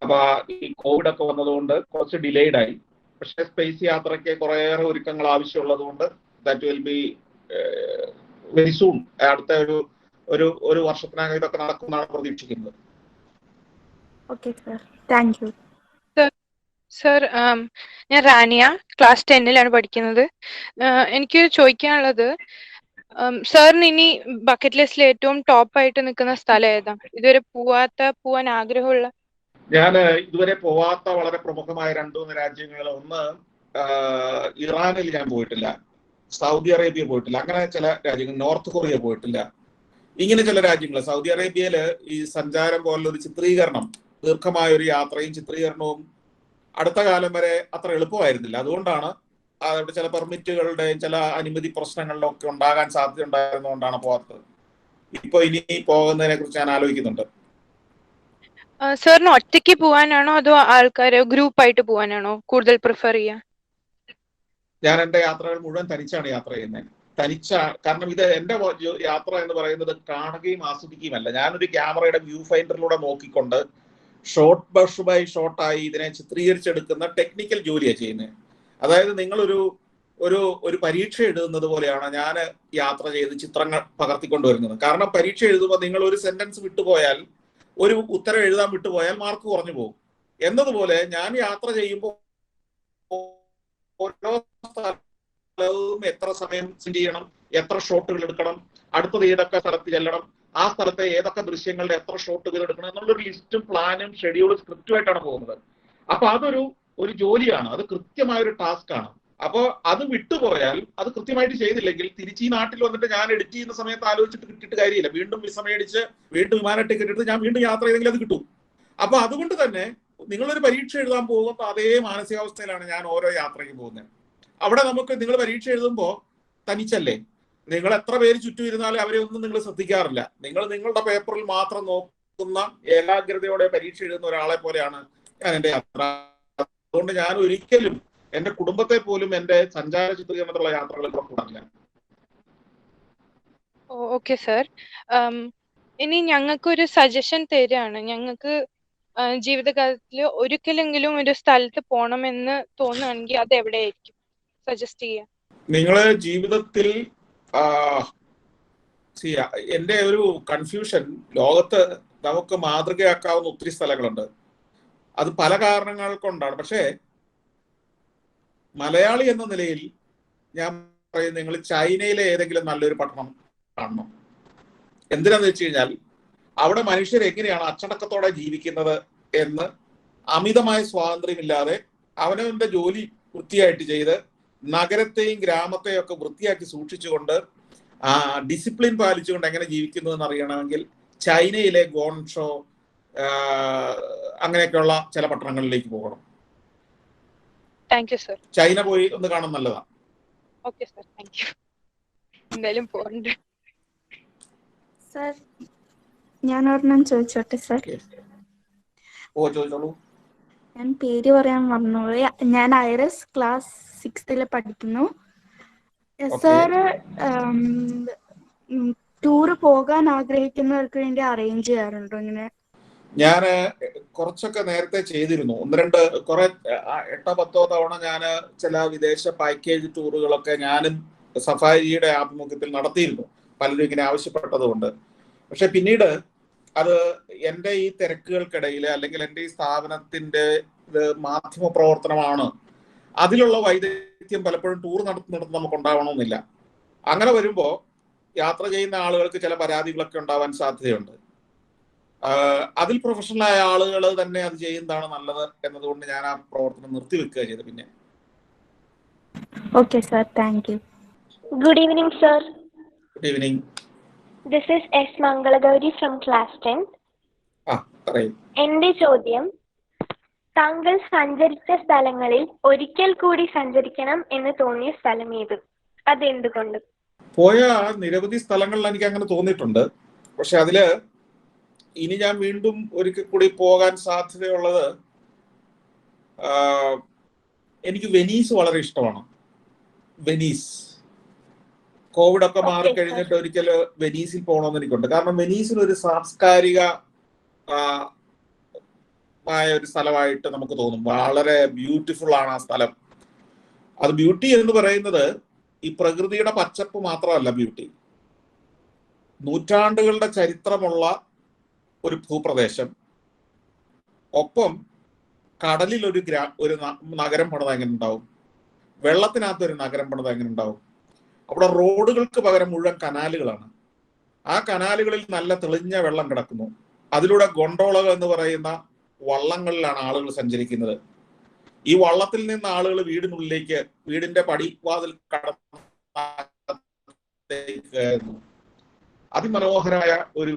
അപ്പൊ ഈ കോവിഡ് ഒക്കെ വന്നതുകൊണ്ട് കുറച്ച് ഡിലേഡ് ആയി. പക്ഷെ സ്പേസ് യാത്രയ്ക്ക് കുറേയേറെ ഒരുക്കങ്ങൾ ആവശ്യമുള്ളത് കൊണ്ട് that will be very soon. അടുത്ത ഒരു വർഷത്തിനകം ഇതൊക്കെ നടക്കുമെന്നാണ് പ്രതീക്ഷിക്കുന്നത്. Okay sir, thank U. Sir, ഞാൻ റാനിയ, ക്ലാസ് 10ലാണ് പഠിക്കുന്നത്. എനിക്ക് ചോദിക്കാനുള്ളത്, സാറിന് ഇനി ബക്കറ്റ് ലിസ്റ്റിൽ ഏറ്റവും ടോപ്പായിട്ട് നിൽക്കുന്ന സ്ഥലം ഏതാ? ഇതുവരെ പോവാൻ ആഗ്രഹമുള്ള? ഞാൻ ഇതുവരെ പോവാത്ത വളരെ പ്രമുഖമായ 2-3 രാജ്യങ്ങൾ. ഒന്ന്, ഇറാനിൽ ഞാൻ പോയിട്ടില്ല, സൗദി അറേബ്യ പോയിട്ടില്ല, അങ്ങനെ ചില രാജ്യങ്ങൾ, നോർത്ത് കൊറിയ പോയിട്ടില്ല. ഇങ്ങനെ ചില രാജ്യങ്ങൾ. സൗദി അറേബ്യയില് ഈ സഞ്ചാരം പോലുള്ള ഒരു ചിത്രീകരണം, ദീർഘമായ ഒരു യാത്രയും ചിത്രീകരണവും അടുത്ത കാലം വരെ അത്ര എളുപ്പമായിരുന്നില്ല. അതുകൊണ്ടാണ് അവിടെ ചില പെർമിറ്റുകളുടെയും ചില അനുമതി പ്രശ്നങ്ങളിലും ഒക്കെ ഉണ്ടാകാൻ സാധ്യത ഉണ്ടായിരുന്നുകൊണ്ടാണ് പോകാത്തത്. ഇപ്പൊ ഇനി പോകുന്നതിനെ കുറിച്ച് ഞാൻ ആലോചിക്കുന്നുണ്ട്. സാറിന് ഒറ്റയ്ക്ക് പോവാനാണോ അതോ ആൾക്കാര് ഗ്രൂപ്പായിട്ട് പോവാനാണോ കൂടുതൽ പ്രിഫർ ചെയ്യാ? ഞാൻ എന്റെ യാത്രകൾ മുഴുവൻ തനിച്ചാണ് യാത്ര ചെയ്യുന്നത്. കാരണം ഇത് എന്റെ യാത്ര എന്ന് പറയുന്നത് കാണുകയും ആസ്വദിക്കുകയുമല്ല. ഞാനൊരു ക്യാമറയുടെ വ്യൂ ഫൈൻഡറിലൂടെ നോക്കിക്കൊണ്ട് ഷോട്ട് ബൈ ഷോട്ടായി ഇതിനെ ചിത്രീകരിച്ചെടുക്കുന്ന ടെക്നിക്കൽ ജോലിയാണ് ചെയ്യുന്നത്. അതായത് നിങ്ങളൊരു ഒരു പരീക്ഷ എഴുതുന്നത് പോലെയാണ് ഞാൻ യാത്ര ചെയ്ത് ചിത്രങ്ങൾ പകർത്തിക്കൊണ്ടുവരുന്നത്. കാരണം പരീക്ഷ എഴുതുമ്പോൾ നിങ്ങൾ ഒരു സെന്റൻസ് വിട്ടുപോയാൽ, ഒരു ഉത്തരം എഴുതാൻ വിട്ടുപോയാൽ മാർക്ക് കുറഞ്ഞു പോകും. എന്നതുപോലെ ഞാൻ യാത്ര ചെയ്യുമ്പോൾ ഓരോ സ്ഥലവും എത്ര സമയം ചെയ്യണം, എത്ര ഷോട്ടുകൾ എടുക്കണം, അടുത്തത് ഏതൊക്കെ സ്ഥലത്ത് ചെല്ലണം, ആ സ്ഥലത്തെ ഏതൊക്കെ ദൃശ്യങ്ങളുടെ എത്ര ഷോട്ടുകൾ എടുക്കണം എന്നുള്ളൊരു ലിസ്റ്റും പ്ലാനും ഷെഡ്യൂളും സ്ക്രിപ്റ്റുമായിട്ടാണ് പോകുന്നത്. അപ്പൊ അതൊരു ജോലിയാണ്, അത് കൃത്യമായൊരു ടാസ്ക് ആണ്. അപ്പോൾ അത് വിട്ടുപോയാൽ, അത് കൃത്യമായിട്ട് ചെയ്തില്ലെങ്കിൽ തിരിച്ച് ഈ നാട്ടിൽ വന്നിട്ട് ഞാൻ എഡിറ്റ് ചെയ്യുന്ന സമയത്ത് ആലോചിച്ചിട്ട് കിട്ടിയിട്ട് കാര്യമില്ല. വീണ്ടും വിസ മേടിച്ച് വീണ്ടും വിമാന ടിക്കറ്റ് എടുത്ത് ഞാൻ വീണ്ടും യാത്ര ചെയ്തെങ്കിൽ അത് കിട്ടും. അപ്പൊ അതുകൊണ്ട് തന്നെ നിങ്ങളൊരു പരീക്ഷ എഴുതാൻ പോകുമ്പോൾ അതേ മാനസികാവസ്ഥയിലാണ് ഞാൻ ഓരോ യാത്രയ്ക്ക് പോകുന്നത്. അവിടെ നിങ്ങൾ പരീക്ഷ എഴുതുമ്പോൾ തനിച്ചല്ലേ, നിങ്ങൾ എത്ര പേര് ചുറ്റും ഇരുന്നാലും അവരെ ഒന്നും നിങ്ങൾ ശ്രദ്ധിക്കാറില്ല. നിങ്ങളുടെ പേപ്പറിൽ മാത്രം നോക്കുന്ന ഏകാഗ്രതയോടെ പരീക്ഷ എഴുതുന്ന ഒരാളെ പോലെയാണ് ഞാൻ എൻ്റെ യാത്ര. അതുകൊണ്ട് ഞാൻ ഒരിക്കലും എന്റെ കുടുംബത്തെ പോലും എന്റെ സഞ്ചാര ചിത്രീകരണത്തിലുള്ള യാത്രകളിൽ പുറത്തുവിടാറില്ല. Okay sir. ഇനി ഞങ്ങൾക്കൊരു സജഷൻ തരികയാണ്. ഞങ്ങൾക്ക് ജീവിതകാലത്തിൽ ഒരിക്കലെങ്കിലും ഒരു സ്ഥലത്ത് പോകണമെന്ന് തോന്നുകയാണെങ്കിൽ അത് എവിടെയായിരിക്കും സജസ്റ്റ് ചെയ്യുക? നിങ്ങള് ജീവിതത്തിൽ എന്റെ ഒരു കൺഫ്യൂഷൻ, ലോകത്ത് നമുക്ക് മാതൃകയാക്കാവുന്ന ഒത്തിരി സ്ഥലങ്ങളുണ്ട്. അത് പല കാരണങ്ങൾ കൊണ്ടാണ്. പക്ഷേ മലയാളി എന്ന നിലയിൽ ഞാൻ പറയും, നിങ്ങൾ ചൈനയിലെ ഏതെങ്കിലും നല്ലൊരു പട്ടണം കാണണം. എന്തിനാന്ന് വെച്ച് കഴിഞ്ഞാൽ അവിടെ മനുഷ്യർ എങ്ങനെയാണ് അച്ചടക്കത്തോടെ ജീവിക്കുന്നത് എന്ന് അമിതമായ സ്വാതന്ത്ര്യമില്ലാതെ അവനവന്റെ ജോലി വൃത്തിയായിട്ട് ചെയ്ത് നഗരത്തെയും ഗ്രാമത്തെയും ഒക്കെ വൃത്തിയാക്കി സൂക്ഷിച്ചുകൊണ്ട് ഡിസിപ്ലിൻ പാലിച്ചുകൊണ്ട് എങ്ങനെ ജീവിക്കുന്നു എന്ന് അറിയണമെങ്കിൽ ചൈനയിലെ ഗോൺഷോ അങ്ങനെയൊക്കെയുള്ള ചില പട്ടണങ്ങളിലേക്ക് പോകണം. Thank you sir. ചൈന പോയി ഒന്ന് കാണാൻ നല്ലതാണ്. Okay sir, thank U. എന്തായാലും പോകണ്ട. സർ ഞാൻ ഒരെണ്ണം ചോദിച്ചോട്ടെ സർ? ചോദിച്ചോളൂ. ഞാൻ പേര് പറയാൻ മറന്നുപോയി. ഞാൻ ഐറസ് ക്ലാസ് 6th പഠിക്കുന്നു. സർ ടൂറ് പോകാൻ ആഗ്രഹിക്കുന്നവർക്ക് വേണ്ടി അറേഞ്ച് ചെയ്യാറുണ്ടോ ഇങ്ങനെ? ഞാൻ കുറച്ചൊക്കെ നേരത്തെ ചെയ്തിരുന്നു. 8-10 തവണ ഞാൻ ചില വിദേശ പാക്കേജ് ടൂറുകളൊക്കെ ഞാനും സഫാരിയുടെ ആഭിമുഖ്യത്തിൽ നടത്തിയിരുന്നു, പലരും ഇങ്ങനെ ആവശ്യപ്പെട്ടതുകൊണ്ട്. പക്ഷെ പിന്നീട് അത് എൻ്റെ ഈ തിരക്കുകൾക്കിടയിൽ, അല്ലെങ്കിൽ എൻ്റെ ഈ സ്ഥാപനത്തിന്റെ മാധ്യമ പ്രവർത്തനമാണ്, അതിലുള്ള വൈദഗ്ധ്യം പലപ്പോഴും ടൂർ നടത്തുന്നിടത്ത് നമുക്ക് ഉണ്ടാവണമെന്നില്ല. അങ്ങനെ വരുമ്പോൾ യാത്ര ചെയ്യുന്ന ആളുകൾക്ക് ചില പരാതികളൊക്കെ ഉണ്ടാവാൻ സാധ്യതയുണ്ട്. അതിൽ പ്രൊഫഷണലായ ആളുകൾ തന്നെ അത് ചെയ്യുന്നതാണ് നല്ലത് എന്നതുകൊണ്ട് ഞാൻ ആ പ്രവർത്തനം നിർത്തിവെക്കുക ചെയ്തു. പിന്നെ okay sir, thank you. Good evening sir. Good evening. This is S Mangalagauri from class 10th. എന്റെ ചോദ്യം, താങ്കൾ സഞ്ചരിച്ച സ്ഥലങ്ങളിൽ ഒരിക്കൽ കൂടി സഞ്ചരിക്കണം എന്ന് തോന്നിയ സ്ഥലം ഏത്? അതെന്തുകൊണ്ട്? പോയ നിരവധി സ്ഥലങ്ങളിൽ എനിക്ക് അങ്ങനെ തോന്നിയിട്ടുണ്ട്. പക്ഷെ അതില് ഇനി ഞാൻ വീണ്ടും ഒരിക്കൽ കൂടി പോകാൻ സാധ്യതയുള്ളത്, എനിക്ക് വെനീസ് വളരെ ഇഷ്ടമാണ്. വെനീസ് കോവിഡ് ഒക്കെ മാറിക്കഴിഞ്ഞിട്ട് ഒരിക്കൽ വെനീസിൽ പോകണമെന്ന് എനിക്കുണ്ട്. കാരണം വെനീസിൽ ഒരു സാംസ്കാരിക ഒരു സ്ഥലമായിട്ട് നമുക്ക് തോന്നും. വളരെ ബ്യൂട്ടിഫുൾ ആണ് ആ സ്ഥലം. അത് ബ്യൂട്ടി എന്ന് പറയുന്നത് ഈ പ്രകൃതിയുടെ പച്ചപ്പ് മാത്രമല്ല ബ്യൂട്ടി. നൂറ്റാണ്ടുകളുടെ ചരിത്രമുള്ള ഒരു ഭൂപ്രദേശം, ഒപ്പം കടലിൽ ഒരു നഗരം പണിത് എങ്ങനെ ഉണ്ടാവും, വെള്ളത്തിനകത്ത് ഒരു നഗരം പണിത് എങ്ങനെ ഉണ്ടാവും. അവിടെ റോഡുകൾക്ക് പകരം മുഴുവൻ കനാലുകളാണ്. ആ കനാലുകളിൽ നല്ല തെളിഞ്ഞ വെള്ളം കിടക്കുന്നു. അതിലൂടെ ഗൊണ്ടോളകൾ എന്ന് പറയുന്ന വള്ളങ്ങളിലാണ് ആളുകൾ സഞ്ചരിക്കുന്നത്. ഈ വള്ളത്തിൽ നിന്ന് ആളുകൾ വീടിനുള്ളിലേക്ക്, വീടിന്റെ പടിവാതിൽ കടന്നു. അതിമനോഹരമായ ഒരു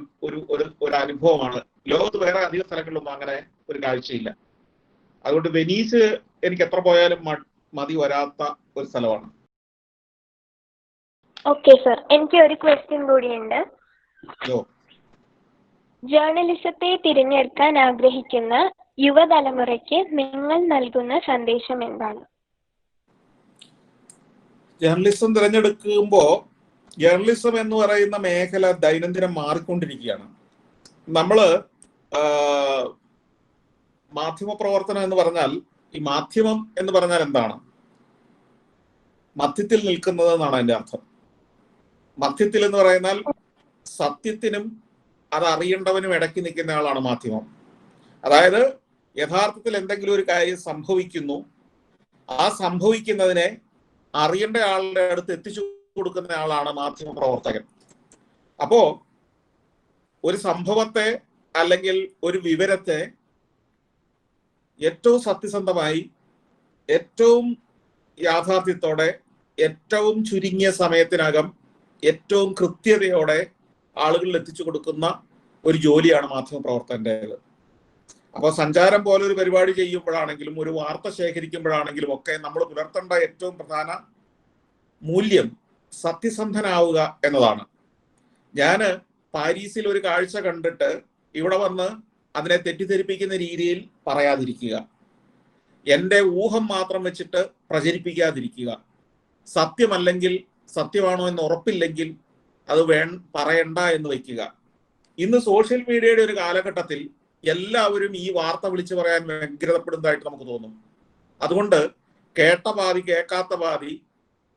അനുഭവമാണ്. ലോകത്ത് വേറെ അധിക സ്ഥലങ്ങളിലൊന്നും അങ്ങനെ ഒരു കാഴ്ചയില്ല. അതുകൊണ്ട് വെനീസ് എനിക്ക് എത്ര പോയാലും മതി വരാത്ത ഒരു സ്ഥലമാണ്. ഓക്കെ സർ, എനിക്ക് ഒരു ക്വസ്റ്റ്യൻ കൂടിയുണ്ട്. ജേർണലിസത്തെ തിരഞ്ഞെടുക്കാൻ ആഗ്രഹിക്കുന്ന യുവതലമുറയ്ക്ക് നിങ്ങൾ നൽകുന്ന സന്ദേശം എന്താണ്? ജേർണലിസം തിരഞ്ഞെടുക്കുമ്പോൾ, ജേർണലിസം എന്ന് പറയുന്ന മേഖല ദൈനംദിനം മാറിക്കൊണ്ടിരിക്കുകയാണ്. നമ്മള് മാധ്യമ പ്രവർത്തനം എന്ന് പറഞ്ഞാൽ, ഈ മാധ്യമം എന്ന് പറഞ്ഞാൽ എന്താണ്? മധ്യത്തിൽ നിൽക്കുന്നത് എന്നാണ് അതിന്റെ അർത്ഥം. മധ്യത്തിൽ എന്ന് പറയുന്നാൽ സത്യത്തിനും അത് അറിയേണ്ടവനും ഇടയ്ക്ക് നിൽക്കുന്ന ആളാണ് മാധ്യമം. അതായത് യഥാർത്ഥത്തിൽ എന്തെങ്കിലും ഒരു കാര്യം സംഭവിക്കുന്നു, ആ സംഭവിക്കുന്നതിനെ അറിയേണ്ട ആളുടെ അടുത്ത് എത്തിച്ചു കൊടുക്കുന്ന ആളാണ് മാധ്യമ പ്രവർത്തകൻ. അപ്പോ ഒരു സംഭവത്തെ അല്ലെങ്കിൽ ഒരു വിവരത്തെ ഏറ്റവും സത്യസന്ധമായി, ഏറ്റവും യാഥാർത്ഥ്യത്തോടെ, ഏറ്റവും ചുരുങ്ങിയ സമയത്തിനകം, ഏറ്റവും കൃത്യതയോടെ ആളുകളിൽ എത്തിച്ചു കൊടുക്കുന്ന ഒരു ജോലിയാണ് മാധ്യമ പ്രവർത്തകൻ്റെത്. അപ്പോൾ സഞ്ചാരം പോലെ ഒരു പരിപാടി ചെയ്യുമ്പോഴാണെങ്കിലും ഒരു വാർത്ത ശേഖരിക്കുമ്പോഴാണെങ്കിലും ഒക്കെ നമ്മൾ പുലർത്തേണ്ട ഏറ്റവും പ്രധാന മൂല്യം സത്യസന്ധനാവുക എന്നതാണ്. ഞാന് പാരീസിൽ ഒരു കാഴ്ച കണ്ടിട്ട് ഇവിടെ വന്ന് അതിനെ തെറ്റിദ്ധരിപ്പിക്കുന്ന രീതിയിൽ പറയാതിരിക്കുക, എൻ്റെ ഊഹം മാത്രം വെച്ചിട്ട് പ്രചരിപ്പിക്കാതിരിക്കുക, സത്യമല്ലെങ്കിൽ, സത്യമാണോ എന്ന് ഉറപ്പില്ലെങ്കിൽ അത് പറയണ്ട എന്ന് വയ്ക്കുക. ഇന്ന് സോഷ്യൽ മീഡിയയുടെ ഒരു കാലഘട്ടത്തിൽ എല്ലാവരും ഈ വാർത്ത വിളിച്ചു പറയാൻ വ്യഗ്രതപ്പെടുന്നതായിട്ട് നമുക്ക് തോന്നും. അതുകൊണ്ട് കേട്ട പാതി കേൾക്കാത്ത പാതി,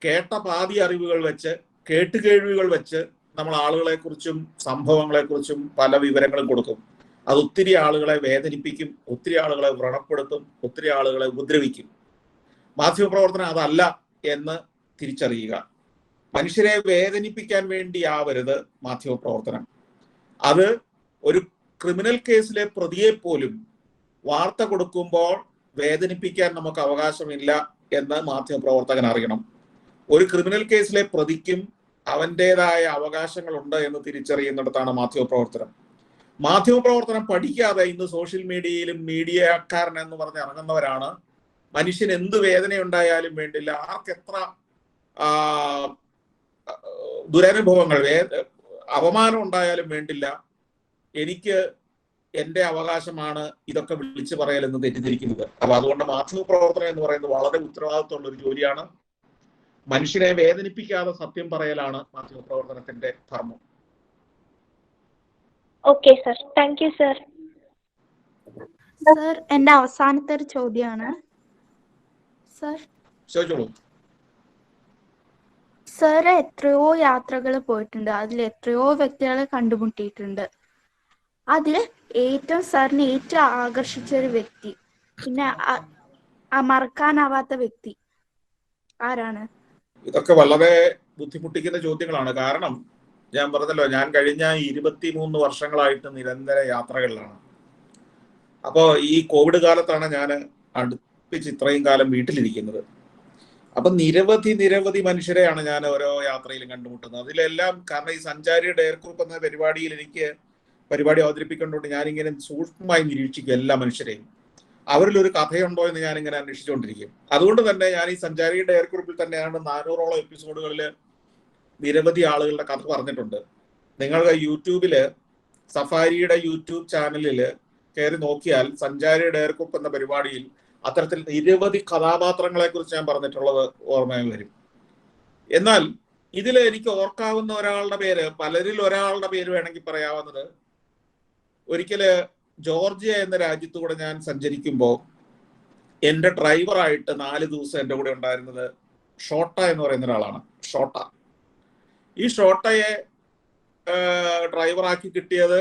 കേട്ട പാതി അറിവുകൾ വെച്ച്, കേട്ടുകേഴ്വികൾ വെച്ച് നമ്മൾ ആളുകളെക്കുറിച്ചും സംഭവങ്ങളെക്കുറിച്ചും പല വിവരങ്ങളും കൊടുക്കും. അത് ഒത്തിരി ആളുകളെ വേദനിപ്പിക്കും, ഒത്തിരി ആളുകളെ വ്രണപ്പെടുത്തും, ഒത്തിരി ആളുകളെ ഉപദ്രവിക്കും. മാധ്യമപ്രവർത്തനം അതല്ല എന്ന് തിരിച്ചറിയുക. മനുഷ്യരെ വേദനിപ്പിക്കാൻ വേണ്ടിയാവരുത് മാധ്യമപ്രവർത്തനം. അത് ഒരു ക്രിമിനൽ കേസിലെ പ്രതിയെ പോലും വാർത്ത കൊടുക്കുമ്പോൾ വേദനിപ്പിക്കാൻ നമുക്ക് അവകാശമില്ല എന്ന് മാധ്യമപ്രവർത്തകൻ അറിയണം. ഒരു ക്രിമിനൽ കേസിലെ പ്രതിക്കും അവൻ്റെതായ അവകാശങ്ങളുണ്ട് എന്ന് തിരിച്ചറിയുന്നിടത്താണ് മാധ്യമപ്രവർത്തനം. മാധ്യമപ്രവർത്തനം പഠിക്കാതെ ഇന്ന് സോഷ്യൽ മീഡിയയിലും മീഡിയക്കാരൻ എന്ന് പറഞ്ഞ് ഇറങ്ങുന്നവരാണ് മനുഷ്യന് എന്ത് വേദനയുണ്ടായാലും വേണ്ടില്ല, ആർക്കെത്ര ദുരനുഭവങ്ങൾ, അപമാനം ഉണ്ടായാലും വേണ്ടില്ല, എനിക്ക് എൻ്റെ അവകാശമാണ് ഇതൊക്കെ വിളിച്ചു പറയലെന്ന് തെറ്റിദ്ധരിക്കുന്നത്. അപ്പൊ അതുകൊണ്ട് മാധ്യമപ്രവർത്തനം എന്ന് പറയുന്നത് വളരെ ഉത്തരവാദിത്വമുള്ള ഒരു ജോലിയാണ്. മനുഷ്യനെ വേദനിപ്പിക്കാതെ സത്യം പറയലാണ് മാധ്യമപ്രവർത്തനത്തിന്റെ ധർമ്മം. Okay sir, thank you sir. Sir, എന്റെ അവസാനത്തെ ഒരു ചോദ്യമാണ്. സർ ചോദിച്ചോളൂ. സർ എത്രയോ യാത്രകൾ പോയിട്ടുണ്ട്, അതിൽ എത്രയോ വ്യക്തികളെ കണ്ടുമുട്ടിയിട്ടുണ്ട്. അതിൽ സാറിന് ഏറ്റവും ആകർഷിച്ച ഒരു വ്യക്തി, പിന്നെ മറക്കാനാവാത്ത വ്യക്തി ആരാണ്? ഇതൊക്കെ വളരെ ബുദ്ധിമുട്ടിക്കുന്ന ചോദ്യങ്ങളാണ്. കാരണം ഞാൻ പറഞ്ഞല്ലോ, ഞാൻ കഴിഞ്ഞ 23 വർഷങ്ങളായിട്ട് നിരന്തര യാത്രകളിലാണ്. അപ്പോൾ ഈ കോവിഡ് കാലത്താണ് ഞാൻ അടുപ്പിച്ച് ഇത്രയും കാലം വീട്ടിലിരിക്കുന്നത്. അപ്പൊ നിരവധി മനുഷ്യരെയാണ് ഞാൻ ഓരോ യാത്രയിലും കണ്ടുമുട്ടുന്നത്. അതിലെല്ലാം കാരണം ഈ സഞ്ചാരി ഡെയർ ഗ്രൂപ്പ് എന്ന പരിപാടിയിൽ എനിക്ക് പരിപാടി അവതരിപ്പിക്കേണ്ടതുകൊണ്ട് ഞാനിങ്ങനെ സൂക്ഷ്മമായി നിരീക്ഷിക്കും എല്ലാ മനുഷ്യരെയും. അവരിലൊരു കഥയുണ്ടോ എന്ന് ഞാനിങ്ങനെ അന്വേഷിച്ചുകൊണ്ടിരിക്കും. അതുകൊണ്ട് തന്നെ ഞാൻ ഈ സഞ്ചാരി ഡെയർ ഗ്രൂപ്പിൽ തന്നെയാണ് 400ഓളം എപ്പിസോഡുകളിൽ നിരവധി ആളുകളുടെ കഥ പറഞ്ഞിട്ടുണ്ട്. നിങ്ങൾക്ക് യൂട്യൂബില് സഫാരിയുടെ യൂട്യൂബ് ചാനലിൽ കയറി നോക്കിയാൽ സഞ്ചാരി ഡെയർ ഗ്രൂപ്പ് എന്ന പരിപാടിയിൽ അത്തരത്തിൽ നിരവധി കഥാപാത്രങ്ങളെ കുറിച്ച് ഞാൻ പറഞ്ഞിട്ടുള്ളത് ഓർമ്മയിൽ വരും. എന്നാൽ ഇതിൽ എനിക്ക് ഓർക്കാവുന്ന ഒരാളുടെ പേര്, പലരിൽ ഒരാളുടെ പേര് വേണമെങ്കിൽ പറയാവുന്നത്, ഒരിക്കല് ജോർജിയ എന്ന രാജ്യത്തൂടെ ഞാൻ സഞ്ചരിക്കുമ്പോൾ എൻ്റെ ഡ്രൈവറായിട്ട് 4 ദിവസം എൻ്റെ കൂടെ ഉണ്ടായിരുന്നത് ഷോട്ട എന്ന് പറയുന്ന ഒരാളാണ്. ഷോട്ട. ഈ ഷോട്ടയെ ഡ്രൈവറാക്കി കിട്ടിയത്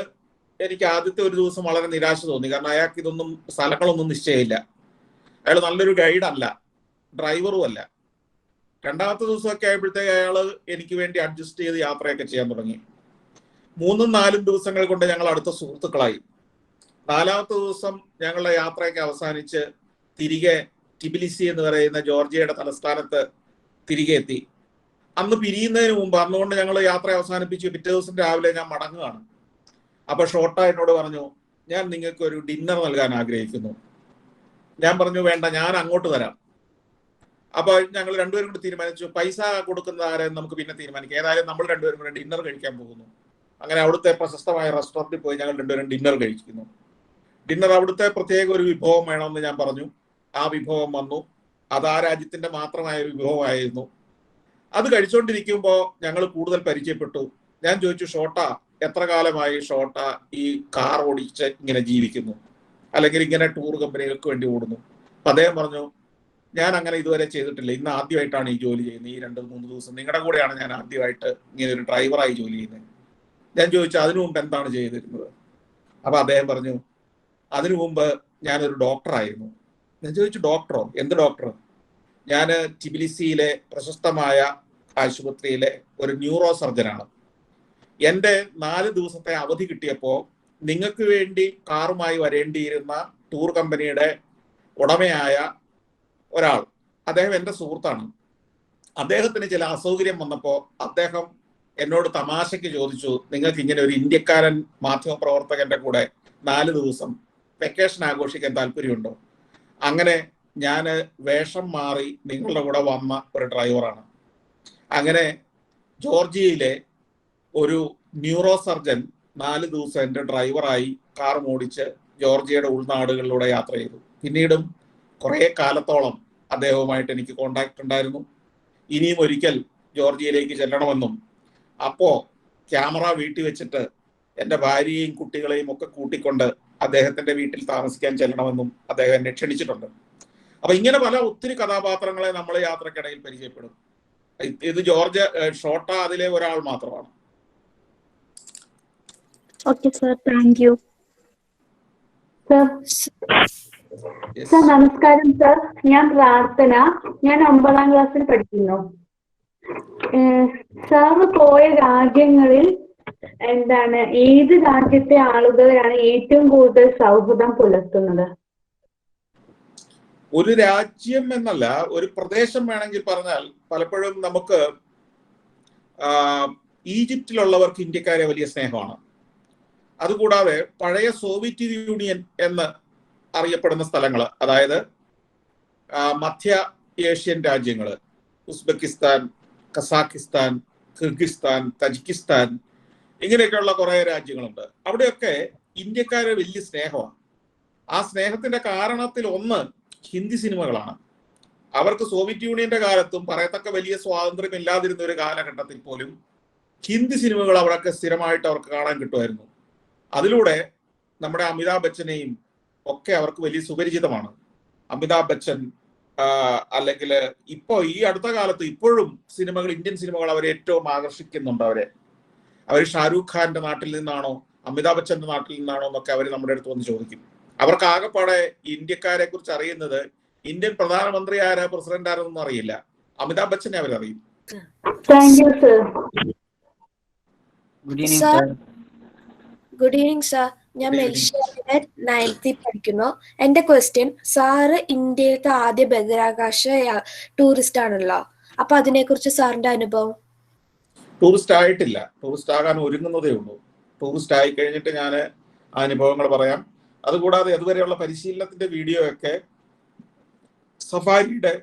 എനിക്ക് ആദ്യത്തെ ഒരു ദിവസം വളരെ നിരാശ തോന്നി. കാരണം അയാൾക്ക് ഇതൊന്നും സ്ഥലങ്ങളൊന്നും നിശ്ചയമില്ല. അയാൾ നല്ലൊരു ഗൈഡല്ല, ഡ്രൈവറും അല്ല. രണ്ടാമത്തെ ദിവസമൊക്കെ ആയപ്പോഴത്തേക്ക് അയാൾ എനിക്ക് വേണ്ടി അഡ്ജസ്റ്റ് ചെയ്ത് യാത്രയൊക്കെ ചെയ്യാൻ തുടങ്ങി. 3-4 ദിവസങ്ങൾ കൊണ്ട് ഞങ്ങൾ അടുത്ത സുഹൃത്തുക്കളായി. 4ാമത്തെ ദിവസം ഞങ്ങളുടെ യാത്രയൊക്കെ അവസാനിച്ച് തിരികെ ടിബിലിസി എന്ന് പറയുന്ന ജോർജിയയുടെ തലസ്ഥാനത്ത് തിരികെ എത്തി. അന്ന് പിരിയുന്നതിന് മുമ്പ്, അന്നുകൊണ്ട് ഞങ്ങൾ യാത്ര അവസാനിപ്പിച്ചു. പിറ്റേ ദിവസം രാവിലെ ഞാൻ മടങ്ങുകയാണ്. അപ്പൊ ഷോട്ട എന്നോട് പറഞ്ഞു, ഞാൻ നിങ്ങൾക്ക് ഒരു ഡിന്നർ നൽകാൻ ആഗ്രഹിക്കുന്നു. ഞാൻ പറഞ്ഞു, വേണ്ട, ഞാൻ അങ്ങോട്ട് തരാം. അപ്പൊ ഞങ്ങൾ രണ്ടുപേരും കൂടി തീരുമാനിച്ചു, പൈസ കൊടുക്കുന്ന ആരെന്ന് നമുക്ക് പിന്നെ തീരുമാനിക്കാം, ഏതായാലും നമ്മൾ രണ്ടുപേരും കൂടെ ഡിന്നർ കഴിക്കാൻ പോകുന്നു. അങ്ങനെ അവിടുത്തെ പ്രശസ്തമായ റെസ്റ്റോറൻറ്റിൽ പോയി ഞങ്ങൾ രണ്ടുപേരും ഡിന്നർ കഴിക്കുന്നു. ഡിന്നർ അവിടുത്തെ പ്രത്യേക ഒരു വിഭവം വേണമെന്ന് ഞാൻ പറഞ്ഞു. ആ വിഭവം വന്നു. അത് ആ രാജ്യത്തിന്റെ മാത്രമായ ഒരു വിഭവമായിരുന്നു. അത് കഴിച്ചുകൊണ്ടിരിക്കുമ്പോൾ ഞങ്ങൾ കൂടുതൽ പരിചയപ്പെട്ടു. ഞാൻ ചോദിച്ചു, ഷോട്ട, എത്ര കാലമായി ഷോട്ട ഈ കാർ ഓടിച്ച് ഇങ്ങനെ ജീവിക്കുന്നു, അല്ലെങ്കിൽ ഇങ്ങനെ ടൂർ കമ്പനികൾക്ക് വേണ്ടി ഓടുന്നു? അദ്ദേഹം പറഞ്ഞു, ഞാൻ അങ്ങനെ ഇതുവരെ ചെയ്തിട്ടില്ല. ഇന്ന് ആദ്യമായിട്ടാണ് ഈ ജോലി ചെയ്യുന്നത്. ഈ 2-3 ദിവസം നിങ്ങളുടെ കൂടെയാണ് ഞാൻ ആദ്യമായിട്ട് ഇങ്ങനെ ഒരു ഡ്രൈവറായി ജോലി ചെയ്യുന്നത്. ഞാൻ ചോദിച്ചു അതിനു മുമ്പ് എന്താണ് ചെയ്തിരുന്നത്. അപ്പൊ അദ്ദേഹം പറഞ്ഞു അതിനു മുമ്പ് ഞാനൊരു ഡോക്ടറായിരുന്നു. ഞാൻ ചോദിച്ചു ഡോക്ടറോ? എന്ത് ഡോക്ടർ? ഞാൻ ടിബിലിസിയിലെ പ്രശസ്തമായ ആശുപത്രിയിലെ ഒരു ന്യൂറോ സർജനാണ്. എൻ്റെ 4 ദിവസത്തെ അവധി കിട്ടിയപ്പോൾ നിങ്ങൾക്ക് വേണ്ടി കാറുമായി വരേണ്ടിയിരുന്ന ടൂർ കമ്പനിയുടെ ഉടമയായ ഒരാൾ, അദ്ദേഹം എൻ്റെ സുഹൃത്താണ്. അദ്ദേഹത്തിന് ചില അസൗകര്യം വന്നപ്പോൾ അദ്ദേഹം എന്നോട് തമാശയ്ക്ക് ചോദിച്ചു, നിങ്ങൾക്ക് ഇങ്ങനെ ഒരു ഇന്ത്യക്കാരൻ മാധ്യമപ്രവർത്തകന്റെ കൂടെ 4 ദിവസം വെക്കേഷൻ ആഘോഷിക്കാൻ താല്പര്യമുണ്ടോ? അങ്ങനെ ഞാൻ വേഷം മാറി നിങ്ങളുടെ കൂടെ വന്ന ഒരു ഡ്രൈവറാണ്. അങ്ങനെ ജോർജിയയിലെ ഒരു ന്യൂറോ സർജൻ 4 ദിവസം എൻ്റെ ഡ്രൈവറായി കാർ ഓടിച്ച് ജോർജിയയുടെ ഉൾനാടുകളിലൂടെ യാത്ര ചെയ്തു. പിന്നീടും കുറേ കാലത്തോളം അദ്ദേഹവുമായിട്ട് എനിക്ക് കോണ്ടാക്ട് ഉണ്ടായിരുന്നു. ഇനിയും ഒരിക്കൽ ജോർജിയയിലേക്ക് ചെല്ലണമെന്നും അപ്പോ ക്യാമറ വീട്ടിൽ വെച്ചിട്ട് എൻ്റെ ഭാര്യയെയും കുട്ടികളെയും ഒക്കെ കൂട്ടിക്കൊണ്ട് അദ്ദേഹത്തിന്റെ വീട്ടിൽ താമസിക്കാൻ ചെല്ലണമെന്നും അദ്ദേഹം എന്നെ ക്ഷണിച്ചിട്ടുണ്ട്. അപ്പൊ ഇങ്ങനെ പല ഒത്തിരി കഥാപാത്രങ്ങളെ നമ്മൾ യാത്രക്കിടയിൽ പരിചയപ്പെടും. ഇത് ജോർജ് ഷോട്ട അതിലെ ഒരാൾ മാത്രമാണ്. Okay sir, thank U. Sir നമസ്കാരം സർ, ഞാൻ പ്രാർത്ഥന. ഞാൻ 9ാം ക്ലാസ്സിൽ പഠിക്കുന്നു. സാറ് പോയ രാജ്യങ്ങളിൽ ഏത് രാജ്യത്തെ ആളുകളാണ് ഏറ്റവും കൂടുതൽ സൗഹൃദം പുലർത്തുന്നത്? ഒരു രാജ്യം എന്നല്ല, ഒരു പ്രദേശം വേണമെങ്കിൽ പറഞ്ഞാൽ പലപ്പോഴും നമുക്ക് ഈജിപ്തിലുള്ളവർക്ക് ഇന്ത്യക്കാരെ വലിയ സ്നേഹമാണ്. അതുകൂടാതെ പഴയ സോവിയറ്റ് യൂണിയൻ എന്ന് അറിയപ്പെടുന്ന സ്ഥലങ്ങൾ, അതായത് മധ്യ ഏഷ്യൻ രാജ്യങ്ങൾ, ഉസ്ബെക്കിസ്ഥാൻ, കസാഖിസ്ഥാൻ, കിർഗിസ്ഥാൻ, തജിക്കിസ്ഥാൻ, ഇങ്ങനെയൊക്കെയുള്ള കുറെ രാജ്യങ്ങളുണ്ട്. അവിടെയൊക്കെ ഇന്ത്യക്കാരെ വലിയ സ്നേഹമാണ്. ആ സ്നേഹത്തിന്റെ കാരണത്തിൽ ഒന്ന് ഹിന്ദി സിനിമകളാണ്. അവർക്ക് സോവിയറ്റ് യൂണിയന്റെ കാലത്തും പറയത്തക്ക വലിയ സ്വാതന്ത്ര്യം ഇല്ലാതിരുന്ന ഒരു കാലഘട്ടത്തിൽ പോലും ഹിന്ദി സിനിമകൾ അവിടെയൊക്കെ സ്ഥിരമായിട്ട് അവർക്ക് കാണാൻ കിട്ടുമായിരുന്നു. അതിലൂടെ നമ്മുടെ അമിതാഭ് ബച്ചനെയും ഒക്കെ അവർക്ക് വലിയ സുപരിചിതമാണ്. അമിതാഭ് ബച്ചൻ അല്ലെങ്കിൽ ഇപ്പോ ഈ അടുത്ത കാലത്ത് ഇപ്പോഴും സിനിമകൾ, ഇന്ത്യൻ സിനിമകൾ അവരെ ഏറ്റവും ആകർഷിക്കുന്നുണ്ട്. അവർ ഷാരൂഖ് ഖാന്റെ നാട്ടിൽ നിന്നാണോ അമിതാഭ് ബച്ചന്റെ നാട്ടിൽ നിന്നാണോ എന്നൊക്കെ അവർ നമ്മുടെ അടുത്ത് വന്ന് ചോദിക്കും. അവർക്ക് ആകെപ്പാടെ ഇന്ത്യക്കാരെ കുറിച്ച് അറിയുന്നത് ഇന്ത്യൻ പ്രധാനമന്ത്രി ആരാ, പ്രസിഡന്റ് ആരെന്നൊന്നും അറിയില്ല. അമിതാഭ് ബച്ചനെ അവരറിയും. Good evening sir. ഞാൻ മെൽഷ്യയിലെ 9th പഠിക്കുന്നു. എന്റെ ക്വസ്റ്റ്യൻ, സാറ് ഇന്ത്യയിലത്തെ ആദ്യ ബഹിരാകാശ ടൂറിസ്റ്റ് ആണല്ലോ, അപ്പൊ അതിനെ കുറിച്ച് സാറിന്റെ അനുഭവം? ടൂറിസ്റ്റ് ആയിട്ടില്ല, ടൂറിസ്റ്റ് ആകാൻ ഒരുങ്ങുന്നതേ ഉള്ളൂ. ടൂറിസ്റ്റ് ആയി കഴിഞ്ഞിട്ട് ഞാൻ അനുഭവങ്ങൾ പറയാം. അതുകൂടാതെ അതുവരെയുള്ള പരിശീലനത്തിന്റെ വീഡിയോ ഒക്കെ സഫാരിയുടെ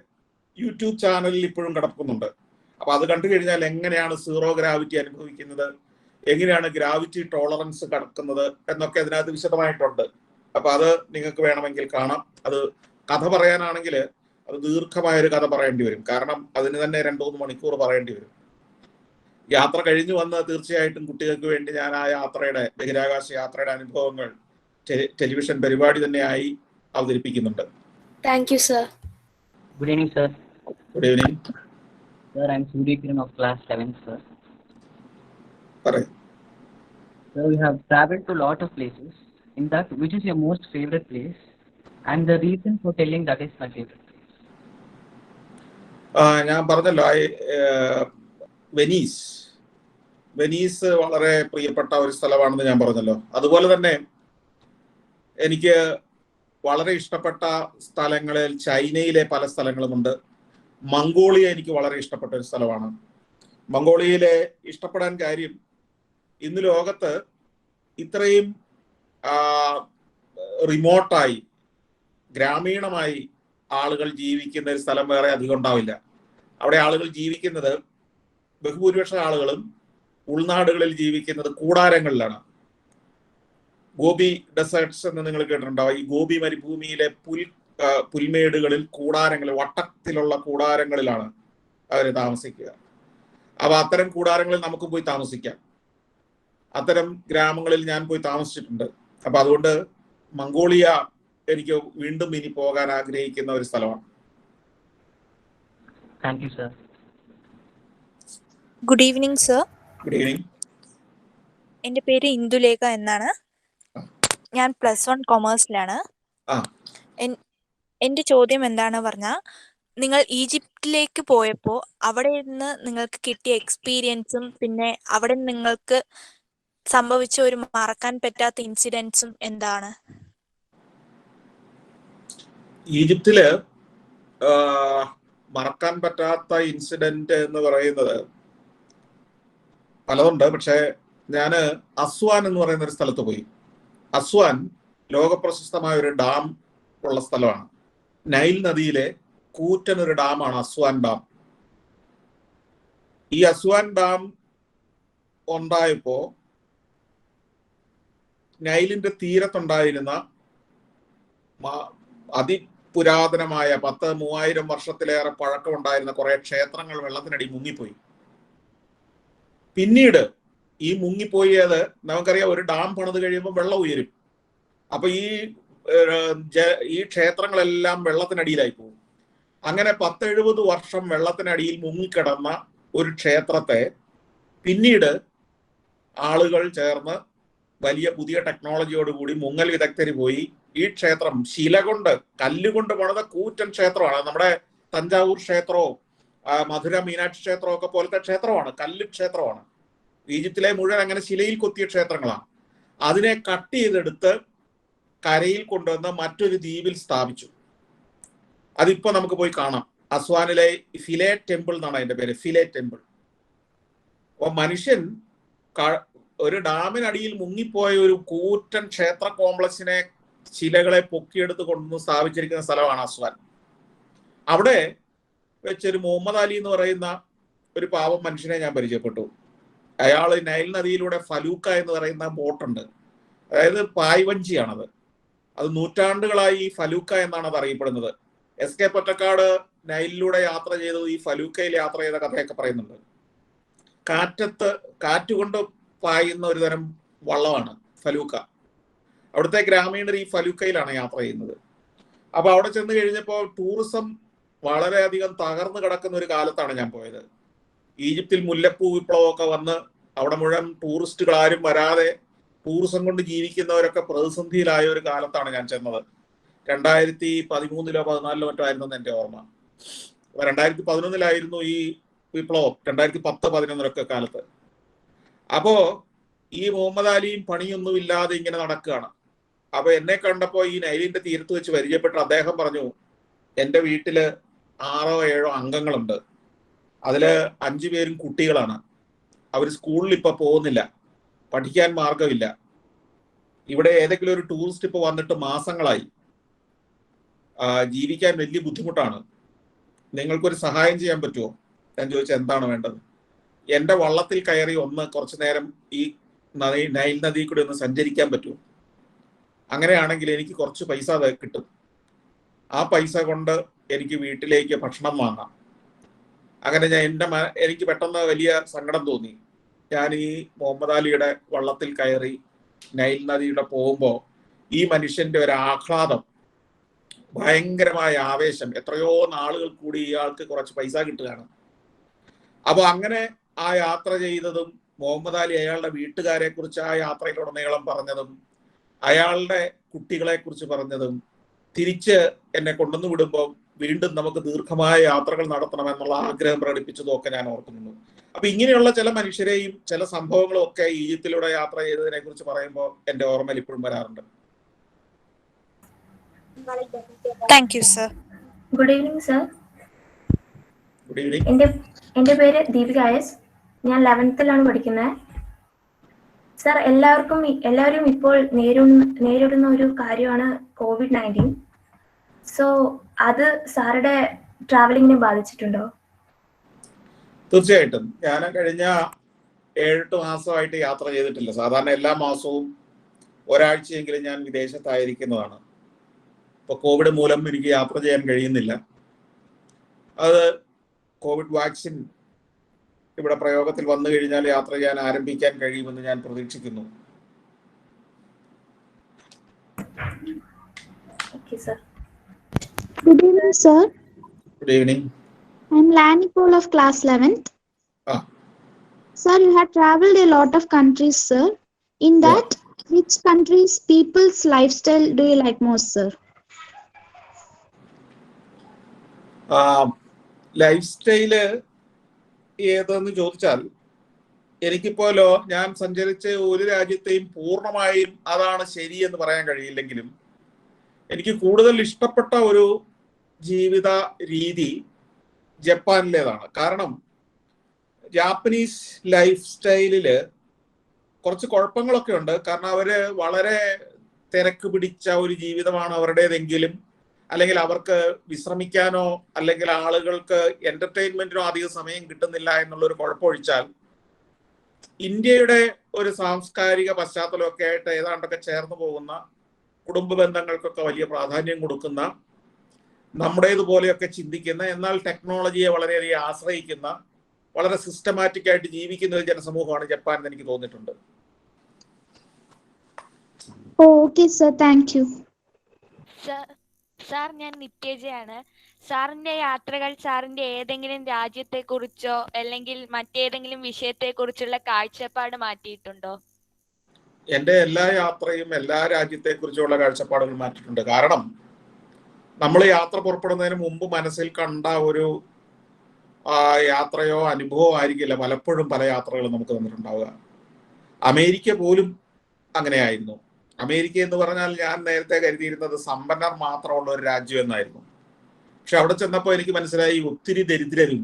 യൂട്യൂബ് ചാനലിൽ ഇപ്പോഴും കിടക്കുന്നുണ്ട്. അപ്പൊ അത് കണ്ടു കഴിഞ്ഞാൽ എങ്ങനെയാണ് സീറോ ഗ്രാവിറ്റി അനുഭവിക്കുന്നത്, എങ്ങനെയാണ് ഗ്രാവിറ്റി ടോളറൻസ് കടക്കുന്നത് എന്നൊക്കെ അതിനകത്ത് വിശദമായിട്ടുണ്ട്. അപ്പൊ അത് നിങ്ങൾക്ക് വേണമെങ്കിൽ കാണാം. അത് കഥ പറയാനാണെങ്കിൽ അത് ദീർഘമായൊരു കഥ പറയേണ്ടി വരും. കാരണം അതിന് തന്നെ 2-3 മണിക്കൂർ പറയേണ്ടി വരും. യാത്ര കഴിഞ്ഞു വന്ന് തീർച്ചയായിട്ടും കുട്ടികൾക്ക് വേണ്ടി ഞാൻ ആ യാത്രയുടെ, ബഹിരാകാശ യാത്രയുടെ അനുഭവങ്ങൾ ടെലിവിഷൻ പരിപാടി തന്നെയായി അവതരിപ്പിക്കുന്നുണ്ട്. Thank you sir. Good evening sir. Good evening sir. I M Suryakiran of class 7th sir. പറയൂ. Sir, we have traveled to a lot of places. In that, which is your most favorite place and the reason for telling that is my favorite place? ഞാൻ പറഞ്ഞല്ലോ, Venice വളരെ പ്രിയപ്പെട്ട ഒരു സ്ഥലമാണെന്ന് ഞാൻ പറഞ്ഞല്ലോ. അതുപോലെ തന്നെ എനിക്ക് വളരെ ഇഷ്ടപ്പെട്ട സ്ഥലങ്ങളിൽ ചൈനയിലെ പല സ്ഥലങ്ങളുമുണ്ട്. മംഗോളിയ എനിക്ക് വളരെ ഇഷ്ടപ്പെട്ട ഒരു സ്ഥലമാണ്. മംഗോളിയയിലെ ഇഷ്ടപ്പെടാൻ കാര്യം, ഇന്ന് ലോകത്ത് ഇത്രയും റിമോട്ടായി, ഗ്രാമീണമായി ആളുകൾ ജീവിക്കുന്ന ഒരു സ്ഥലം വേറെ അധികം ഉണ്ടാവില്ല. അവിടെ ആളുകൾ ജീവിക്കുന്നത്, ബഹുഭൂരിപക്ഷ ആളുകളും ഉൾനാടുകളിൽ ജീവിക്കുന്നത് കൂടാരങ്ങളിലാണ്. ഗോപി ഡെസേർട്സ് എന്ന് നിങ്ങൾ കേട്ടിട്ടുണ്ടാവും. ഈ ഗോപി മരുഭൂമിയിലെ പുൽമേടുകളിൽ കൂടാരങ്ങളിൽ, വട്ടത്തിലുള്ള കൂടാരങ്ങളിലാണ് അവർ താമസിക്കുക. അപ്പൊ അത്തരം കൂടാരങ്ങളിൽ നമുക്ക് പോയി താമസിക്കാം. അത്തരം ഗ്രാമങ്ങളിൽ ഞാൻ പോയി താമസിച്ചിട്ടുണ്ട്. അപ്പൊ അതുകൊണ്ട് മംഗോളിയ എനിക്ക് വീണ്ടും ഇനി പോകാൻ ആഗ്രഹിക്കുന്ന ഒരു സ്ഥലമാണ്. Thank you, sir. Good evening sir. Good evening. എൻ്റെ പേര് ഇന്ദുലേഖ എന്നാണ്. ഞാൻ +1 കൊമേഴ്സിലാണ്. എൻ്റെ ചോദ്യം എന്താണ് പറഞ്ഞാൽ, നിങ്ങൾ ഈജിപ്തിലേക്ക് പോയപ്പോൾ അവിടെ നിന്ന് നിങ്ങൾക്ക് കിട്ടിയ എക്സ്പീരിയൻസും പിന്നെ അവിടെ നിങ്ങൾക്ക് സംഭവിച്ച ഒരു മറക്കാൻ പറ്റാത്ത ഇൻസിഡൻസും എന്താണ്? ഈജിപ്തില് മറക്കാൻ പറ്റാത്ത ഇൻസിഡന്റ് എന്ന് പറയുന്നത് പലതുണ്ട്. പക്ഷെ ഞാൻ അസ്വാൻ എന്ന് പറയുന്ന ഒരു സ്ഥലത്ത് പോയി. അസ്വാൻ ലോകപ്രശസ്തമായ ഒരു ഡാം ഉള്ള സ്ഥലമാണ്. നൈൽ നദിയിലെ കൂറ്റൻ ഒരു ഡാമാണ് അസ്വാൻ ഡാം. ഈ അസ്വാൻ ഡാം ഉണ്ടായപ്പോ നൈലിന്റെ തീരത്തുണ്ടായിരുന്ന അതിപുരാതനമായ 3000 വർഷത്തിലേറെ പഴക്കമുണ്ടായിരുന്ന കുറെ ക്ഷേത്രങ്ങൾ വെള്ളത്തിനടി മുങ്ങിപ്പോയി. പിന്നീട് ഈ മുങ്ങിപ്പോയത് നമുക്കറിയാം, ഒരു ഡാം പണിത് കഴിയുമ്പോൾ വെള്ളം ഉയരും. അപ്പൊ ഈ ക്ഷേത്രങ്ങളെല്ലാം വെള്ളത്തിനടിയിലായി പോകും. അങ്ങനെ 10-70 വർഷം വെള്ളത്തിനടിയിൽ മുങ്ങിക്കിടന്ന ഒരു ക്ഷേത്രത്തെ പിന്നീട് ആളുകൾ ചേർന്ന് വലിയ പുതിയ ടെക്നോളജിയോടുകൂടി മുങ്ങൽ വിദഗ്ധര് പോയി ഈ ക്ഷേത്രം ശില കൊണ്ട്, കല്ലുകൊണ്ട് പണിത കൂറ്റൻ ക്ഷേത്രമാണ്. നമ്മുടെ തഞ്ചാവൂർ ക്ഷേത്രമോ മധുര മീനാക്ഷി ക്ഷേത്രമോ ഒക്കെ പോലത്തെ ക്ഷേത്രമാണ്, കല്ല് ക്ഷേത്രമാണ്. ഈജിപ്തിലെ മുഴുവൻ അങ്ങനെ ശിലയിൽ കൊത്തിയ ക്ഷേത്രങ്ങളാണ്. അതിനെ കട്ട് ചെയ്തെടുത്ത് കരയിൽ കൊണ്ടുവന്ന് മറ്റൊരു ദ്വീപിൽ സ്ഥാപിച്ചു. അതിപ്പോ നമുക്ക് പോയി കാണാം. അസ്വാനിലെ ഫിലെ ടെമ്പിൾ എന്നാണ് അതിന്റെ പേര്, ഫിലെ ടെമ്പിൾ. അപ്പൊ മനുഷ്യൻ ഒരു ഡാമിനടിയിൽ മുങ്ങിപ്പോയ ഒരു കൂറ്റൻ ക്ഷേത്ര കോംപ്ലക്സിനെ, ശിലകളെ പൊക്കിയെടുത്ത് കൊണ്ടുവന്ന് സ്ഥാപിച്ചിരിക്കുന്ന സ്ഥലമാണ് അസ്വാൻ. അവിടെ വെച്ചൊരു മുഹമ്മദ് അലി എന്ന് പറയുന്ന ഒരു പാവം മനുഷ്യനെ ഞാൻ പരിചയപ്പെട്ടു. അയാൾ നൈൽ നദിയിലൂടെ ഫലൂക്ക എന്ന് പറയുന്ന ബോട്ടുണ്ട്, അതായത് പായ്വഞ്ചിയാണത്. അത് നൂറ്റാണ്ടുകളായി ഈ ഫലൂക്ക എന്നാണ് അത് അറിയപ്പെടുന്നത്. SK പൊറ്റക്കാട് നൈലിലൂടെ യാത്ര ചെയ്തത് ഈ ഫലൂക്കയിൽ യാത്ര ചെയ്ത കഥയൊക്കെ പറയുന്നുണ്ട്. കാറ്റുകൊണ്ട് പായുന്ന ഒരു തരം വള്ളമാണ് ഫലൂക്ക. അവിടുത്തെ ഗ്രാമീണർ ഈ ഫലൂക്കയിലാണ് യാത്ര ചെയ്യുന്നത്. അപ്പൊ അവിടെ ചെന്ന് കഴിഞ്ഞപ്പോൾ ടൂറിസം വളരെയധികം തകർന്നു കിടക്കുന്ന ഒരു കാലത്താണ് ഞാൻ പോയത്. ഈജിപ്തിൽ മുല്ലപ്പൂ വിപ്ലവമൊക്കെ വന്ന് അവിടെ മുഴുവൻ ടൂറിസ്റ്റുകൾ ആരും വരാതെ ടൂറിസം കൊണ്ട് ജീവിക്കുന്നവരൊക്കെ പ്രതിസന്ധിയിലായ ഒരു കാലത്താണ് ഞാൻ ചെന്നത്. 2013-ലോ 2014-ലോ മറ്റോ ആയിരുന്നു എൻ്റെ ഓർമ്മ. 2011-ലായിരുന്നു ഈ വിപ്ലവം, 2010-11 കാലത്ത്. അപ്പോ ഈ മുഹമ്മദ് അലിയും പണിയൊന്നും ഇല്ലാതെ ഇങ്ങനെ നടക്കുകയാണ്. അപ്പൊ എന്നെ കണ്ടപ്പോ ഈ നൈലിന്റെ തീരത്ത് വെച്ച് പരിചയപ്പെട്ട അദ്ദേഹം പറഞ്ഞു, എൻ്റെ വീട്ടില് 6-7 അംഗങ്ങളുണ്ട്, അതില് 5 പേരും കുട്ടികളാണ്. അവർ സ്കൂളിൽ ഇപ്പൊ പോകുന്നില്ല, പഠിക്കാൻ മാർഗമില്ല. ഇവിടെ ഏതെങ്കിലും ഒരു ടൂറിസ്റ്റ് ഇപ്പൊ വന്നിട്ട് മാസങ്ങളായി, ജീവിക്കാൻ വലിയ ബുദ്ധിമുട്ടാണ്. നിങ്ങൾക്കൊരു സഹായം ചെയ്യാൻ പറ്റുമോ? ഞാൻ ചോദിച്ചാൽ എന്താണ് വേണ്ടത്? എൻ്റെ വള്ളത്തിൽ കയറി കുറച്ചു നേരം ഈ നൈൽ നദിയിൽ കൂടി ഒന്ന് സഞ്ചരിക്കാൻ പറ്റുമോ? അങ്ങനെയാണെങ്കിൽ എനിക്ക് കുറച്ച് പൈസ കിട്ടും. ആ പൈസ കൊണ്ട് എനിക്ക് വീട്ടിലേക്ക് ഭക്ഷണം വാങ്ങാം. അങ്ങനെ എനിക്ക് പെട്ടെന്ന് വലിയ സങ്കടം തോന്നി. ഞാൻ ഈ മുഹമ്മദ് അലിയുടെ വള്ളത്തിൽ കയറി നൈൽ നദിയുടെ പോകുമ്പോൾ ഈ മനുഷ്യന്റെ ഒരു ആഹ്ലാദം, ഭയങ്കരമായ ആവേശം, എത്രയോ നാളുകൾ കൂടി ഇയാൾക്ക് കുറച്ച് പൈസ കിട്ടുകയാണ്. അപ്പൊ അങ്ങനെ ആ യാത്ര ചെയ്തതും മുഹമ്മദ് അലി അയാളുടെ വീട്ടുകാരെ കുറിച്ച് ആ യാത്രയിലുടനീളം പറഞ്ഞതും അയാളുടെ കുട്ടികളെ കുറിച്ച് പറഞ്ഞതും തിരിച്ച് എന്നെ കൊണ്ടുവന്ന് വിടുമ്പോൾ വീണ്ടും നമുക്ക് ദീർഘമായ യാത്രകൾ നടത്തണമെന്നുള്ള ആഗ്രഹം പ്രകടിപ്പിച്ചതും ഒക്കെ ഞാൻ ഓർക്കുന്നുണ്ട്. അപ്പൊ ഇങ്ങനെയുള്ള ചില മനുഷ്യരെയും ചില സംഭവങ്ങളും ഒക്കെ ഈജിപ്തിലൂടെ യാത്ര ചെയ്തതിനെ കുറിച്ച് പറയുമ്പോൾ എൻ്റെ ഓർമ്മയിൽ ഇപ്പോഴും വരാറുണ്ട്. Thank you sir. Good evening sir. Good evening. എൻ്റെ പേര് ദീപിക S. ഞാൻ 11th-ലാണ് പഠിക്കുന്നത്. സർ, എല്ലാവരും ഇപ്പോൾ നേരിടുന്ന ഒരു കാര്യമാണ് COVID-19. സോ അത് സാറുടെ ട്രാവലിങ്ങിനെ ബാധിച്ചിട്ടുണ്ടോ? തീർച്ചയായിട്ടും. ഞാൻ കഴിഞ്ഞ 7-8 മാസമായിട്ട് യാത്ര ചെയ്തിട്ടില്ല. സാധാരണ എല്ലാ മാസവും ഒരാഴ്ചയെങ്കിലും ഞാൻ വിദേശത്തായിരിക്കുന്നതാണ്. ഇപ്പൊ കോവിഡ് മൂലം എനിക്ക് യാത്ര ചെയ്യാൻ കഴിയുന്നില്ല. അത് കോവിഡ് വാക്സിൻ ഇവിടെ പ്രയോഗത്തിൽ വന്നു കഴിഞ്ഞാൽ യാത്ര ചെയ്യാൻ ആരംഭിക്കാൻ കഴിയുമെന്ന് ഞാൻ പ്രതീക്ഷിക്കുന്നു. Good evening, sir. Good evening. I'm Lani Paul of class 11th. Ah. Sir, you have traveled a lot of countries, sir. In that, which country's people's lifestyle do you like most, sir? Life style ഏതെന്ന് ചോദിച്ചാൽ എനിക്കിപ്പോലോ ഞാൻ സഞ്ചരിച്ച ഒരു രാജ്യത്തെയും പൂർണ്ണമായും അതാണ് ശരി എന്ന് പറയാൻ കഴിയില്ലെങ്കിലും എനിക്ക് കൂടുതൽ ഇഷ്ടപ്പെട്ട ഒരു ജീവിത രീതി ജപ്പാനിലേതാണ്. കാരണം ജാപ്പനീസ് ലൈഫ് സ്റ്റൈലില് കുറച്ച് കുഴപ്പങ്ങളൊക്കെ ഉണ്ട്. കാരണം അവര് വളരെ തിരക്ക് പിടിച്ച ഒരു ജീവിതമാണ് അവരുടേതെങ്കിലും, അല്ലെങ്കിൽ അവർക്ക് വിശ്രമിക്കാനോ അല്ലെങ്കിൽ ആളുകൾക്ക് എന്റർടൈൻമെന്റിനോ അധികം സമയം കിട്ടുന്നില്ല എന്നുള്ളൊരു കുഴപ്പമൊഴിച്ചാൽ ഇന്ത്യയുടെ ഒരു സാംസ്കാരിക പശ്ചാത്തലമൊക്കെ ആയിട്ട് ഏതാണ്ടൊക്കെ ചേർന്ന് പോകുന്ന, കുടുംബ ബന്ധങ്ങൾക്കൊക്കെ വലിയ പ്രാധാന്യം കൊടുക്കുന്ന, നമ്മുടേതുപോലെയൊക്കെ ചിന്തിക്കുന്ന, എന്നാൽ ടെക്നോളജിയെ വളരെയധികം ആശ്രയിക്കുന്ന, വളരെ സിസ്റ്റമാറ്റിക് ആയിട്ട് ജീവിക്കുന്ന ഒരു ജനസമൂഹമാണ് ജപ്പാൻ എന്ന് എനിക്ക് തോന്നിയിട്ടുണ്ട്. Okay, sir. Thank you. Sir, ഞാൻ നിത്യജയാണ്. സാറിന്റെ യാത്രകൾ സാറിന്റെ ഏതെങ്കിലും രാജ്യത്തെക്കുറിച്ചോ അല്ലെങ്കിൽ മറ്റേതെങ്കിലും വിഷയത്തെക്കുറിച്ചുള്ള കാഴ്ചപ്പാട് മാറ്റിയിട്ടുണ്ടോ? എൻ്റെ എല്ലാ യാത്രയും എല്ലാ രാജ്യത്തെക്കുറിച്ചുള്ള കാഴ്ചപ്പാടുകൾ മാറ്റിയിട്ടുണ്ട്. കാരണം നമ്മൾ യാത്ര പുറപ്പെടുന്നതിന് മുമ്പ് മനസ്സിൽ കണ്ട ഒരു യാത്രയോ അനുഭവമോ ആയിരിക്കില്ല പലപ്പോഴും പല യാത്രകളും നമുക്ക് തന്നിട്ടുണ്ടാവുക. അമേരിക്ക പോലും അങ്ങനെയായിരുന്നു. അമേരിക്ക എന്ന് പറഞ്ഞാൽ ഞാൻ നേരത്തെ കരുതിയിരുന്നത് സമ്പന്നർ മാത്രമുള്ള ഒരു രാജ്യം എന്നായിരുന്നു. പക്ഷെ അവിടെ ചെന്നപ്പോൾ എനിക്ക് മനസ്സിലായി ഒത്തിരി ദരിദ്രരും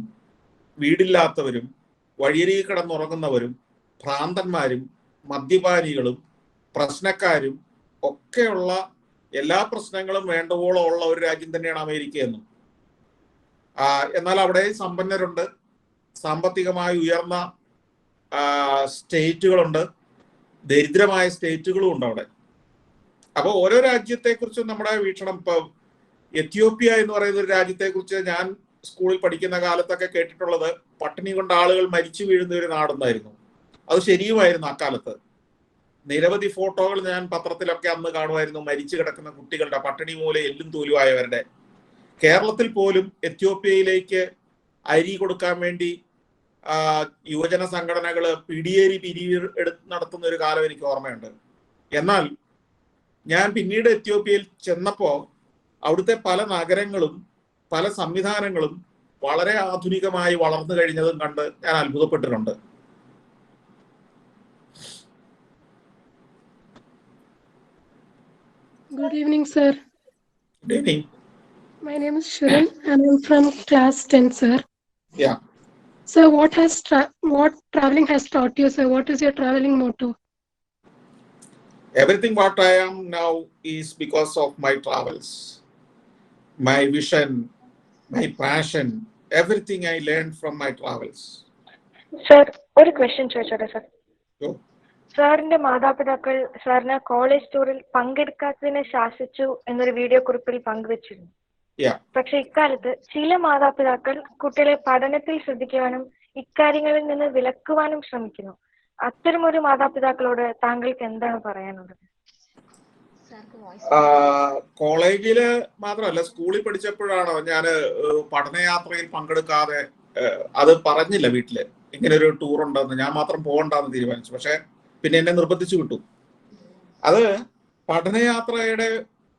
വീടില്ലാത്തവരും വഴിയരികിൽ കിടന്നുറങ്ങുന്നവരും ഭ്രാന്തന്മാരും മദ്യപാനികളും പ്രശ്നക്കാരും ഒക്കെയുള്ള എല്ലാ പ്രശ്നങ്ങളും വേണ്ടവോളം ഉള്ള ഒരു രാജ്യം തന്നെയാണ് അമേരിക്ക എന്നും. എന്നാൽ അവിടെ സമ്പന്നരുണ്ട്, സാമ്പത്തികമായി ഉയർന്ന സ്റ്റേറ്റുകളുണ്ട്, ദരിദ്രമായ സ്റ്റേറ്റുകളും ഉണ്ട് അവിടെ. അപ്പോൾ ഓരോ രാജ്യത്തെക്കുറിച്ചും നമ്മുടെ വീക്ഷണം, ഇപ്പൊ എത്യോപ്യ എന്ന് പറയുന്ന ഒരു രാജ്യത്തെക്കുറിച്ച് ഞാൻ സ്കൂളിൽ പഠിക്കുന്ന കാലത്തൊക്കെ കേട്ടിട്ടുള്ളത് പട്ടിണി കൊണ്ട് ആളുകൾ മരിച്ചു വീഴുന്ന ഒരു നാടെന്നായിരുന്നു. അത് ശരിയുമായിരുന്നു. അക്കാലത്ത് നിരവധി ഫോട്ടോകൾ ഞാൻ പത്രത്തിലൊക്കെ അന്ന് കാണുമായിരുന്നു, മരിച്ചു കിടക്കുന്ന കുട്ടികളുടെ, പട്ടിണി മൂലം എല്ലും തോലുമായവരുടെ. കേരളത്തിൽ പോലും എത്യോപ്യയിലേക്ക് അരി കൊടുക്കാൻ വേണ്ടി യുവജന സംഘടനകൾ പിടിയേരി നടത്തുന്ന ഒരു കാലം എനിക്ക് ഓർമ്മയുണ്ട്. എന്നാൽ ഞാൻ പിന്നീട് എത്യോപ്യയിൽ ചെന്നപ്പോൾ അവിടുത്തെ പല നഗരങ്ങളും പല സംവിധാനങ്ങളും വളരെ ആധുനികമായി വളർന്നു കഴിഞ്ഞതും കണ്ട് ഞാൻ അത്ഭുതപ്പെട്ടിട്ടുണ്ട്. Good evening, sir. Good evening. My name is Shirin and I'm from class 10, sir. Yeah. Sir, what traveling has taught you, sir? What is your traveling motto? Everything what I am now is because of my travels. My vision, my passion, everything I learned from my travels. Sir, ഒരു question ചോദിച്ചോട്ടെ sir? Sure. സാറിന്റെ മാതാപിതാക്കൾ സാറിന് college ടൂറിൽ പങ്കെടുക്കാത്തതിനെ ശാസിച്ചു എന്നൊരു video കുറിപ്പിൽ പങ്കുവച്ചിരുന്നു. പക്ഷെ ഇക്കാലത്ത് ചില മാതാപിതാക്കൾ കുട്ടികളെ പഠനത്തിൽ ശ്രദ്ധിക്കുവാനും ഇക്കാര്യങ്ങളിൽ നിന്ന് വിലക്കുവാനും ശ്രമിക്കുന്നു. അത്തരമൊരു മാതാപിതാക്കളോട് താങ്കൾക്ക് എന്താണ് പറയാനുള്ളത്? കോളേജില് മാത്രമല്ല, സ്കൂളിൽ പഠിച്ചപ്പോഴാണോ ഞാൻ പഠനയാത്രയിൽ പങ്കെടുക്കാതെ, അത് പറഞ്ഞില്ല വീട്ടില് ഇങ്ങനെ ഒരു ടൂർ ഉണ്ടെന്ന്, ഞാൻ മാത്രം പോകണ്ടെന്ന് തീരുമാനിച്ചു. പക്ഷെ പിന്നെ എന്നെ നിർബന്ധിച്ചു വിട്ടു. അത് പഠനയാത്രയുടെ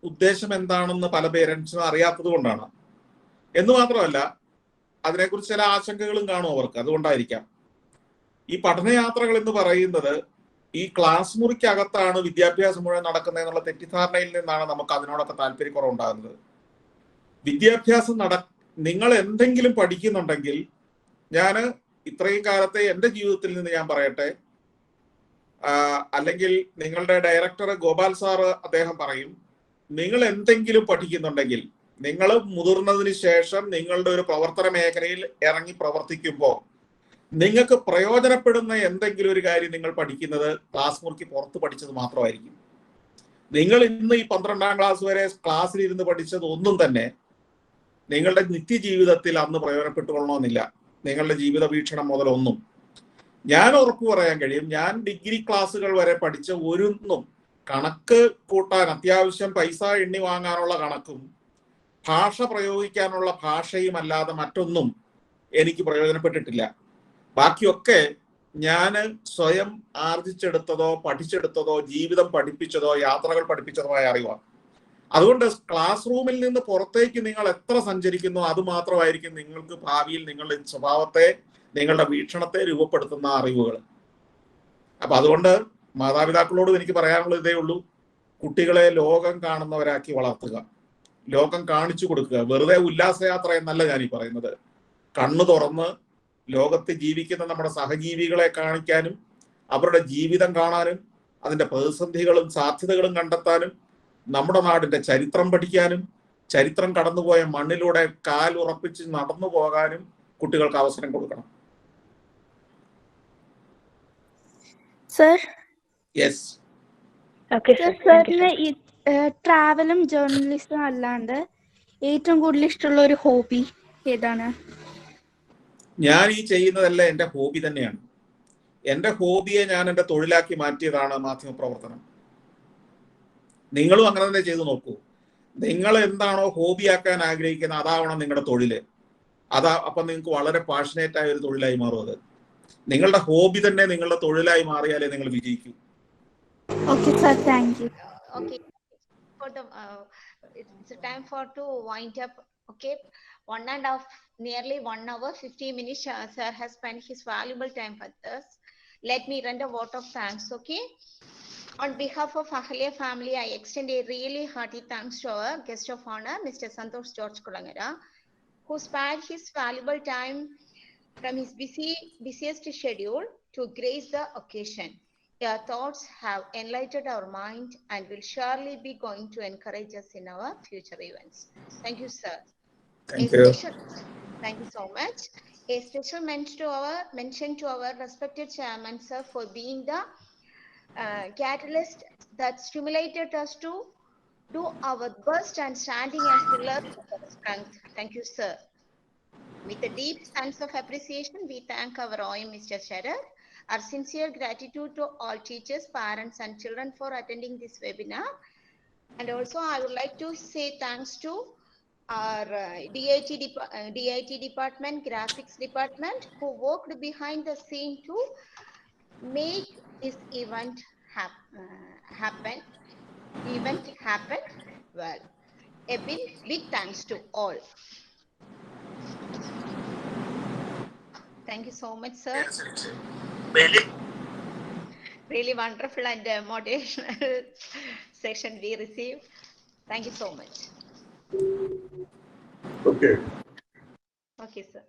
ഉദ്ദേശം എന്താണെന്ന് പല പേരൻസിനും അറിയാത്തത് കൊണ്ടാണ്. എന്ന് മാത്രമല്ല, അതിനെക്കുറിച്ച് ചില ആശങ്കകളും കാണും അവർക്ക്. അതുകൊണ്ടായിരിക്കാം ഈ പഠനയാത്രകൾ എന്ന് പറയുന്നത് ഈ ക്ലാസ് മുറിക്കകത്താണ് വിദ്യാഭ്യാസം മുഴുവൻ നടക്കുന്നത് എന്നുള്ള തെറ്റിദ്ധാരണയിൽ നിന്നാണ് നമുക്ക് അതിനോടൊക്കെ താല്പര്യക്കുറവുണ്ടാകുന്നത്. വിദ്യാഭ്യാസം നിങ്ങൾ എന്തെങ്കിലും പഠിക്കുന്നുണ്ടെങ്കിൽ, ഞാൻ ഇത്രയും കാലത്തെ എൻ്റെ ജീവിതത്തിൽ നിന്ന് ഞാൻ പറയട്ടെ, അല്ലെങ്കിൽ നിങ്ങളുടെ ഡയറക്ടർ ഗോപാൽ സാറ് അദ്ദേഹം പറയും, നിങ്ങൾ എന്തെങ്കിലും പഠിക്കുന്നുണ്ടെങ്കിൽ നിങ്ങൾ മുതിർന്നതിന് ശേഷം നിങ്ങളുടെ ഒരു പ്രവർത്തന മേഖലയിൽ ഇറങ്ങി പ്രവർത്തിക്കുമ്പോൾ നിങ്ങൾക്ക് പ്രയോജനപ്പെടുന്ന എന്തെങ്കിലും ഒരു കാര്യം നിങ്ങൾ പഠിക്കുന്നത് ക്ലാസ് മുറിക്ക് പുറത്ത് പഠിച്ചത് മാത്രമായിരിക്കും. നിങ്ങൾ ഇന്ന് ഈ 12ാം ക്ലാസ് വരെ ക്ലാസ്സിൽ ഇരുന്ന് പഠിച്ചത് ഒന്നും തന്നെ നിങ്ങളുടെ നിത്യജീവിതത്തിൽ അന്ന് പ്രയോജനപ്പെട്ടുകൊള്ളണമെന്നില്ല. നിങ്ങളുടെ ജീവിത വീക്ഷണം മുതലൊന്നും ഞാൻ ഉറപ്പു പറയാൻ കഴിയും. ഞാൻ ഡിഗ്രി ക്ലാസ്സുകൾ വരെ പഠിച്ച ഒരൊന്നും കണക്ക് കൂട്ടാൻ, അത്യാവശ്യം പൈസ എണ്ണി വാങ്ങാനുള്ള കണക്കും ഭാഷ പ്രയോഗിക്കാനുള്ള ഭാഷയും അല്ലാതെ മറ്റൊന്നും എനിക്ക് പ്രയോജനപ്പെട്ടിട്ടില്ല. ബാക്കിയൊക്കെ ഞാൻ സ്വയം ആർജിച്ചെടുത്തതോ പഠിച്ചെടുത്തതോ ജീവിതം പഠിപ്പിച്ചതോ യാത്രകൾ പഠിപ്പിച്ചതോ ആയ അറിവാണ്. അതുകൊണ്ട് ക്ലാസ് റൂമിൽ നിന്ന് പുറത്തേക്ക് നിങ്ങൾ എത്ര സഞ്ചരിക്കുന്നു അത് മാത്രമായിരിക്കും നിങ്ങൾക്ക് ഭാവിയിൽ നിങ്ങളുടെ സ്വഭാവത്തെ, നിങ്ങളുടെ വീക്ഷണത്തെ രൂപപ്പെടുത്തുന്ന അറിവുകൾ. അപ്പൊ അതുകൊണ്ട് മാതാപിതാക്കളോടും എനിക്ക് പറയാനുള്ളത് ഇതേ ഉള്ളൂ. കുട്ടികളെ ലോകം കാണുന്നവരാക്കി വളർത്തുക, ലോകം കാണിച്ചു കൊടുക്കുക. വെറുതെ ഉല്ലാസയാത്ര എന്നല്ല ഞാൻ ഈ പറയുന്നത്. കണ്ണു തുറന്ന് ലോകത്ത് ജീവിക്കുന്ന നമ്മുടെ സഹജീവികളെ കാണിക്കാനും അവരുടെ ജീവിതം കാണാനും അതിന്റെ പ്രതിസന്ധികളും സാധ്യതകളും കണ്ടെത്താനും നമ്മുടെ നാടിന്റെ ചരിത്രം പഠിക്കാനും ചരിത്രം കടന്നുപോയ മണ്ണിലൂടെ കാൽ ഉറപ്പിച്ച് നടന്നു പോകാനും കുട്ടികൾക്ക് അവസരം കൊടുക്കണം. Sir, yes. സാറിന് ഈ ട്രാവലും ജേർണലിസ്റ്റും അല്ലാണ്ട് ഏറ്റവും കൂടുതൽ ഇഷ്ടമുള്ള ഒരു ഹോബി ഏതാണ്? ഞാൻ ഈ ചെയ്യുന്നതല്ല എൻ്റെ ഹോബി തന്നെയാണ്. എൻ്റെ ഹോബിയെ ഞാൻ എൻ്റെ തൊഴിലാക്കി മാറ്റിയതാണ് മാധ്യമപ്രവർത്തനം. നിങ്ങളും അങ്ങനെ തന്നെ ചെയ്തു നോക്കൂ. നിങ്ങൾ എന്താണോ ഹോബിയാക്കാൻ ആഗ്രഹിക്കുന്നത് അതാവണം നിങ്ങളുടെ തൊഴില്. അപ്പം നിങ്ങൾക്ക് വളരെ പാഷനേറ്റ് ആയ ഒരു തൊഴിലായി മാറും. അത് നിങ്ങളുടെ ഹോബി തന്നെ നിങ്ങളുടെ തൊഴിലായി മാറിയാലേ നിങ്ങൾ വിജയിക്കൂ. Okay, sir. Thank you. Okay. For the it's time for to wind up. Okay, nearly 1 hour 50 minutes. Sir has spent his valuable time with us. Let me render a vote of thanks. Okay. On behalf of Ahalya family, I extend a really hearty thanks to our guest of honor, Mr. Santosh George Kulangara, who spared his valuable time from his busiest schedule to grace the occasion. Your thoughts have enlightened our mind and will surely be going to encourage us in our future events. Thank you, sir. Thank you. Thank you so much. A special mention to our respected chairman, sir, for being the catalyst that stimulated us to do our best and standing as pillars of our strength. Thank you, sir. With a deep sense of appreciation, we thank our OM, Mr. Sharar. Our sincere gratitude to all teachers, parents, and children for attending this webinar. And also, I would like to say thanks to our DIT department, graphics department, who worked behind the scene to make this event happen well. A big thanks to all. Thank you so much, sir. Really wonderful and motivational session we received. Thank you so much. Okay. Okay, sir.